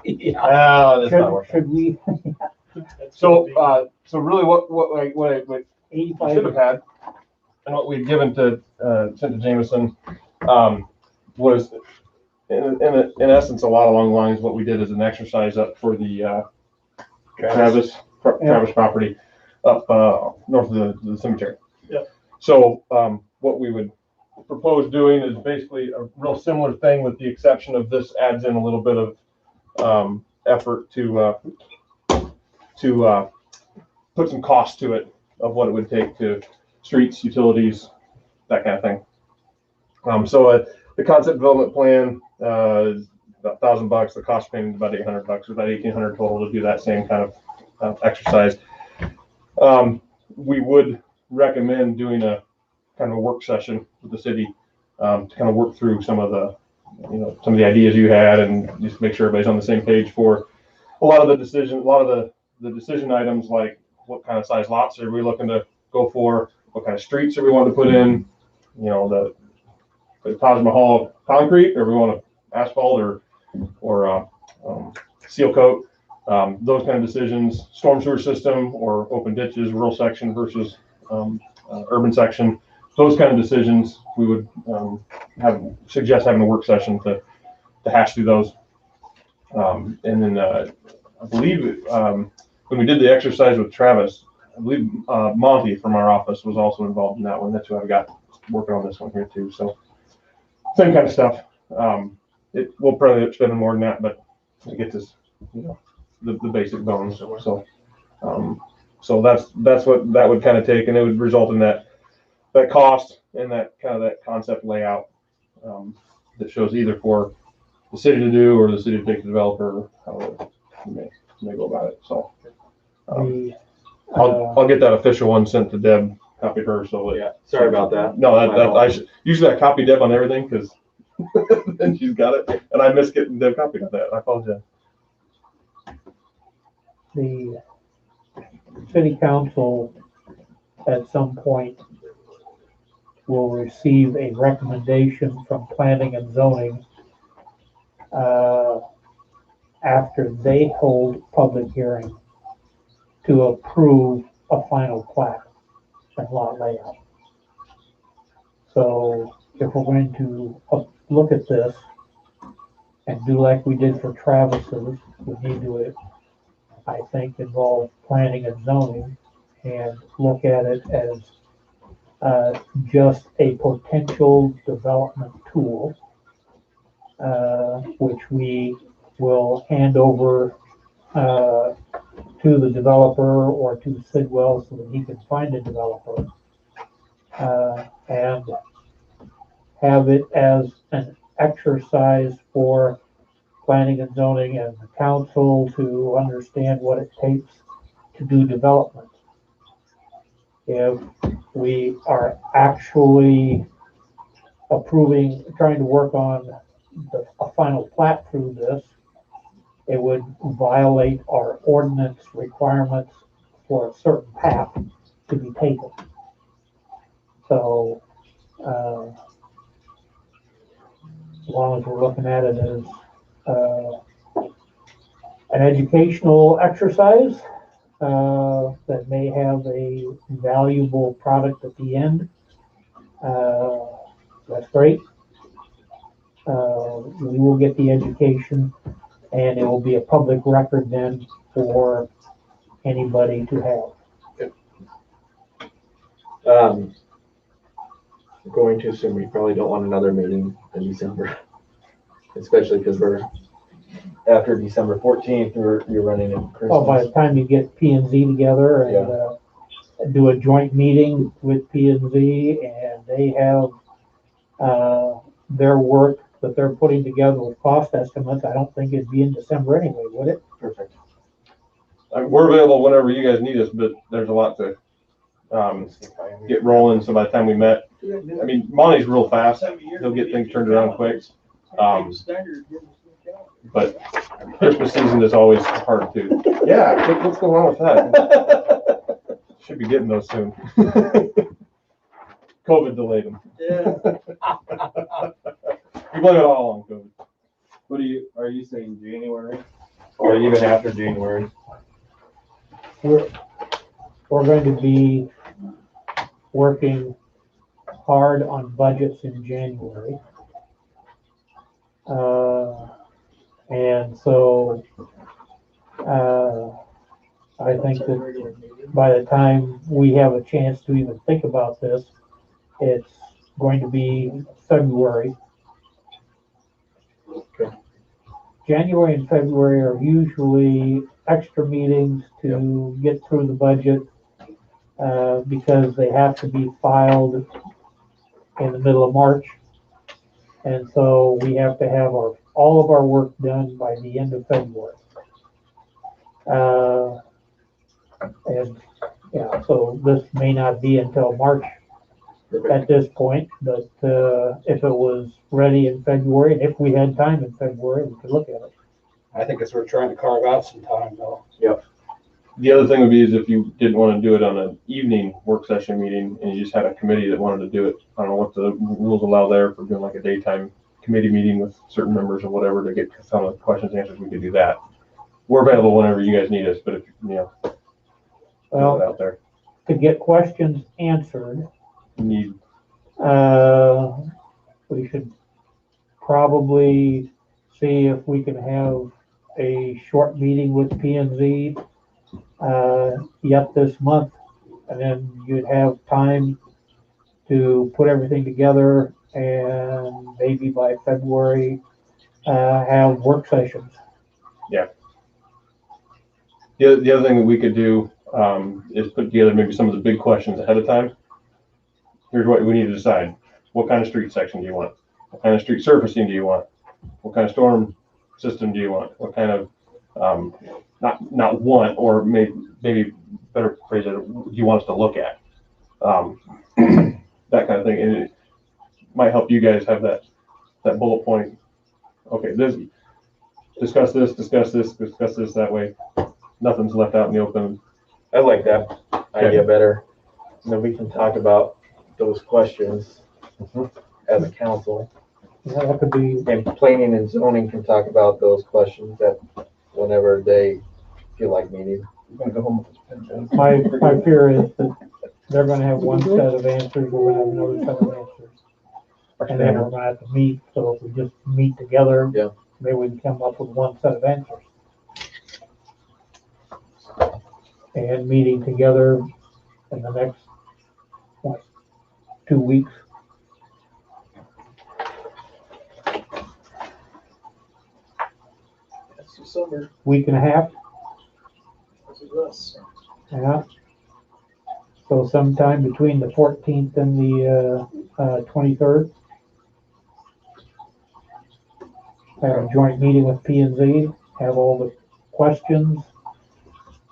That's not working. Should we? So really what you 85. should have had, and what we'd given to, sent to Jameson, was in essence, a lot along the lines, what we did as an exercise up for the, Travis property up, north of the cemetery. Yeah. So, what we would propose doing is basically a real similar thing, with the exception of this adds in a little bit of, effort to put some cost to it of what it would take to streets, utilities, that kind of thing. So the concept development plan is about $1,000. The cost payment is about $800, or about $1,800 total to do that same kind of exercise. We would recommend doing a kind of a work session with the city to kind of work through some of the ideas you had, and just make sure everybody's on the same page for a lot of the decision items, like what kind of size lots are we looking to go for, what kind of streets are we wanting to put in, the Taj Mahal concrete, or we want to asphalt or seal coat, those kind of decisions, storm sewer system or open ditches, rural section versus urban section, those kind of decisions, we would suggest having a work session to hash through those. And then I believe when we did the exercise with Travis, I believe Monty from our office was also involved in that one. That's who I've got working on this one here too. So same kind of stuff. We'll probably spend more than that, but it gets us, the basic bones. So that's what that would kind of take, and it would result in that cost and that concept layout that shows either for the city to do or the city to take the developer, how you may go about it. So I'll get that official one sent to Deb, copy her. So yeah, sorry about that. No, I should usually I copy Deb on everything because then she's got it, and I miss getting Deb copied on that. I apologize. The city council at some point will receive a recommendation from planning and zoning after they hold public hearing to approve a final plat and lot layout. So if we're going to look at this and do like we did for Travis's, we need to, I think, involve planning and zoning and look at it as just a potential development tool, which we will hand over to the developer or to Sidwell so that he can find a developer, and have it as an exercise for planning and zoning and the council to understand what it takes to do development. If we are actually trying to work on a final plat through this, it would violate our ordinance requirements for a certain path to be taken. So, as long as we're looking at it as an educational exercise that may have a valuable product at the end, that's great. We will get the education, and it will be a public record then for anybody to have. Going too soon, we probably don't want another meeting in December, especially because we're after December 14th, you're running into Christmas. Oh, by the time you get P and Z together and do a joint meeting with P and Z, and they have their work that they're putting together with cost estimates, I don't think it'd be in December anyway, would it? Perfect. We're available whenever you guys need us, but there's a lot to get rolling. So by the time we met, I mean, Monty's real fast. He'll get things turned around quick. But Christmas season is always hard too. Yeah, what's going on with that? Should be getting those soon. COVID delayed them. Yeah. We blame it all on COVID. Are you saying January? Or even after January? We're going to be working hard on budgets in January. And so I think that by the time we have a chance to even think about this, it's going to be February. Okay. January and February are usually extra meetings to get through the budget because they have to be filed in the middle of March. And so we have to have all of our work done by the end of February. And yeah, so this may not be until March at this point, but if it was ready in February, and if we had time in February, we could look at it. I think it's we're trying to carve out some time though. Yep. The other thing would be is if you didn't want to do it on an evening work session meeting and you just had a committee that wanted to do it, I don't know what the rules allow there for doing like a daytime committee meeting with certain members or whatever to get some of the questions answered, we could do that. We're available whenever you guys need us, but if Well, out there. To get questions answered, Need We should probably see if we can have a short meeting with P and Z yet this month. And then you'd have time to put everything together and maybe by February, have work sessions. Yeah. The other thing that we could do is put together maybe some of the big questions ahead of time. Here's what we need to decide. What kind of street section do you want? What kind of street surfacing do you want? What kind of storm system do you want? What kind of, not want, or maybe better phrase it, do you want us to look at? That kind of thing. And it might help you guys have that bullet point. Okay, discuss this that way. Nothing's left out in the open. I like that idea better. And then we can talk about those questions as a council. Yeah, that could be. And planning and zoning can talk about those questions that whenever they feel like meeting. I'm gonna go home with this pen. My fear is that they're gonna have one set of answers, we're gonna have another set of answers. And then we're gonna have to meet, so if we just meet together, yeah, maybe we can come up with one set of answers. And meeting together in the next, 2 weeks. That's December. Week and a half, This is us. yeah. So sometime between the 14th and the 23rd. Have a joint meeting with P and Z, have all the questions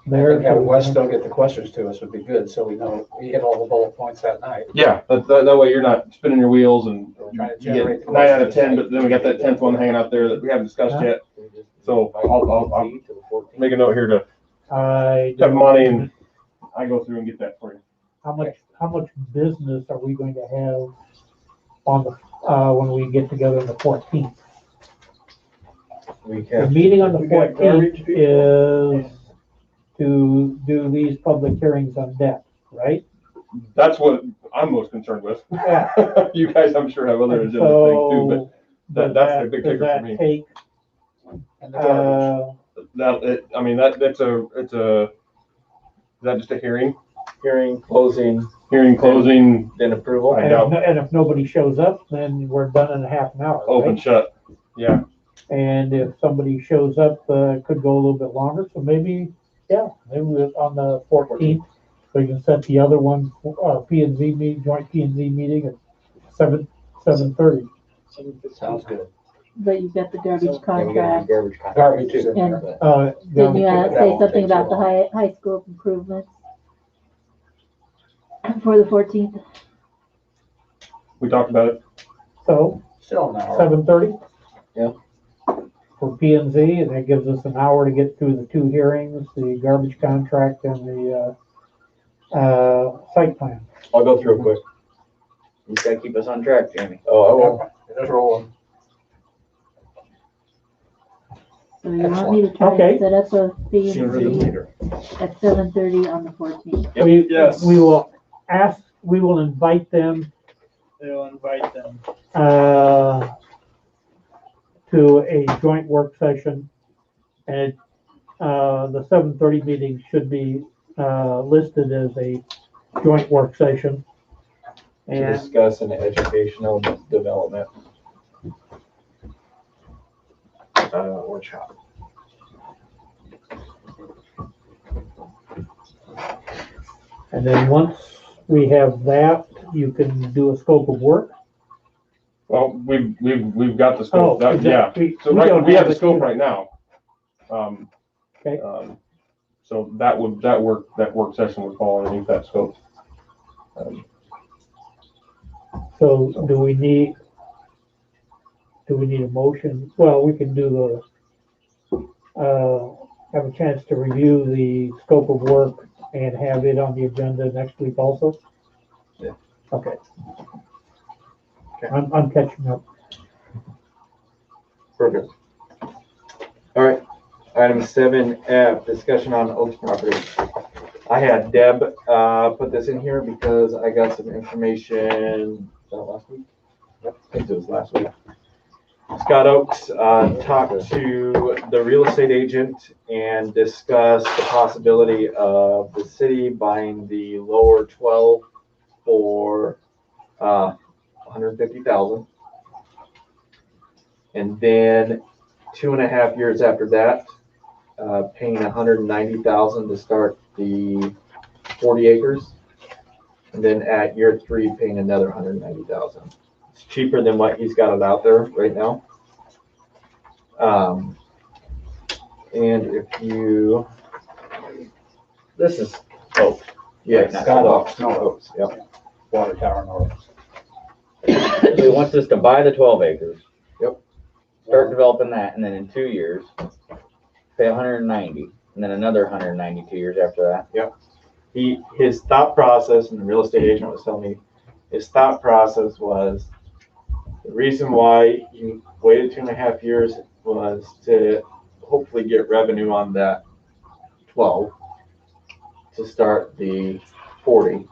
there. Have Wes still get the questions to us would be good, so we know we hit all the bullet points that night. Yeah, that way you're not spinning your wheels and Trying to you generate get the 9 out of questions. 10, but then we got that 10th one hanging out there that we haven't discussed yet. So I'll make a note here to have money, and I go through and get that for you. How much business are we going to have on the, when we get together on the 14th? The meeting on the 14th is to do these public hearings on debt, right? That's what I'm most concerned with. Yeah. You guys, I'm sure, have other agenda things too, but that's the big kicker for me. Take, That's is that just a hearing? Hearing, closing. Hearing, closing. Then approval. and if nobody shows up, then we're done in a half an hour. Open, right? shut. Yeah. And if somebody shows up, could go a little bit longer, so maybe we're on the 14th, we can set the other one, P and Z meeting, joint P and Z meeting at 7:30. Sounds good. But you've got the garbage Yeah, we gotta do contract. garbage contract. Garbage is in And- there, but Didn't you that say won't something take about too the high school improvements? For the 14th? We talked about it. So, still an hour. 7:30? Yeah. For P and Z, and that gives us an hour to get through the 2 hearings, the garbage contract and the, site plan. I'll go through it quick. You gotta keep us on track, Jamie. Oh, I will. Just rolling. So you want me to try Okay. to set up a P Sooner and than Z later. at 7:30 on the 14th? Yes. We will invite them, They'll invite them. to a joint work session. And, the 7:30 meeting should be, listed as a joint work session. To And, discuss an educational development. Workshop. and then once we have that, you can do a scope of work. Well, we've got the Oh, scope. Yeah. So we have the scope right now. Okay. So that work session would fall underneath that scope. So do we need a motion? Well, we can do have a chance to review the scope of work and have it on the agenda next week also? Yeah. Okay. I'm catching up. Perfect. All right. Item 7F, discussion on Oaks property. I had Deb put this in here because I got some information that last week? Yep, I think it was last week. Scott Oaks talked to the real estate agent and discussed the possibility of the city buying the lower 12 for $150,000. And then 2.5 years after that, paying $190,000 to start the 40 acres. And then at year 3, paying another $190,000. It's cheaper than what he's got it out there right now. And if you, This is Oaks. yes, Right, Scott not Oaks, no Oaks, yep. Water tower north. So he wants us to buy the 12 acres. Yep. Start developing that, and then in 2 years, pay 190, and then another 190 2 years after that. Yep. His thought process, and the real estate agent was telling me, his thought process was the reason why he waited 2.5 years was to hopefully get revenue on that 12 to start the 40.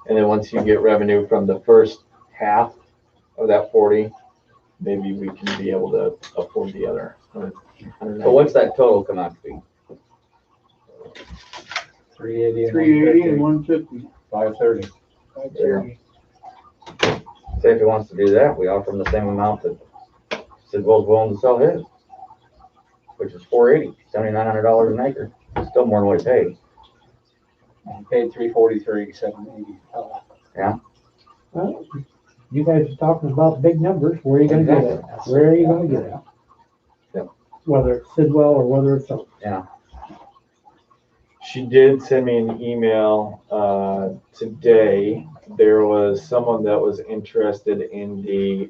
And then once you get revenue from the first half of that 40, maybe we can be able to afford the other 190. So what's that total come out to be? 380 and 150. 530. 530. Say if he wants to do that, we offer him the same amount that Sidwell's willing to sell his, which is $480, $7,900 an acre. It's still more than what he paid. He paid 343, 780. Yeah. Well, you guys are talking about big numbers. Where are you gonna get it? Where are you gonna get it? Yep. Whether it's Sidwell or whether it's Oaks. Yeah. She did send me an email today. There was someone that was interested in the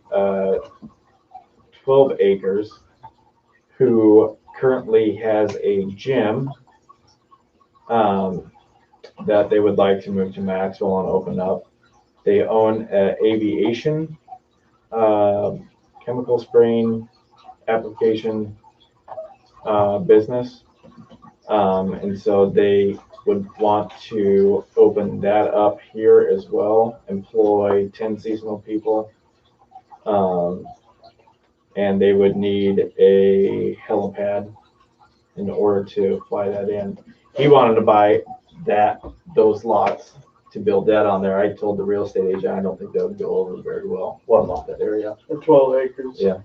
12 acres who currently has a gym that they would like to move to Maxwell and open up. They own an aviation chemical spraying application business. And so they would want to open that up here as well, employ 10 seasonal people. And they would need a helipad in order to fly that in. He wanted to buy those lots to build that on there. I told the real estate agent, I don't think that would go over very well. Well, not that area. For 12 acres. Yeah.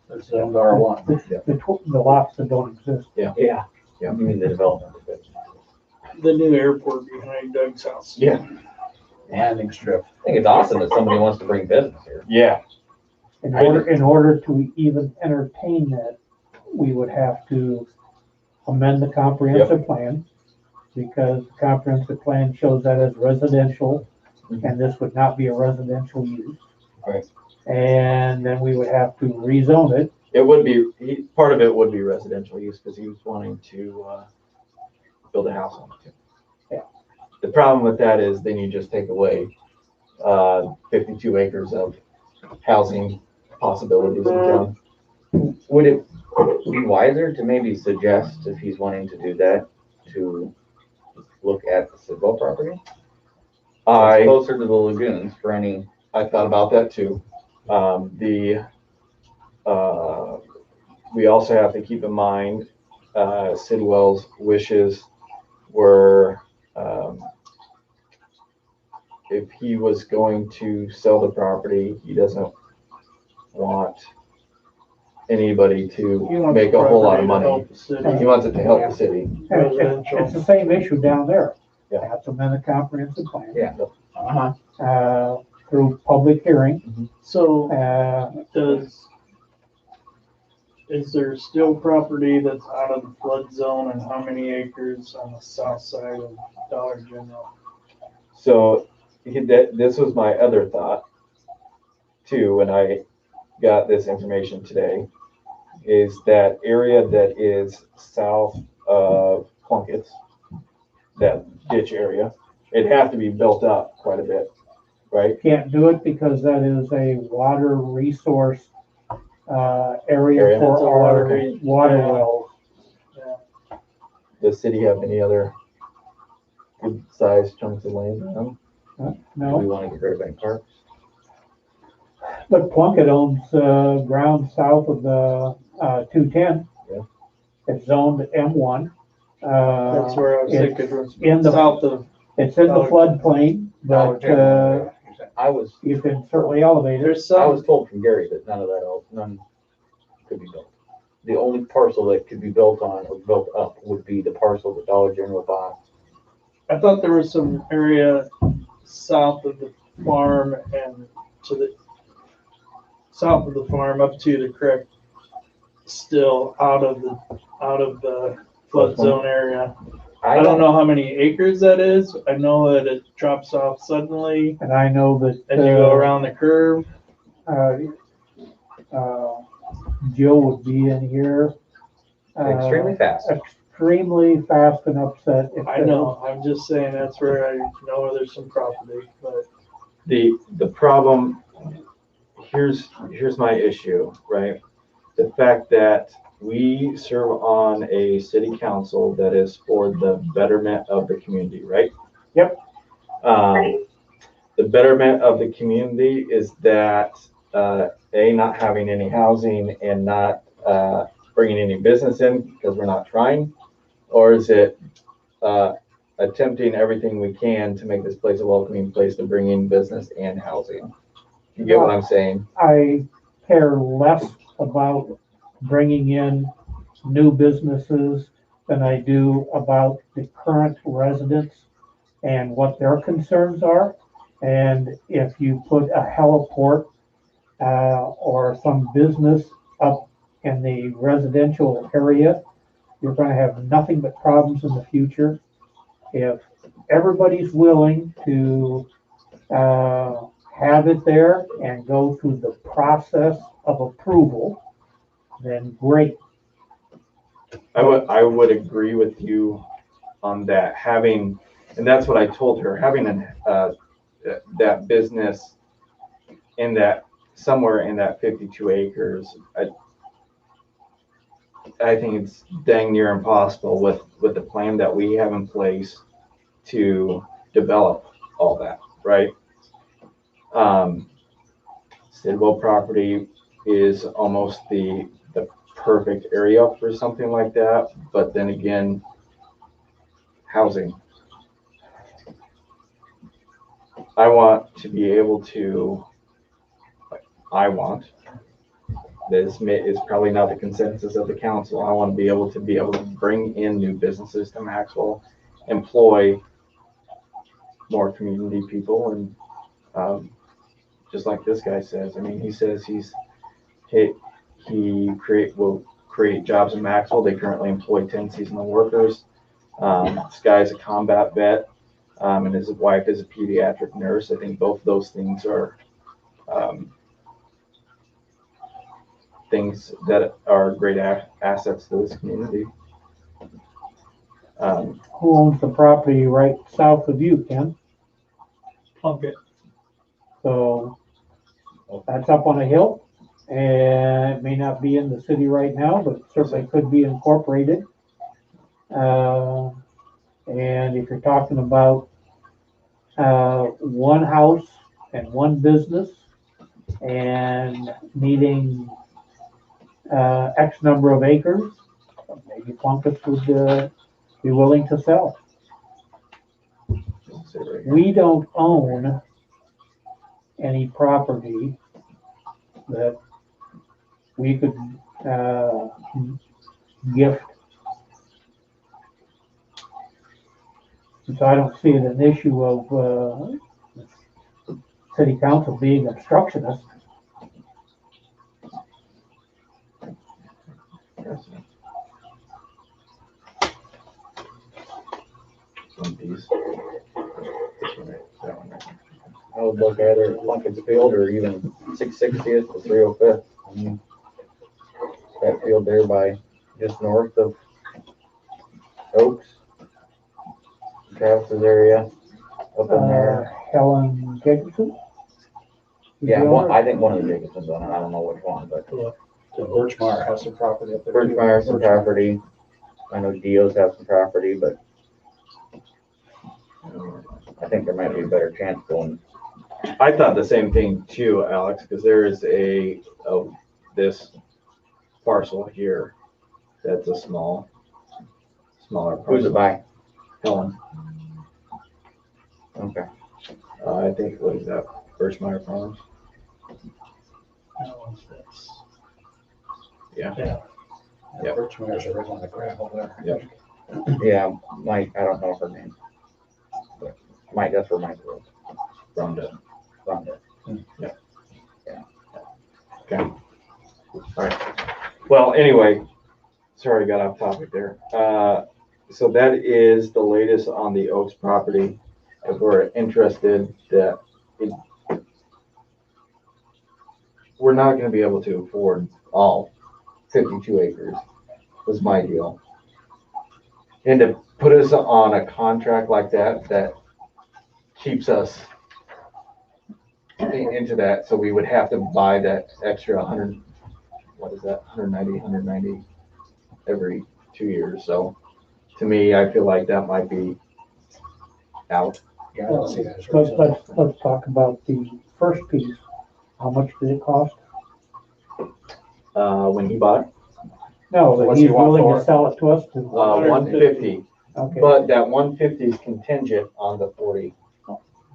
It's R1. The lots that don't exist. Yeah. Yeah. You mean the development of it. The new airport behind Doug's house. Yeah. Landing strip. I think it's awesome that somebody wants to bring business here. Yeah. In order to even entertain that, we would have to amend the comprehensive plan, because the comprehensive plan shows that as residential, and this would not be a residential use. Right. And then we would have to rezone it. It would be, part of it would be residential use because he was wanting to build a house on it too. Yeah. The problem with that is then you just take away 52 acres of housing possibilities in town. Would it be wiser to maybe suggest, if he's wanting to do that, to look at the Sidwell property? It's closer to the lagoons for any. I thought about that too. We also have to keep in mind Sidwell's wishes were if he was going to sell the property, he doesn't want anybody to make a whole lot of money. He wants it to help the city. It's the same issue down there. Yeah. Have to amend the comprehensive plan. Yeah. Through public hearing. So is there still property that's out of the flood zone, and how many acres on the south side of Dollar General? So this was my other thought too when I got this information today, is that area that is south of Plunkett's, that ditch area, it'd have to be built up quite a bit, right? Can't do it because that is a water resource area for our water wells. Does the city have any other good sized chunks of land around? Do we want to get rid of any parks? But Plunkett owns, ground south of the, 210. Yeah. It's zoned M1. That's where I was it's thinking, in the, south of, it's in the floodplain, but, I was, you can certainly elevate it. there's I some, was told from Gary that none could be built. The only parcel that could be built on or built up would be the parcel that Dollar General bought. I thought there was some area south of the farm and to the, south of the farm up to the creek, still out of the flood zone area. I don't know how many acres that is. I know that it drops off suddenly And I know that. and you go around the curve. Jill would be in here. Extremely fast. Extremely fast and upset. If I know, I'm just saying that's where I know there's some property, but The problem, here's my issue, right? The fact that we serve on a city council that is for the betterment of the community, right? Yep. The betterment of the community is that, not having any housing and not, bringing any business in because we're not trying? Or is it, attempting everything we can to make this place a welcoming place to bring in business and housing? You get what I'm saying? I care less about bringing in new businesses than I do about the current residents and what their concerns are. And if you put a heliport or some business up in the residential area, you're going to have nothing but problems in the future. If everybody's willing to have it there and go through the process of approval, then great. I would agree with you on that, having, and that's what I told her, having that business in that, somewhere in that 52 acres, I think it's dang near impossible with the plan that we have in place to develop all that, right? Sidwell property is almost the perfect area for something like that, but then again, housing. I want to be able to, this is probably not the consensus of the council. I want to be able to bring in new businesses to Maxwell, employ more community people, and just like this guy says, I mean, he says he will create jobs in Maxwell. They currently employ 10 seasonal workers. This guy's a combat vet, and his wife is a pediatric nurse. I think both of those things are things that are great assets to this community. Who owns the property right south of you, Ken? Plunkett. So that's up on a hill, and it may not be in the city right now, but certainly could be incorporated. And if you're talking about one house and one business and needing X number of acres, maybe Plunkett would be willing to sell. We don't own any property that we could gift. And so I don't see it an issue of city council being obstructionist. I would look at it Plunkett's Field or even 660th to 305th. I mean, that field there by just north of Oaks, Travis's area, up in there. Helen Jacobson? Yeah, I think one of the Jacobsons on it. I don't know which one, but. So Birchmire has some property up there. Birchmire has some property. I know Dio's have some property, but I think there might be a better chance going I thought the same thing too, Alex, because there is this parcel here that's a smaller parcel. Who's it by? Helen. Okay. I think, what is that, Birchmeyer Farms? No, that's- Yeah. Yeah. Yep. Birchmeyer's originally the gravel there. Yep. Yeah, Mike, I don't know her name. But Mike, that's where Mike lives. Rhonda. Yeah. Okay. All right. Well, anyway, sorry, got off topic there. So that is the latest on the Oaks property. If we're interested, we're not going to be able to afford all 52 acres. Was my deal. And to put us on a contract like that keeps us into that, so we would have to buy that extra 100, what is that, 190 every 2 years. So to me, I feel like that might be out. Yeah, I don't see that as Let's talk about the first piece. How much did it cost? When he bought it, No, that What's he's he want willing for to it? sell it to us to. 150. Okay. But that 150 is contingent on the 40.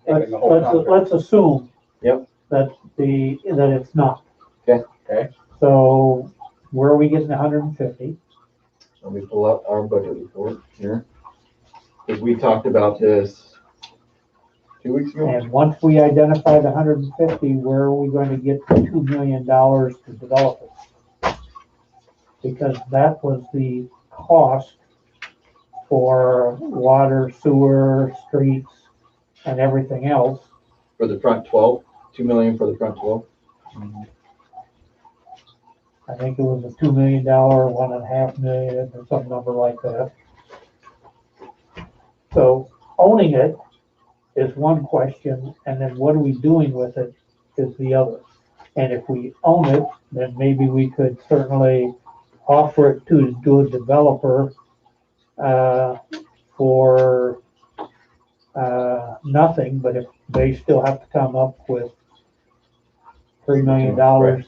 Let's assume. Yep. That it's not. Okay. Okay. So where are we getting 150? Let me pull up our budget report here. Because we talked about this 2 weeks ago. And once we identify the 150, where are we going to get the $2 million to develop it? Because that was the cost for water, sewer, streets, and everything else. For the front 12, 2 million for the front 12. I think it was a $2 million, $1.5 million, or some number like that. So owning it is one question, and then what are we doing with it is the other. And if we own it, then maybe we could certainly offer it to a developer for nothing, but if they still have to come up with $3 million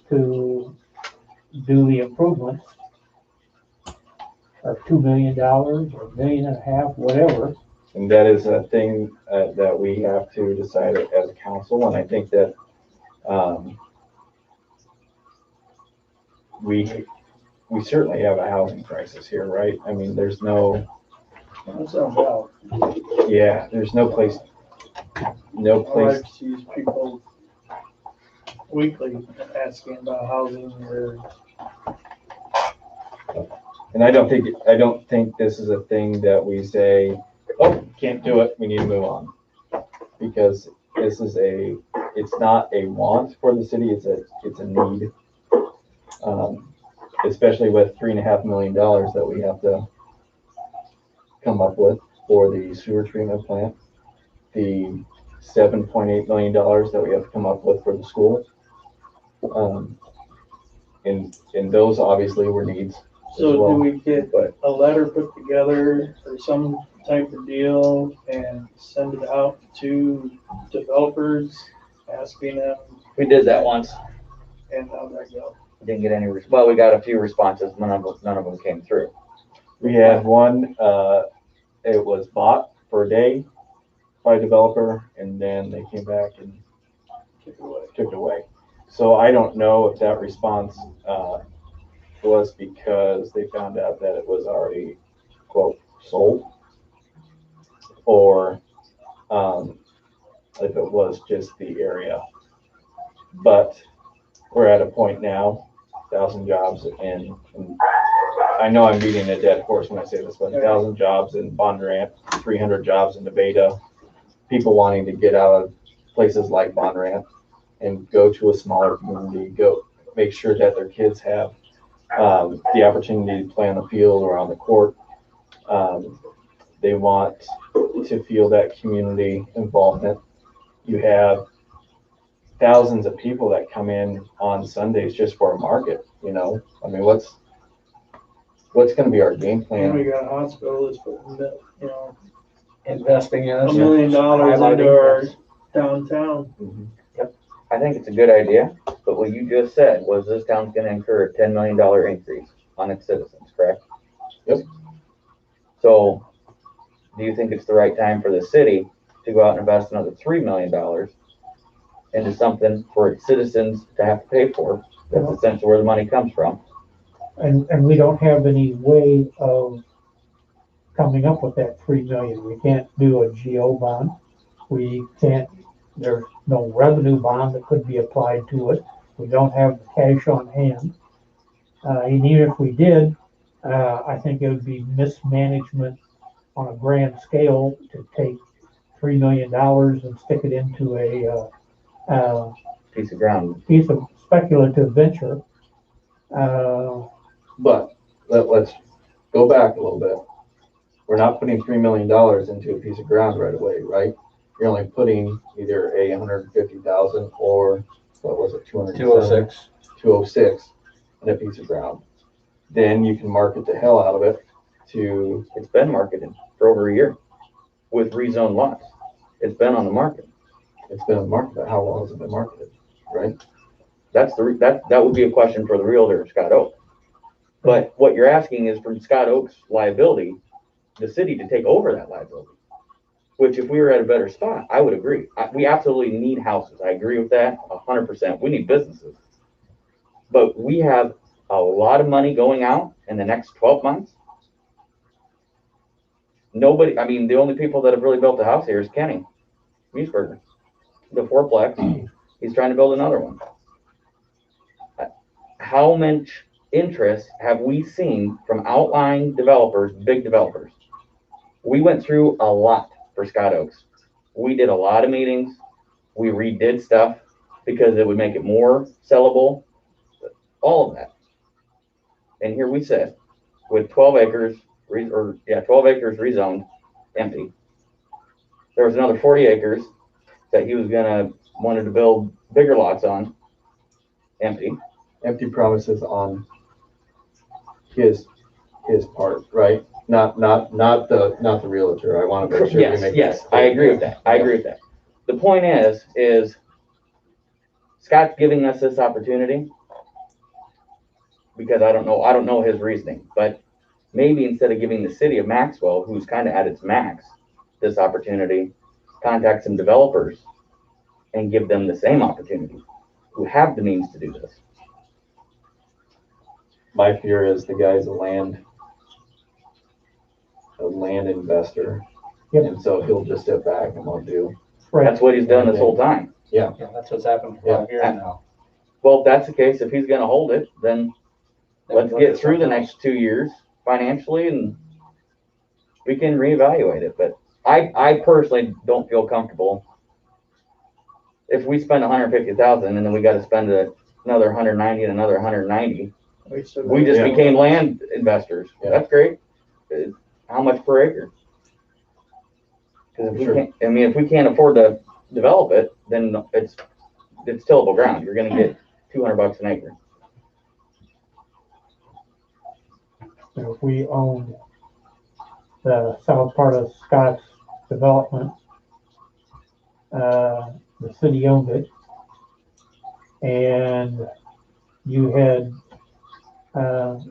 to do the improvements, or $2 million, or $1.5 million, whatever. And that is a thing that we have to decide as a council. And I think that we certainly have a housing crisis here, right? I mean, there's no. That sounds out. Yeah, there's no place. My wife sees people weekly asking about housing or. And I don't think this is a thing that we say, oh, can't do it, we need to move on. Because this is it's not a want for the city, it's a need. Especially with $3.5 million that we have to come up with for the sewer treatment plant, the $7.8 million that we have to come up with for the school. And those obviously were needs. So do we get a letter put together or some type of deal and send it out to developers, asking them? We did that once. And how'd that go? Didn't get any, well, we got a few responses, none of them came through. We had one, it was bought for a day by a developer, and then they came back and took it away. So I don't know if that response was because they found out that it was already, quote, sold, or if it was just the area. But we're at a point now, 1,000 jobs and I know I'm beating a dead horse when I say this, but 1,000 jobs in Bondurant, 300 jobs in Nevada, people wanting to get out of places like Bondurant and go to a smaller community, go make sure that their kids have the opportunity to play on the field or on the court. They want to feel that community involvement. You have thousands of people that come in on Sundays just for a market, you know? I mean, what's going to be our game plan? And we got a hospital that's putting, investing in us. $1 million into our downtown. I think it's a good idea, but what you just said was this town's gonna incur a $10 million increase on its citizens, correct? Yep. So, do you think it's the right time for the city to go out and invest another $3 million into something for its citizens to have to pay for? That's essentially where the money comes from. And we don't have any way of coming up with that 3 million. We can't do a GO bond. We can't, there's no revenue bond that could be applied to it. We don't have the cash on hand. And even if we did, I think it would be mismanagement on a grand scale to take $3 million and stick it into a Piece of ground. piece of speculative venture. But let's go back a little bit. We're not putting $3 million into a piece of ground right away, right? You're only putting either a 150,000 or what was it, 206. 206 in a piece of ground. Then you can market the hell out of it to. It's been marketed for over a year with rezoned lots. It's been on the market. It's been on the market, but how long has it been marketed, right? That would be a question for the realtor, Scott Oak. But what you're asking is from Scott Oak's liability, the city to take over that liability. Which if we were at a better spot, I would agree. We absolutely need houses. I agree with that 100%. We need businesses. But we have a lot of money going out in the next 12 months. Nobody, I mean, the only people that have really built a house here is Kenny Musburger, the fourplex. He's trying to build another one. How much interest have we seen from outlying developers, big developers? We went through a lot for Scott Oaks. We did a lot of meetings. We redid stuff because it would make it more sellable, all of that. And here we sit with 12 acres, 12 acres rezoned, empty. There was another 40 acres that he was wanted to build bigger lots on, empty. Empty promises on his part, right? Not the realtor. I want to make sure. Yes, I agree with that. I agree with that. The point is Scott's giving us this opportunity because I don't know his reasoning, but maybe instead of giving the city of Maxwell, who's kind of at its max, this opportunity, contact some developers and give them the same opportunity who have the means to do this. My fear is the guy's a land investor. Yep. And so he'll just sit back and won't do. Right. That's what he's done this whole time. Yeah. Yeah, that's what's happened for 5 years now. Well, if that's the case, if he's gonna hold it, then let's get through the next 2 years financially and we can reevaluate it. But I personally don't feel comfortable if we spend 150,000 and then we gotta spend another 190 and another 190. We just became land investors. Yeah. That's great. How much per acre? Because if we can't afford to develop it, then it's tillable ground. You're gonna get $200 an acre. If we owned the south part of Scott's development, the city owned it, and you had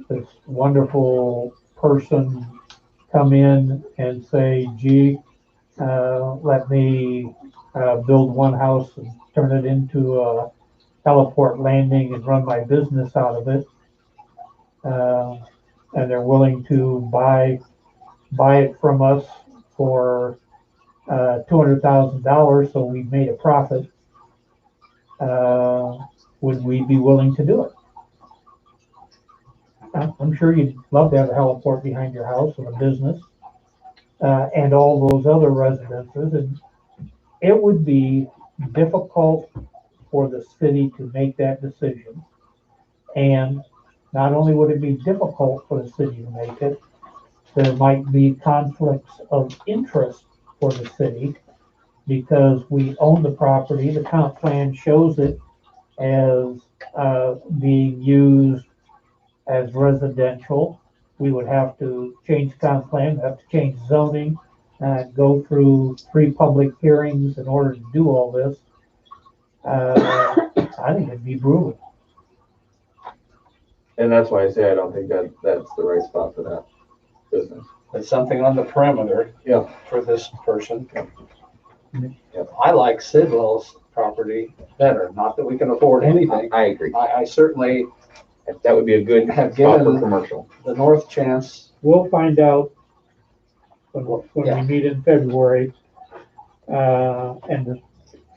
this wonderful person come in and say, gee, let me build one house and turn it into a heliport landing and run my business out of it. And they're willing to buy it from us for $200,000, so we made a profit. Would we be willing to do it? I'm sure you'd love to have a heliport behind your house and a business, and all those other residences, and it would be difficult for the city to make that decision. And not only would it be difficult for the city to make it, there might be conflicts of interest for the city because we own the property. The comp plan shows it as being used as residential. We would have to change the comp plan, have to change zoning, go through 3 public hearings in order to do all this, I think it'd be brutal. And that's why I say I don't think that that's the right spot for that business. It's something on the perimeter. Yeah. For this person. I like Sidwell's property better, not that we can afford anything. I agree. I certainly That would be a good have spot for given commercial. the North chance. We'll find out when we meet in February, and to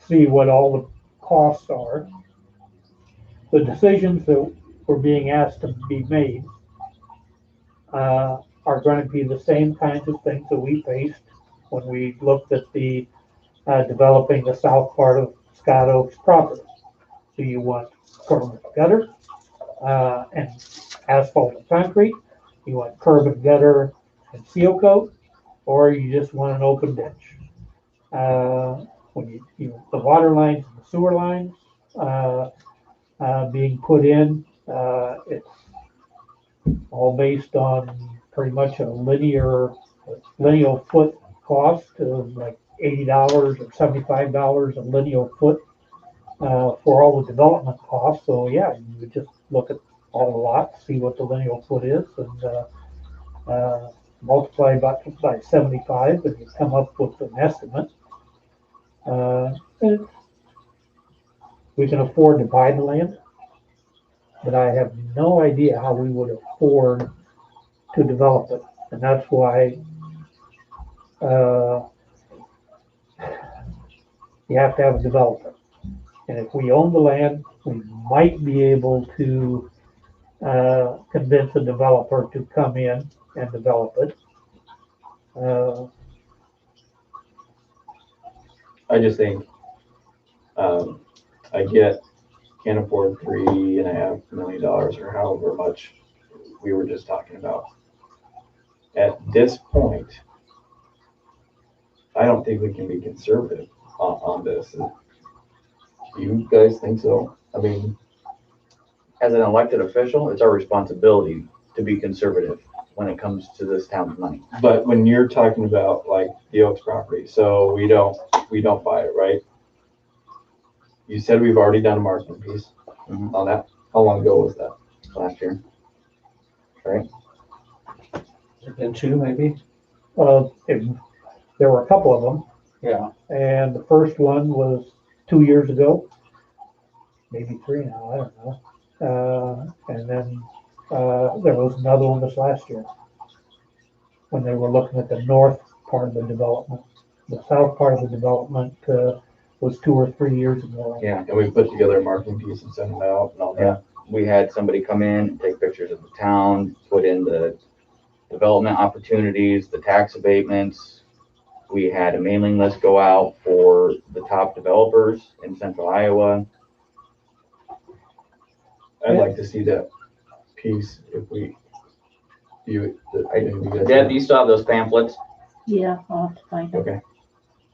see what all the costs are. The decisions that we're being asked to be made are going to be the same kinds of things that we faced when we looked at the developing the south part of Scott Oaks property. Do you want permanent gutter and asphalt and concrete? You want curb and gutter and seal coat, or you just want an open ditch? When the water lines and the sewer lines being put in, it's all based on pretty much a linear foot cost of like $80 or $75 a linear foot for all the development costs. So yeah, you would just look at all the lots, see what the linear foot is, and multiply by 75, and you come up with an estimate. And we can afford to buy the land, but I have no idea how we would afford to develop it. And that's why you have to have a developer. And if we own the land, we might be able to convince a developer to come in and develop it. I just think, can't afford $3.5 million or however much we were just talking about. At this point, I don't think we can be conservative on this. Do you guys think so? I mean, As an elected official, it's our responsibility to be conservative when it comes to this town's money. but when you're talking about like the Oaks property, so we don't buy it, right? You said we've already done a marketing piece on that. How long ago was that? Last year. Right? And 2 maybe? There were a couple of them. Yeah. And the first one was 2 years ago, maybe 3 now, I don't know. And then there was another one this last year when they were looking at the north part of the development. The south part of the development was 2 or 3 years ago. Yeah. And we put together a marketing piece and sent them out and all that. Yeah. We had somebody come in and take pictures of the town, put in the development opportunities, the tax abatements. We had a mailing list go out for the top developers in central Iowa. I'd like to see that piece if we view it. Deb, do you still have those pamphlets? Yeah, I'll have to find it. Okay.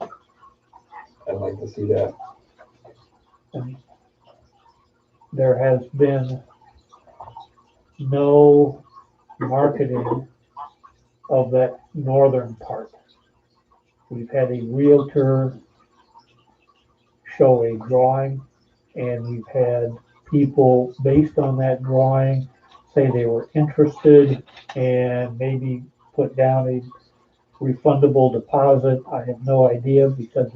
I'd like to see that. There has been no marketing of that northern part. We've had a realtor show a drawing, and we've had people based on that drawing say they were interested and maybe put down a refundable deposit. I have no idea because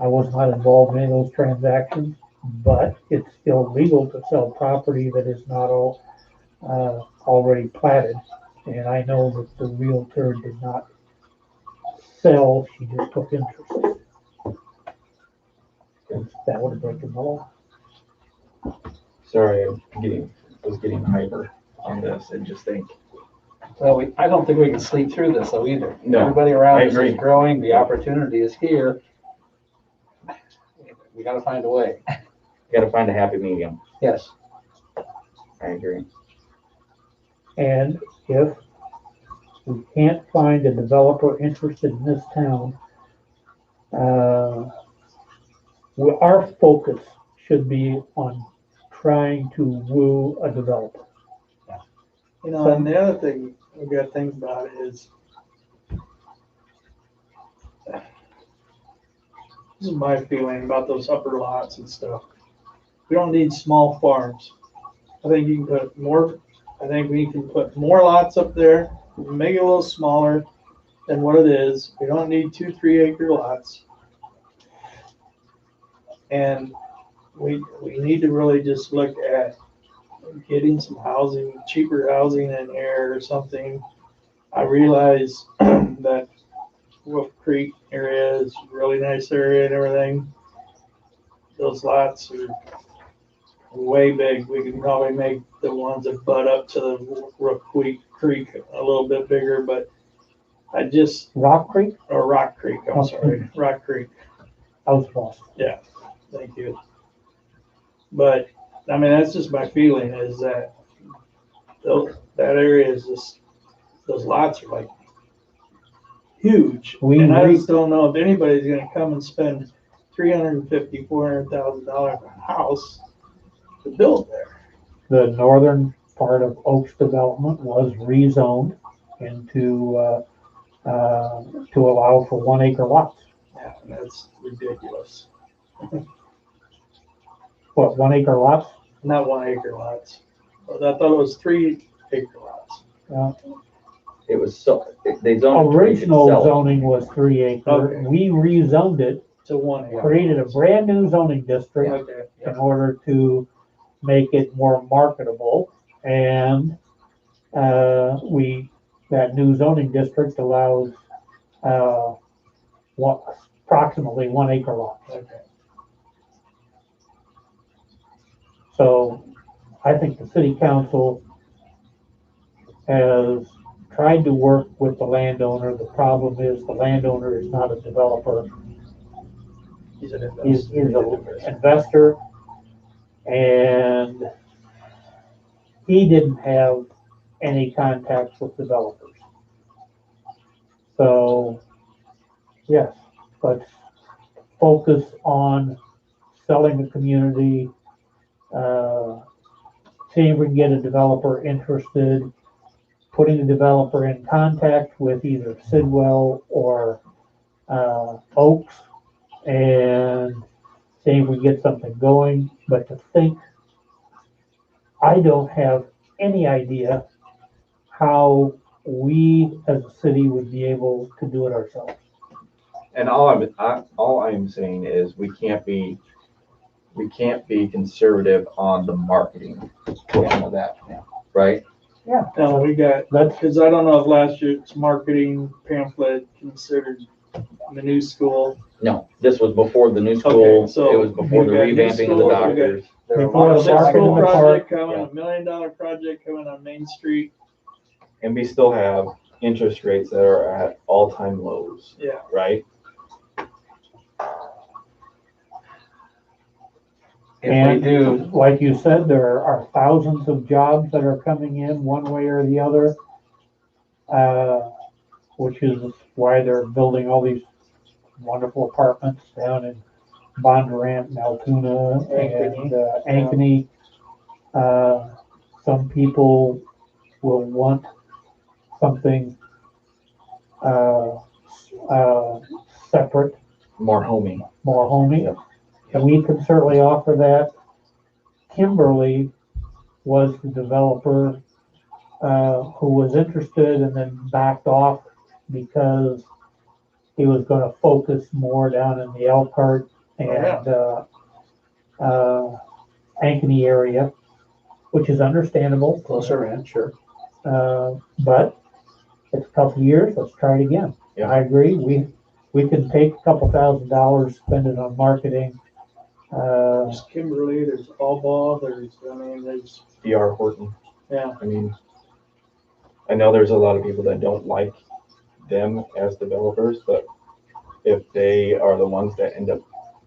I was not involved in any of those transactions, but it's illegal to sell property that is not already platted. And I know that the realtor did not sell, she just took interest. That would have broken the law. Sorry, I was getting hyper on this and just think. Well, I don't think we can sleep through this though either. No, Everybody around I us agree. is growing, the opportunity is here. We gotta find a way. You gotta find a happy medium. Yes. I agree. And if we can't find a developer interested in this town, our focus should be on trying to woo a developer. You know, and the other thing we got to think about is this is my feeling about those upper lots and stuff. We don't need small farms. I think you can put more, I think we can put more lots up there, make it a little smaller than what it is. We don't need 2-3 acre lots. And we need to really just look at getting some housing, cheaper housing in here or something. I realize that Wolf Creek area is a really nice area and everything. Those lots are way big. We can probably make the ones that butt up to the Rook Creek a little bit bigger, but I just. Rock Creek? Or Rock Creek, I'm sorry, Rock Creek. Outlaws. Yeah, thank you. But, I mean, that's just my feeling is that that area is just, those lots are like huge. And I just don't know if anybody's gonna come and spend $350,000-$400,000 on a house to build there. The northern part of Oaks development was rezoned into, to allow for 1 acre lots. Yeah, and that's ridiculous. What, 1 acre lots? Not 1 acre lots. But I thought it was 3 acre lots. It was they zoned. Original zoning was 3 acre. Okay. We rezoned it, To 1 acre. created a brand new zoning district Okay. in order to make it more marketable. And, that new zoning district allows, approximately 1 acre lots. Okay. So I think the city council has tried to work with the landowner. The problem is the landowner is not a developer. He's an He's investor. an investor, and he didn't have any contacts with developers. So, yes, let's focus on selling the community, see if we can get a developer interested, putting the developer in contact with either Sidwell or Oaks, and see if we get something going. But to think, I don't have any idea how we as a city would be able to do it ourselves. And all I'm saying is we can't be conservative on the marketing portion of that, right? Yeah. No, we got, because I don't know if last year's marketing pamphlet considered the new school. No, this was before the new school. Okay, so It was before the we got new revamping of school, the we got- doctors. Before the School market in the project park. coming, Yeah. $1 million project coming on Main Street. And we still have interest rates that are at all-time lows, Yeah. right? And like you said, there are thousands of jobs that are coming in one way or the other, which is why they're building all these wonderful apartments down in Bondurant and Altoona and Ankeny. Some people will want something separate, More homey. more homey. Yep. And we can certainly offer that. Kimberly was the developer who was interested and then backed off because he was going to focus more down in the Elkhart and Ankeny area, which is understandable. Closer in, sure. But it's a couple of years. Let's try it again. Yeah. I agree. We can take a couple $1,000s, spend it on marketing. There's Kimberly, there's Albaugh, there's DR Horton. Yeah. I mean, I know there's a lot of people that don't like them as developers, but if they are the ones that end up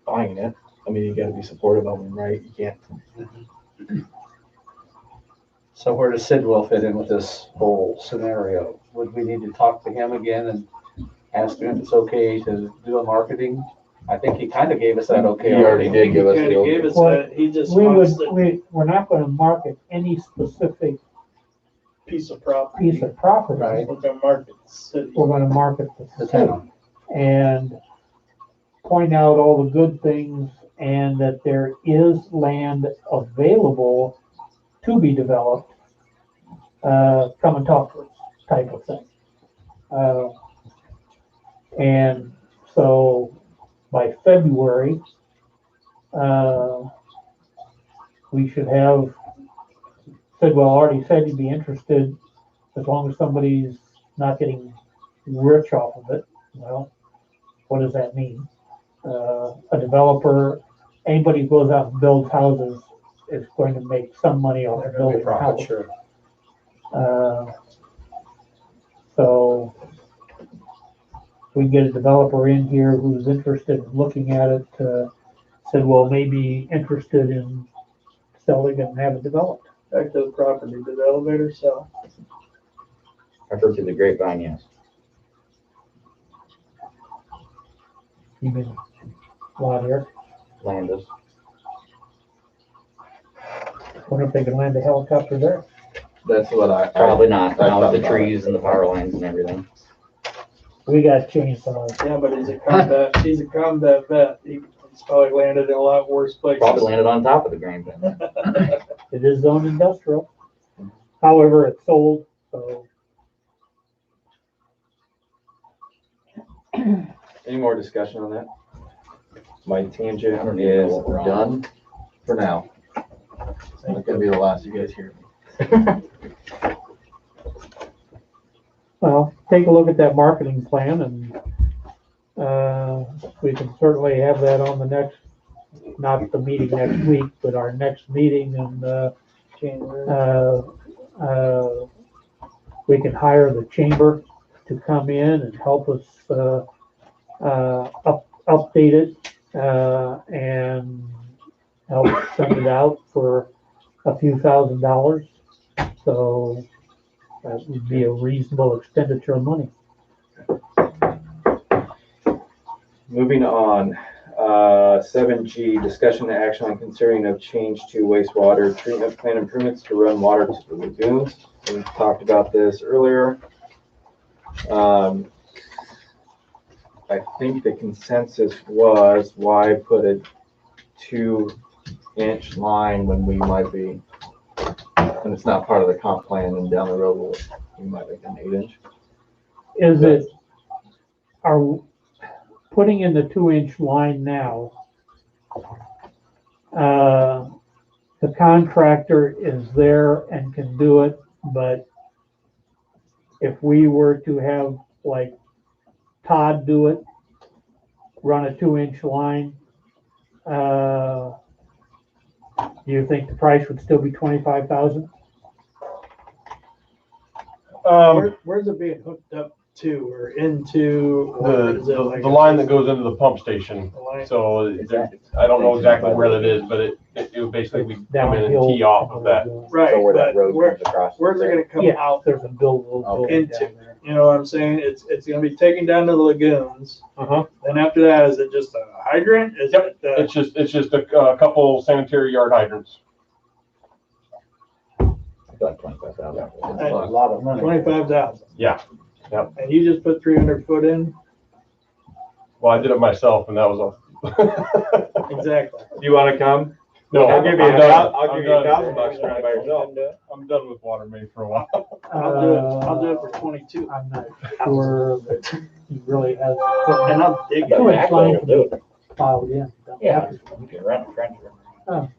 buying it, I mean, you gotta be supportive of them, right? You can't. So where does Sidwell fit in with this whole scenario? Would we need to talk to him again and ask him if it's okay to do a marketing? I think he kind of gave us that okay. He already did give us the okay. gave us Well, that, he just We wants the we're not going to market any specific piece of property. piece of property. Right. We're gonna market the city. We're going to market the The city. town. And point out all the good things and that there is land available to be developed, come and talk to us type of thing. And so by February, we should have, Sidwell already said he'd be interested as long as somebody's not getting rich off of it. Well, what does that mean? A developer, anybody who goes out and builds houses is going to make some money off of building a house. Sure. So we get a developer in here who's interested in looking at it, said, well, maybe interested in selling and have it developed. Back to the property, did the elevator sell? I've heard through the grapevine, yes. You mean lot here? Land is. Wonder if they can land a helicopter there. That's what I. Probably not, I now thought with the about trees and the power lines and everything. We got chainsaws. Yeah, but he's a combat vet. He's probably landed in a lot worse places. Probably landed on top of the grain bin. It is zoned industrial. However, it's sold, so. Any more discussion on that? My tangent I don't even know is what we're on. done for now. It's not gonna be the last you guys hear. Well, take a look at that marketing plan and, we can certainly have that on the next, not the meeting next week, but our next meeting and, we can hire the chamber to come in and help us, update it, and help send it out for a few $1,000s. So that would be a reasonable expenditure of money. Moving on, 7G, discussion and action on considering of change to wastewater treatment plant improvements to run water to the lagoons. We talked about this earlier. I think the consensus was why put a 2-inch line when we might be, and it's not part of the comp plan, and down the road we might make an 8-inch. Is it, are putting in the 2-inch line now, the contractor is there and can do it, but if we were to have like Todd do it, run a 2-inch line, do you think the price would still be $25,000? Where's it being hooked up to or into? Or is it like The line that goes into the pump station. So I don't know exactly where that is, but it would basically we come in and tee off of that. Right, So where that but road comes across. where's it gonna come Yeah, out there's a buildable into? down there. You know what I'm saying? It's gonna be taken down to the lagoons. Uh-huh. Then after that, is it just a hydrant? Is Yep. it? It's just a couple sanitary yard hydrants. I feel like 25,000. A lot of money. 25,000. Yeah. Yep. And you just put 300 foot in? Well, I did it myself, and that was all. Exactly. Do you want to come? No, I'll give you I'm a done. I'll give you $1,000 to run by yourself. I'm done with water main for a while. I'll do it for 22. I'm not sure that he really has. And I'll dig it. 2-inch line can be filed in. Yeah, you can run a trencher. Oh.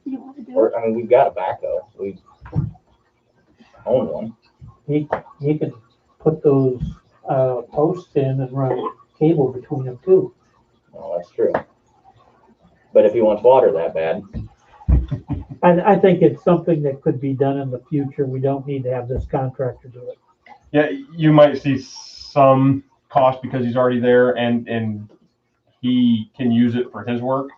Or, I mean, we've got a backhoe. We own one. He can put those, posts in and run cable between them too. Well, that's true. But if he wants water that bad, I think it's something that could be done in the future. We don't need to have this contractor do it. Yeah, you might see some cost because he's already there and he can use it for his work,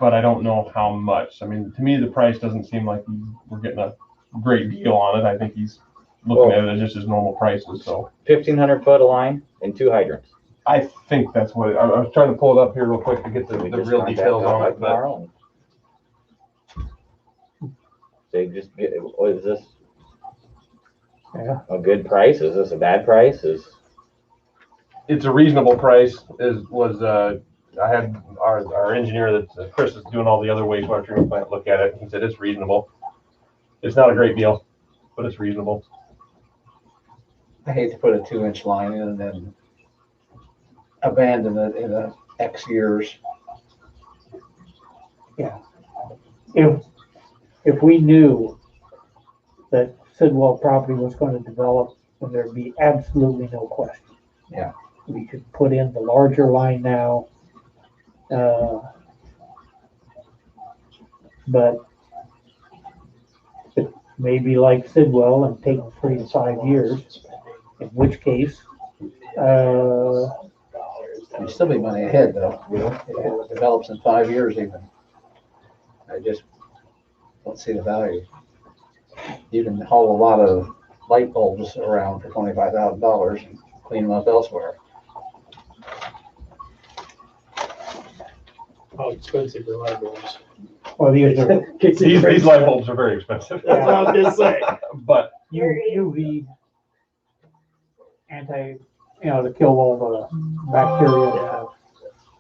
but I don't know how much. I mean, to me, the price doesn't seem like we're getting a great deal on it. I think he's looking at it as just his normal prices. So 1,500 foot a line and 2 hydrants. I think that's what I was trying to pull it up here real quick to get the real details on it. But They just get, what is this? Yeah. A good price? Is this a bad price? It's a reasonable price. I had our engineer that Chris is doing all the other wastewater treatment plant look at it. He said it's reasonable. It's not a great deal, but it's reasonable. I hate to put a 2-inch line in and then abandon it in X years. Yeah. If we knew that Sidwell property was going to develop, then there'd be absolutely no question. Yeah. We could put in the larger line now. But it may be like Sidwell and take 3 to 5 years, in which case, You'd still be money ahead though, you know, if it develops in 5 years even. I just don't see the value. You can haul a lot of light bulbs around for $25,000 and clean them up elsewhere. How expensive are light bulbs? well, these are These light bulbs are very expensive. That's what I was gonna say. But UV to kill all the bacteria and stuff.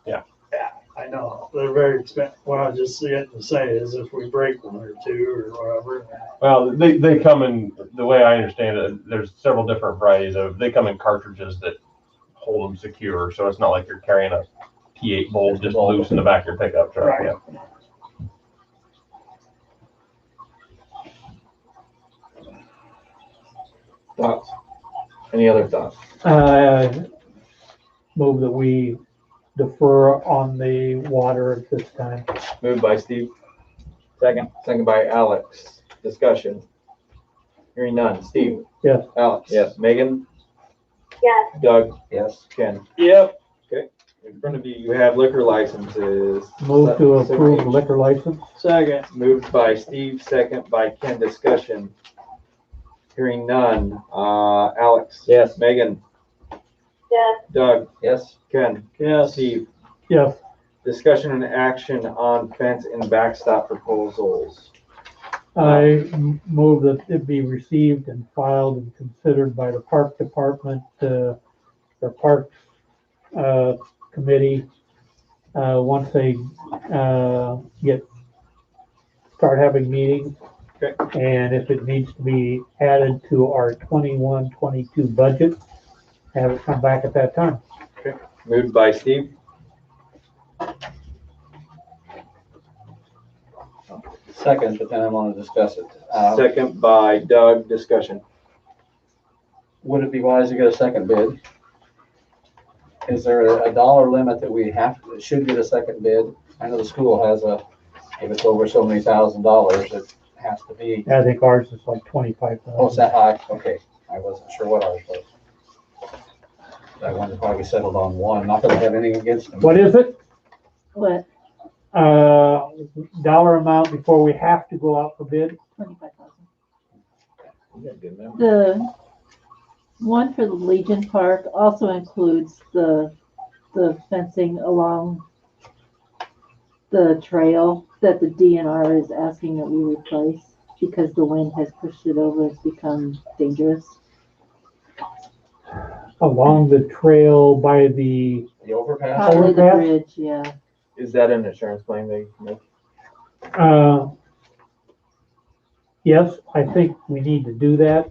Yeah, I know. They're very expensive. What I was just getting to say is if we break one or two or whatever. well, they come in, the way I understand it, there's several different varieties of, they come in cartridges that hold them secure. So it's not like you're carrying a T8 bulb just loose in the back of your pickup truck. Right. Yeah. Thoughts? Any other thoughts? Move that we defer on the water at this time. Moved by Steve. Second. Second by Alex. Discussion. Hearing none. Steve? Yes. Alex? Yes. Megan? Yes. Doug? Yes. Ken? Yep. Okay. In front of you, you have liquor licenses. Move to approve 7H. liquor license. Second. Moved by Steve, second by Ken. Discussion. Hearing none. Alex? Yes. Megan? Yes. Doug? Yes. Ken? Yes. Steve? Yes. Discussion and action on fence and backstop proposals. I move that it be received and filed and considered by the park department, the parks committee, once they start having meetings. Okay. And if it needs to be added to our 21-22 budget, have it come back at that time. Okay. Moved by Steve. Second, but then I want to discuss it. Second by Doug. Discussion. Would it be wise to get a second bid? Is there a dollar limit that we should get a second bid? I know the school has if it's over so many $1,000s, it has to be. I think ours is like 25,000. Oh, it's that high? Okay. I wasn't sure what ours was. I wonder if we settled on one. Not that I have anything against them. What is it? What? Dollar amount before we have to go out for bid? 25,000. You got a good memory. The one for the Legion Park also includes the fencing along the trail that the DNR is asking that we replace because the wind has pushed it over. It's become dangerous. Along the trail by the overpass? Probably the bridge, yeah. Is that an insurance claim they make? Yes, I think we need to do that.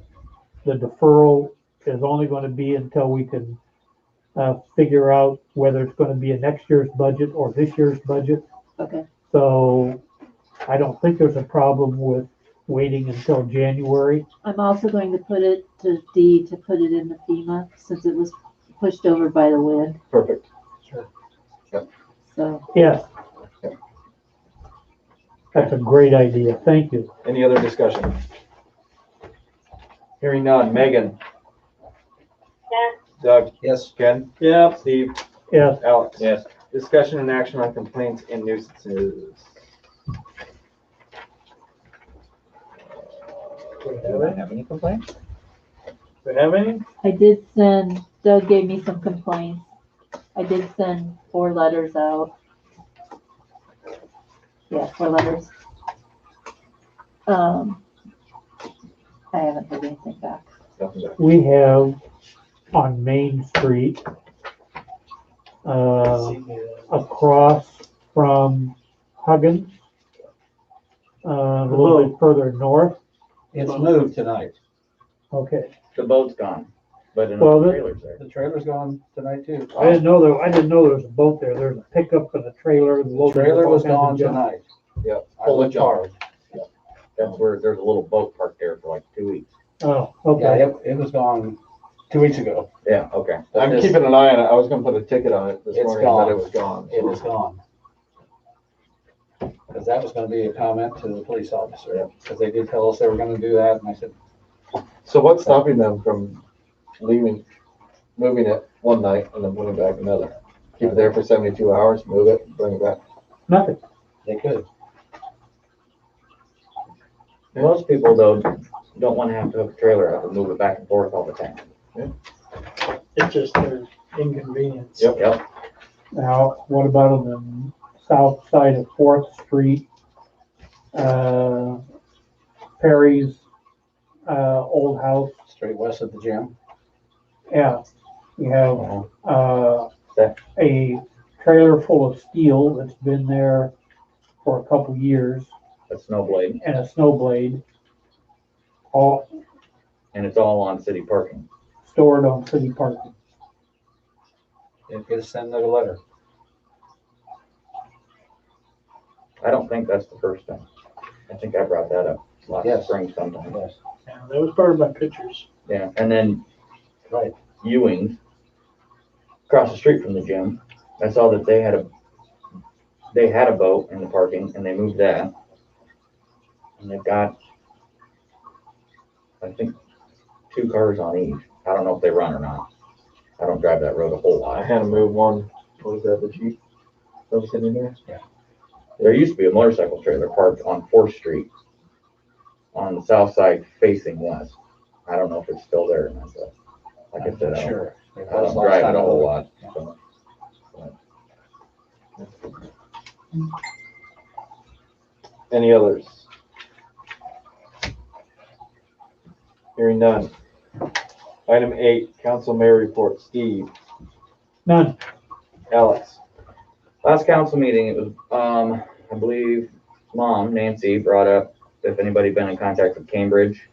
The deferral is only going to be until we can figure out whether it's going to be a next year's budget or this year's budget. Okay. So I don't think there's a problem with waiting until January. I'm also going to put it to D to put it in the FEMA since it was pushed over by the wind. Perfect. Sure. Yep. So. Yes. That's a great idea. Thank you. Any other discussion? Hearing none. Megan? Yes. Doug? Yes. Ken? Yep. Steve? Yes. Alex? Yes. Discussion and action on complaints and nuisances. Do I have any complaints? we have any? I did send, Doug gave me some complaints. I did send 4 letters out. Yeah, 4 letters. I haven't heard anything back. We have on Main Street, across from Huggins, a little bit further north. It's moved tonight. Okay. The boat's gone, but Well, another trailer's there. The trailer's gone tonight too. I didn't know there was a boat there. There's a pickup and a trailer. The trailer was gone tonight. Yep. I looked hard. That's where there's a little boat parked there for like 2 weeks. Oh, Yeah, okay. it was gone 2 weeks ago. Yeah, okay. I'm keeping an eye on it. I was gonna put a ticket on it this It's morning, gone. but it was gone. It is gone. Because that was gonna be a comment to the police officer, because they did tell us they were gonna do that, and I said, So what's stopping them from moving it one night and then putting it back another? Keep it there for 72 hours, move it, bring it back. Nothing. they could. Most people though don't want to have to hook a trailer up and move it back and forth all the time. It's just their inconvenience. Yep. Now, what about on the south side of 4th Street? Perry's, old house. Straight west of the gym. Yeah, you have, a trailer full of steel that's been there for a couple years A snow blade, and a snow blade, all and it's all on city parking. stored on city parking. You could send them a letter. I don't think that's the first time. I think I brought that up last Yes. spring sometime. Yes. Yeah, that was part of my pictures. Yeah, and then Right. Ewing's, across the street from the gym, I saw that they had a boat in the parking and they moved that. And they've got, I think, 2 cars on each. I don't know if they run or not. I don't drive that road a whole I lot. had to move one, what was that, the Jeep that was sitting there? There used to be a motorcycle trailer parked on 4th Street on the south side facing west. I don't know if it's still there or not, but like I said, Sure. I don't drive it a whole lot. So. Any others? Hearing none. Item 8, council mayor report. Steve, None. Alex. Last council meeting, it was, I believe, Mom, Nancy, brought up if anybody been in contact with Cambridge.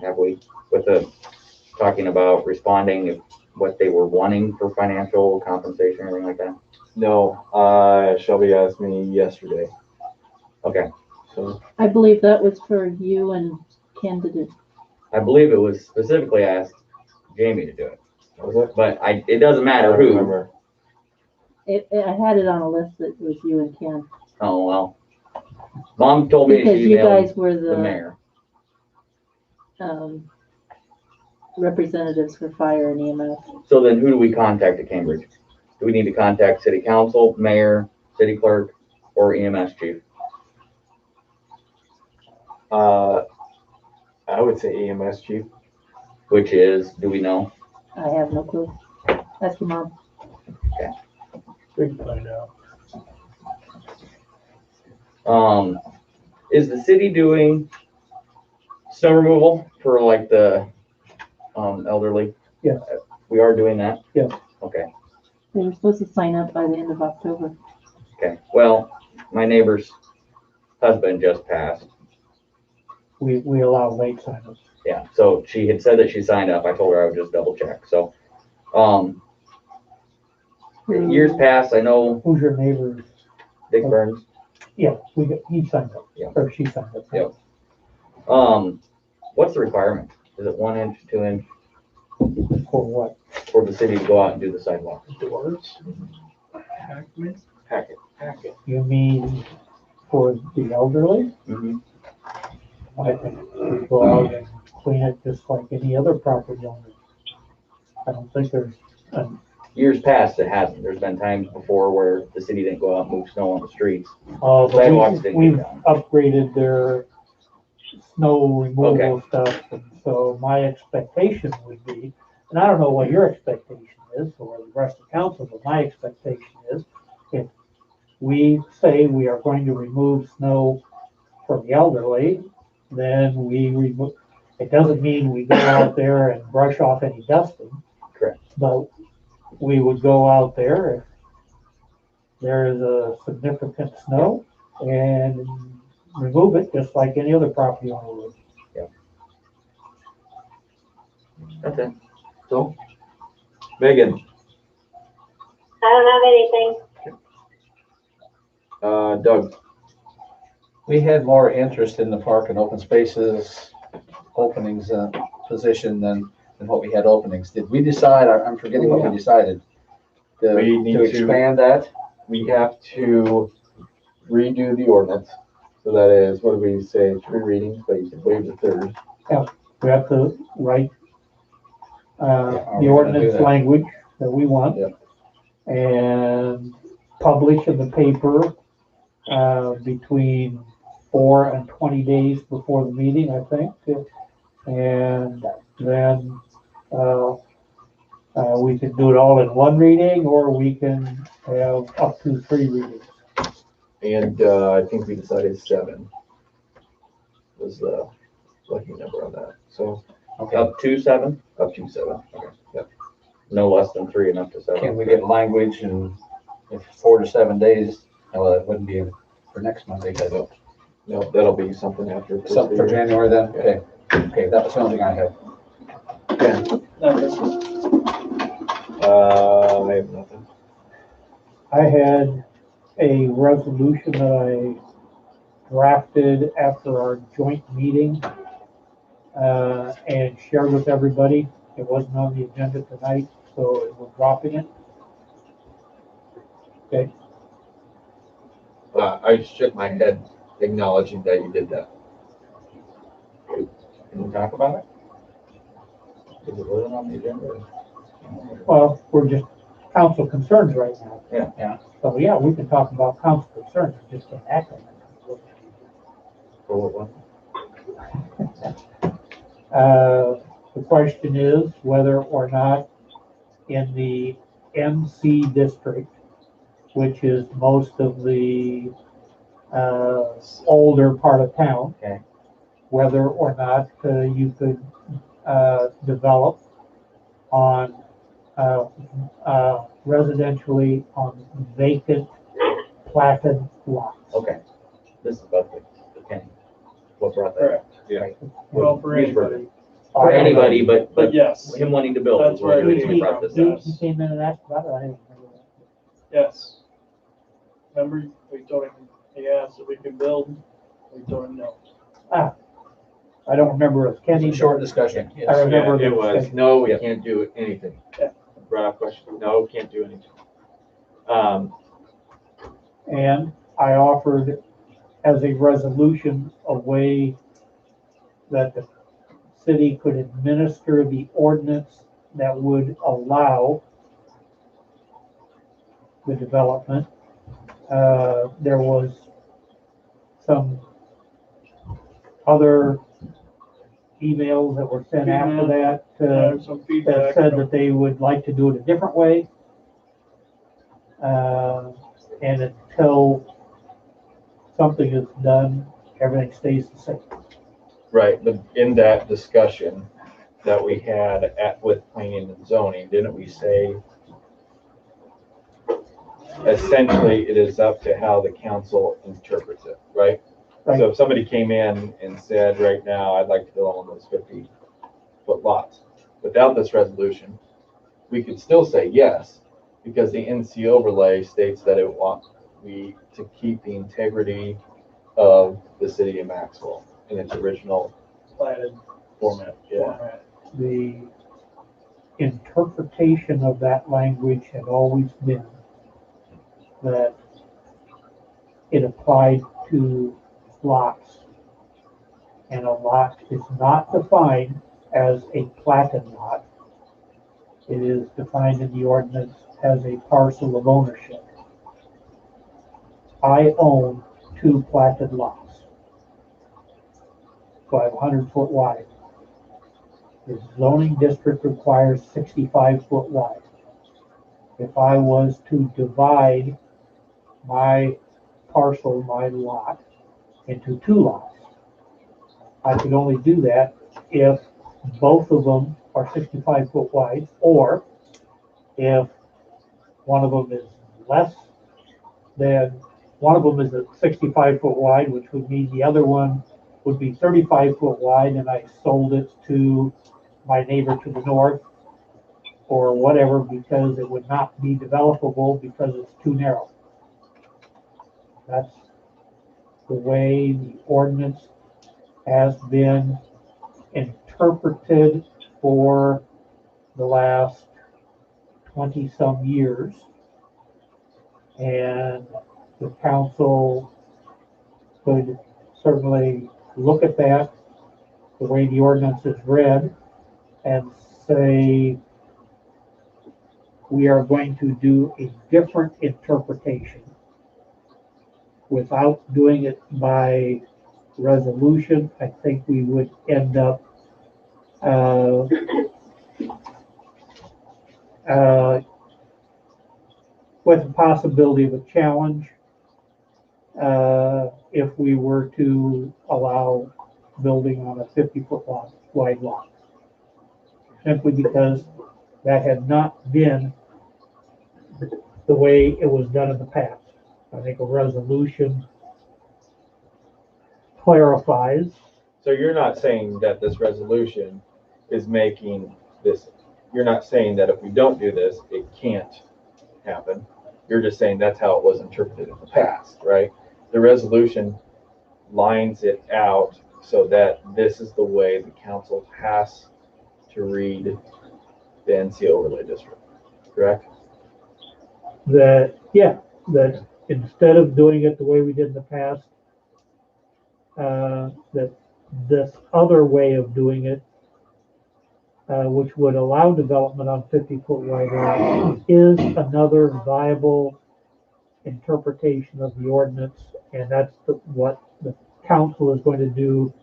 Have we, with the, talking about responding, if what they were wanting for financial compensation or anything like that? No, Shelby asked me yesterday. Okay, So, I believe that was for you and Ken to do. I believe it was specifically asked Jamie to do it, was it? but it doesn't I matter don't who. remember. I had it on a list that was you and Ken. Oh, well. Mom told me Because she you emailed guys were the mayor. Representatives for fire and EMS. So then who do we contact at Cambridge? Do we need to contact city council, mayor, city clerk, or EMS chief? I would say EMS chief. Which is, do we know? I have no clue. Ask your mom. We can find out. Is the city doing snow removal for like the, elderly? Yes. We are doing that? Yes. Okay, They were supposed to sign up by the end of October. okay. Well, my neighbor's husband just passed. We allow late signups. Yeah, so she had said that she signed up. I told her I would just double check. So, in years past, I know Who's your neighbor? Dick Burns. Yeah, he signed up. Yeah. Or she signed up. Yep. What's the requirement? Is it 1 inch, 2 inch For what? for the city to go out and do the sidewalk? Doors. Packet. You mean for the elderly? Mm-hmm. I think we go out and clean it just like any other property owner. I don't think there's, Years past, it hasn't. There's been times before where the city didn't go out and move snow on the streets. but Sidewalks didn't we've get done. upgraded their snow removal stuff. And so my expectation would be, and I don't know what your expectation is or the rest of council, but my expectation is if we say we are going to remove snow for the elderly, then we remove, it doesn't mean we go out there and brush off any dusting. Correct. But we would go out there if there is a significant snow and remove it just like any other property owner would. Okay. So, Megan, I don't have anything. Doug, We had more interest in the park and open spaces openings, position than what we had openings. Did we decide, I'm forgetting what we decided. we need To to expand that. We have to redo the ordinance. So that is, what do we say, 3 readings, but you can waive the 3rd. We have to write Are the we gonna do ordinance that? language that we want. Yep. And publish in the paper, between 4 and 20 days before the meeting, I think. And then, we can do it all in one reading, or we can have up to 3 readings. And I think we decided 7 was the lucky number on that. So Up to 7, up to 7. Okay. Yep. no less than 3 and up to 7. Can we get language and if 4 to 7 days, well, it wouldn't be for next Monday, I don't. No, that'll be something after. Something for January then? Okay. Okay, that was the only thing I had. I have nothing. I had a resolution that I drafted after our joint meeting, and shared with everybody. It wasn't on the agenda tonight, so we're dropping it. Okay, I shook my head acknowledging that you did that. Can we talk about it? Is it really on the agenda? well, we're just council concerns right now. Yeah. So, yeah, we can talk about council concerns, we just can't act on it. For what one? The question is whether or not in the MC district, which is most of the older part of town, Okay. whether or not you could develop on residentially on vacant platted lots. Okay. This is about the penny. What brought that up? Yeah. Well, for anybody. For anybody, but yes, him wanting to build That's is where right. we originally brought this up. He came in and asked about it, I didn't remember that. yes. Remember, we told him, he asked if we could build, we told him no. I don't remember if Kenny. Short discussion. I remember Yeah, it the was, discussion. no, we can't do anything. Yeah. Brought up question, no, can't do anything. And I offered as a resolution a way that the city could administer the ordinance that would allow the development. There was some other emails that were sent after that, Some that feedback. said that they would like to do it a different way. And until something is done, everything stays the same. Right, but in that discussion that we had with planning and zoning, didn't we say essentially it is up to how the council interprets it, right? Right. So if somebody came in and said, right now, I'd like to build on those 50-foot lots, without this resolution, we could still say yes, because the NC overlay states that it wants we to keep the integrity of the city of Maxwell in its original Platted format. Yeah. format. The interpretation of that language had always been that it applied to lots. And a lot is not defined as a platted lot. It is defined in the ordinance as a parcel of ownership. I own 2 platted lots. So I have 100-foot wide. The zoning district requires 65-foot wide. If I was to divide my parcel, my lot, into 2 lots, I could only do that if both of them are 65-foot wide, or if One of them is less than, one of them is a 65-foot wide, which would mean the other one would be 35-foot wide, and I sold it to my neighbor to the north or whatever, because it would not be developable because it's too narrow. That's the way the ordinance has been interpreted for the last 20-some years. And the council could certainly look at that, the way the ordinance is read, and say, we are going to do a different interpretation without doing it by resolution. I think we would end up with the possibility of a challenge if we were to allow building on a 50-foot wide lot. Simply because that had not been the way it was done in the past. I think a resolution clarifies. So you're not saying that this resolution is making this, you're not saying that if we don't do this, it can't happen. You're just saying that's how it was interpreted in the past, right? The resolution lines it out so that this is the way the council has to read the NC overlay district, correct? That instead of doing it the way we did in the past, that this other way of doing it, which would allow development on 50-foot wide lots, is another viable interpretation of the ordinance, and that's what the council is going to do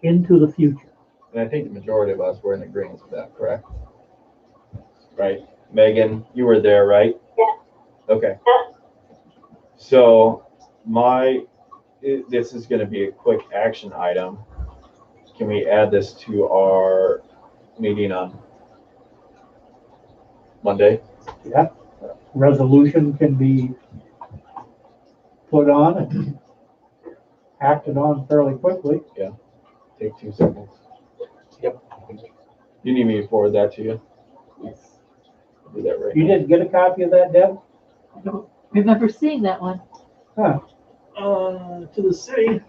into the future. And I think the majority of us were in agreement with that, correct? Right? Megan, you were there, right? Yeah. Okay. So this is going to be a quick action item. Can we add this to our meeting on Monday? Yeah. Resolution can be put on and acted on fairly quickly. Yeah. Take 2 seconds. Yep. You need me to forward that to you? Yes. I'll do that right You now. didn't get a copy of that, Deb? I don't remember seeing that one. Huh. To the city,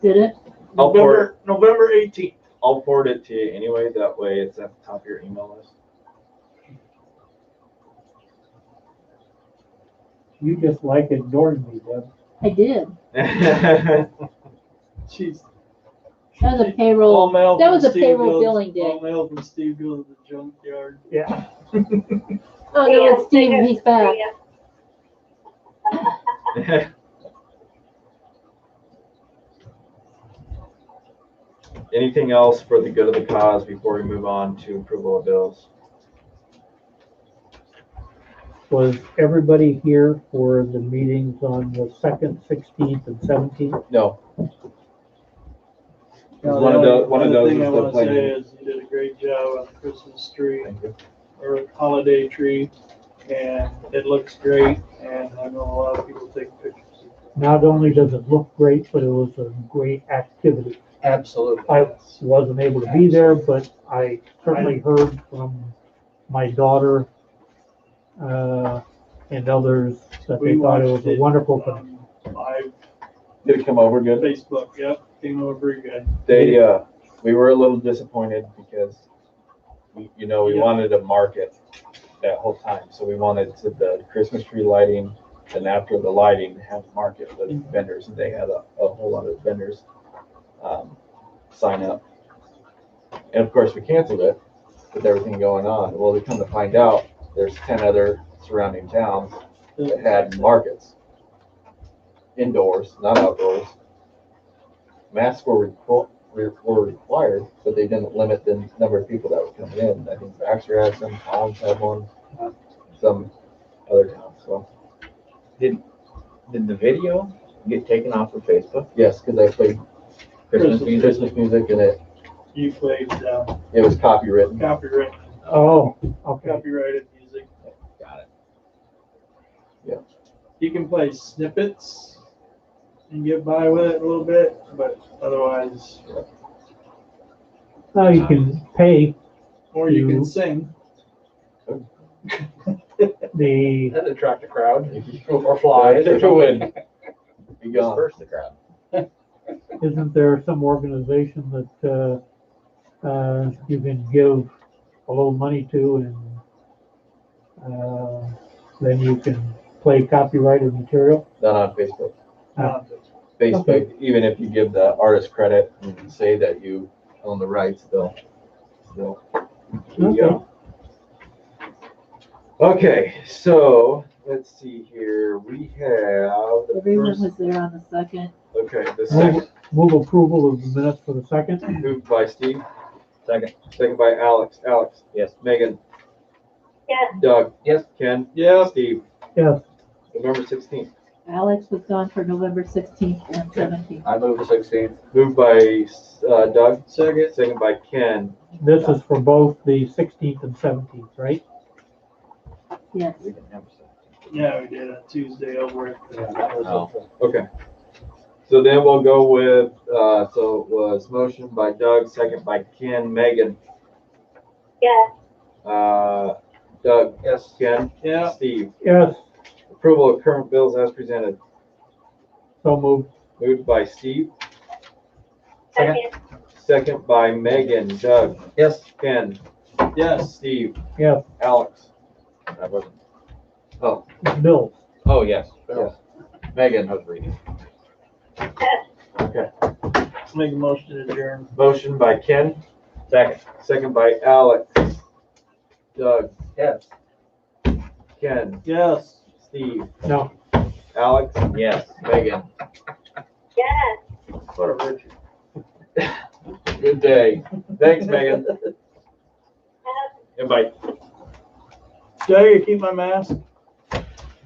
Did it? I'll forward, November 18th. I'll forward it to you anyway. That way it's at the top of your email list. You just like ignoring me, Deb. I did. Jeez. That was a payroll. All mail That from was a Steve payroll goes- billing day. All mail from Steve goes to the junkyard. Yeah. Oh, no, it's Steve, he's back. Anything else for the good of the cause before we move on to approval of bills? Was everybody here for the meetings on the 2nd, 16th, and 17th? No. Now, One of the those thing is I the want to say planning. is you did a great job on the Christmas tree Thank you. or holiday tree, and it looks great. And I know a lot of people take pictures. Not only does it look great, but it was a great activity. Absolutely. I wasn't able to be there, but I certainly heard from my daughter and others that they thought it was a wonderful thing. Live Did it come over good? Facebook, yep, came over very good. They, we were a little disappointed because we wanted to market that whole time. So we wanted to the Christmas tree lighting, and after the lighting, have a market with vendors, and they had a whole lot of vendors sign up. And of course, we canceled it with everything going on. Well, we come to find out there's 10 other surrounding towns that had markets, indoors, not outdoors. Masks were required, but they didn't limit the number of people that were coming in. I think Baxter had some, Collins had one, some other towns. So Did the video get taken off of Facebook? yes, because I played Christmas music, and You played it was copywritten. copyright, Oh, okay. copyrighted music. Got it. Yeah. You can play snippets and get by with it a little bit, but otherwise, Now you can pay or you can to- sing. the, That'd attract a crowd or fly. If it would. Be gone. Disperse the crowd. isn't there some organization that, you can give a little money to and, then you can play copyrighted material? Not on Facebook. Ah. Facebook, even if you give the artist credit and say that you own the rights, they'll. There you go. Okay, so let's see here. We have the Everyone first. was there on the second. Okay, the second Move approval of the minutes for the second? moved by Steve, Second. second by Alex. Alex. Yes. Megan. Yes. Doug. Yes. Ken. Yeah. Steve. Yes. November 16th. Alex was gone for November 16th and 17th. I move the 16th. Moved by Doug. Second. Second by Ken. This is for both the 16th and 17th, right? Yes. We can have a Yeah, we did a Tuesday over it. Okay. So then we'll go with, so it was motion by Doug, second by Ken. Megan. Yes. Doug. Yes. Ken. Yeah. Steve. Yes, Approval of current bills as presented. so moved. Moved by Steve, Second. second by Megan. Doug. Yes. Ken. Yes. Steve. Yes, Alex. I wasn't. Bill. Oh, yes. Yes. Megan, I was reading. Okay. Make a motion to adjourn. Motion by Ken, Second. second by Alex. Doug. Yes. Ken. Yes. Steve. No. Alex. Yes. Megan. Yes. What a Richard. Good day. Thanks, Megan. And bye. Do I keep my mask?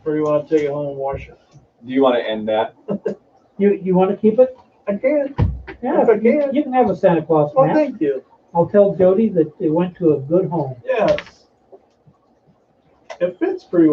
Or do you want to take it home and wash it? Do you want to end that? You want to keep it? I can. Yeah, If I can. you can have a Santa Claus Oh, mask. thank you. I'll tell Jody that it went to a good home. Yes. It fits pretty well.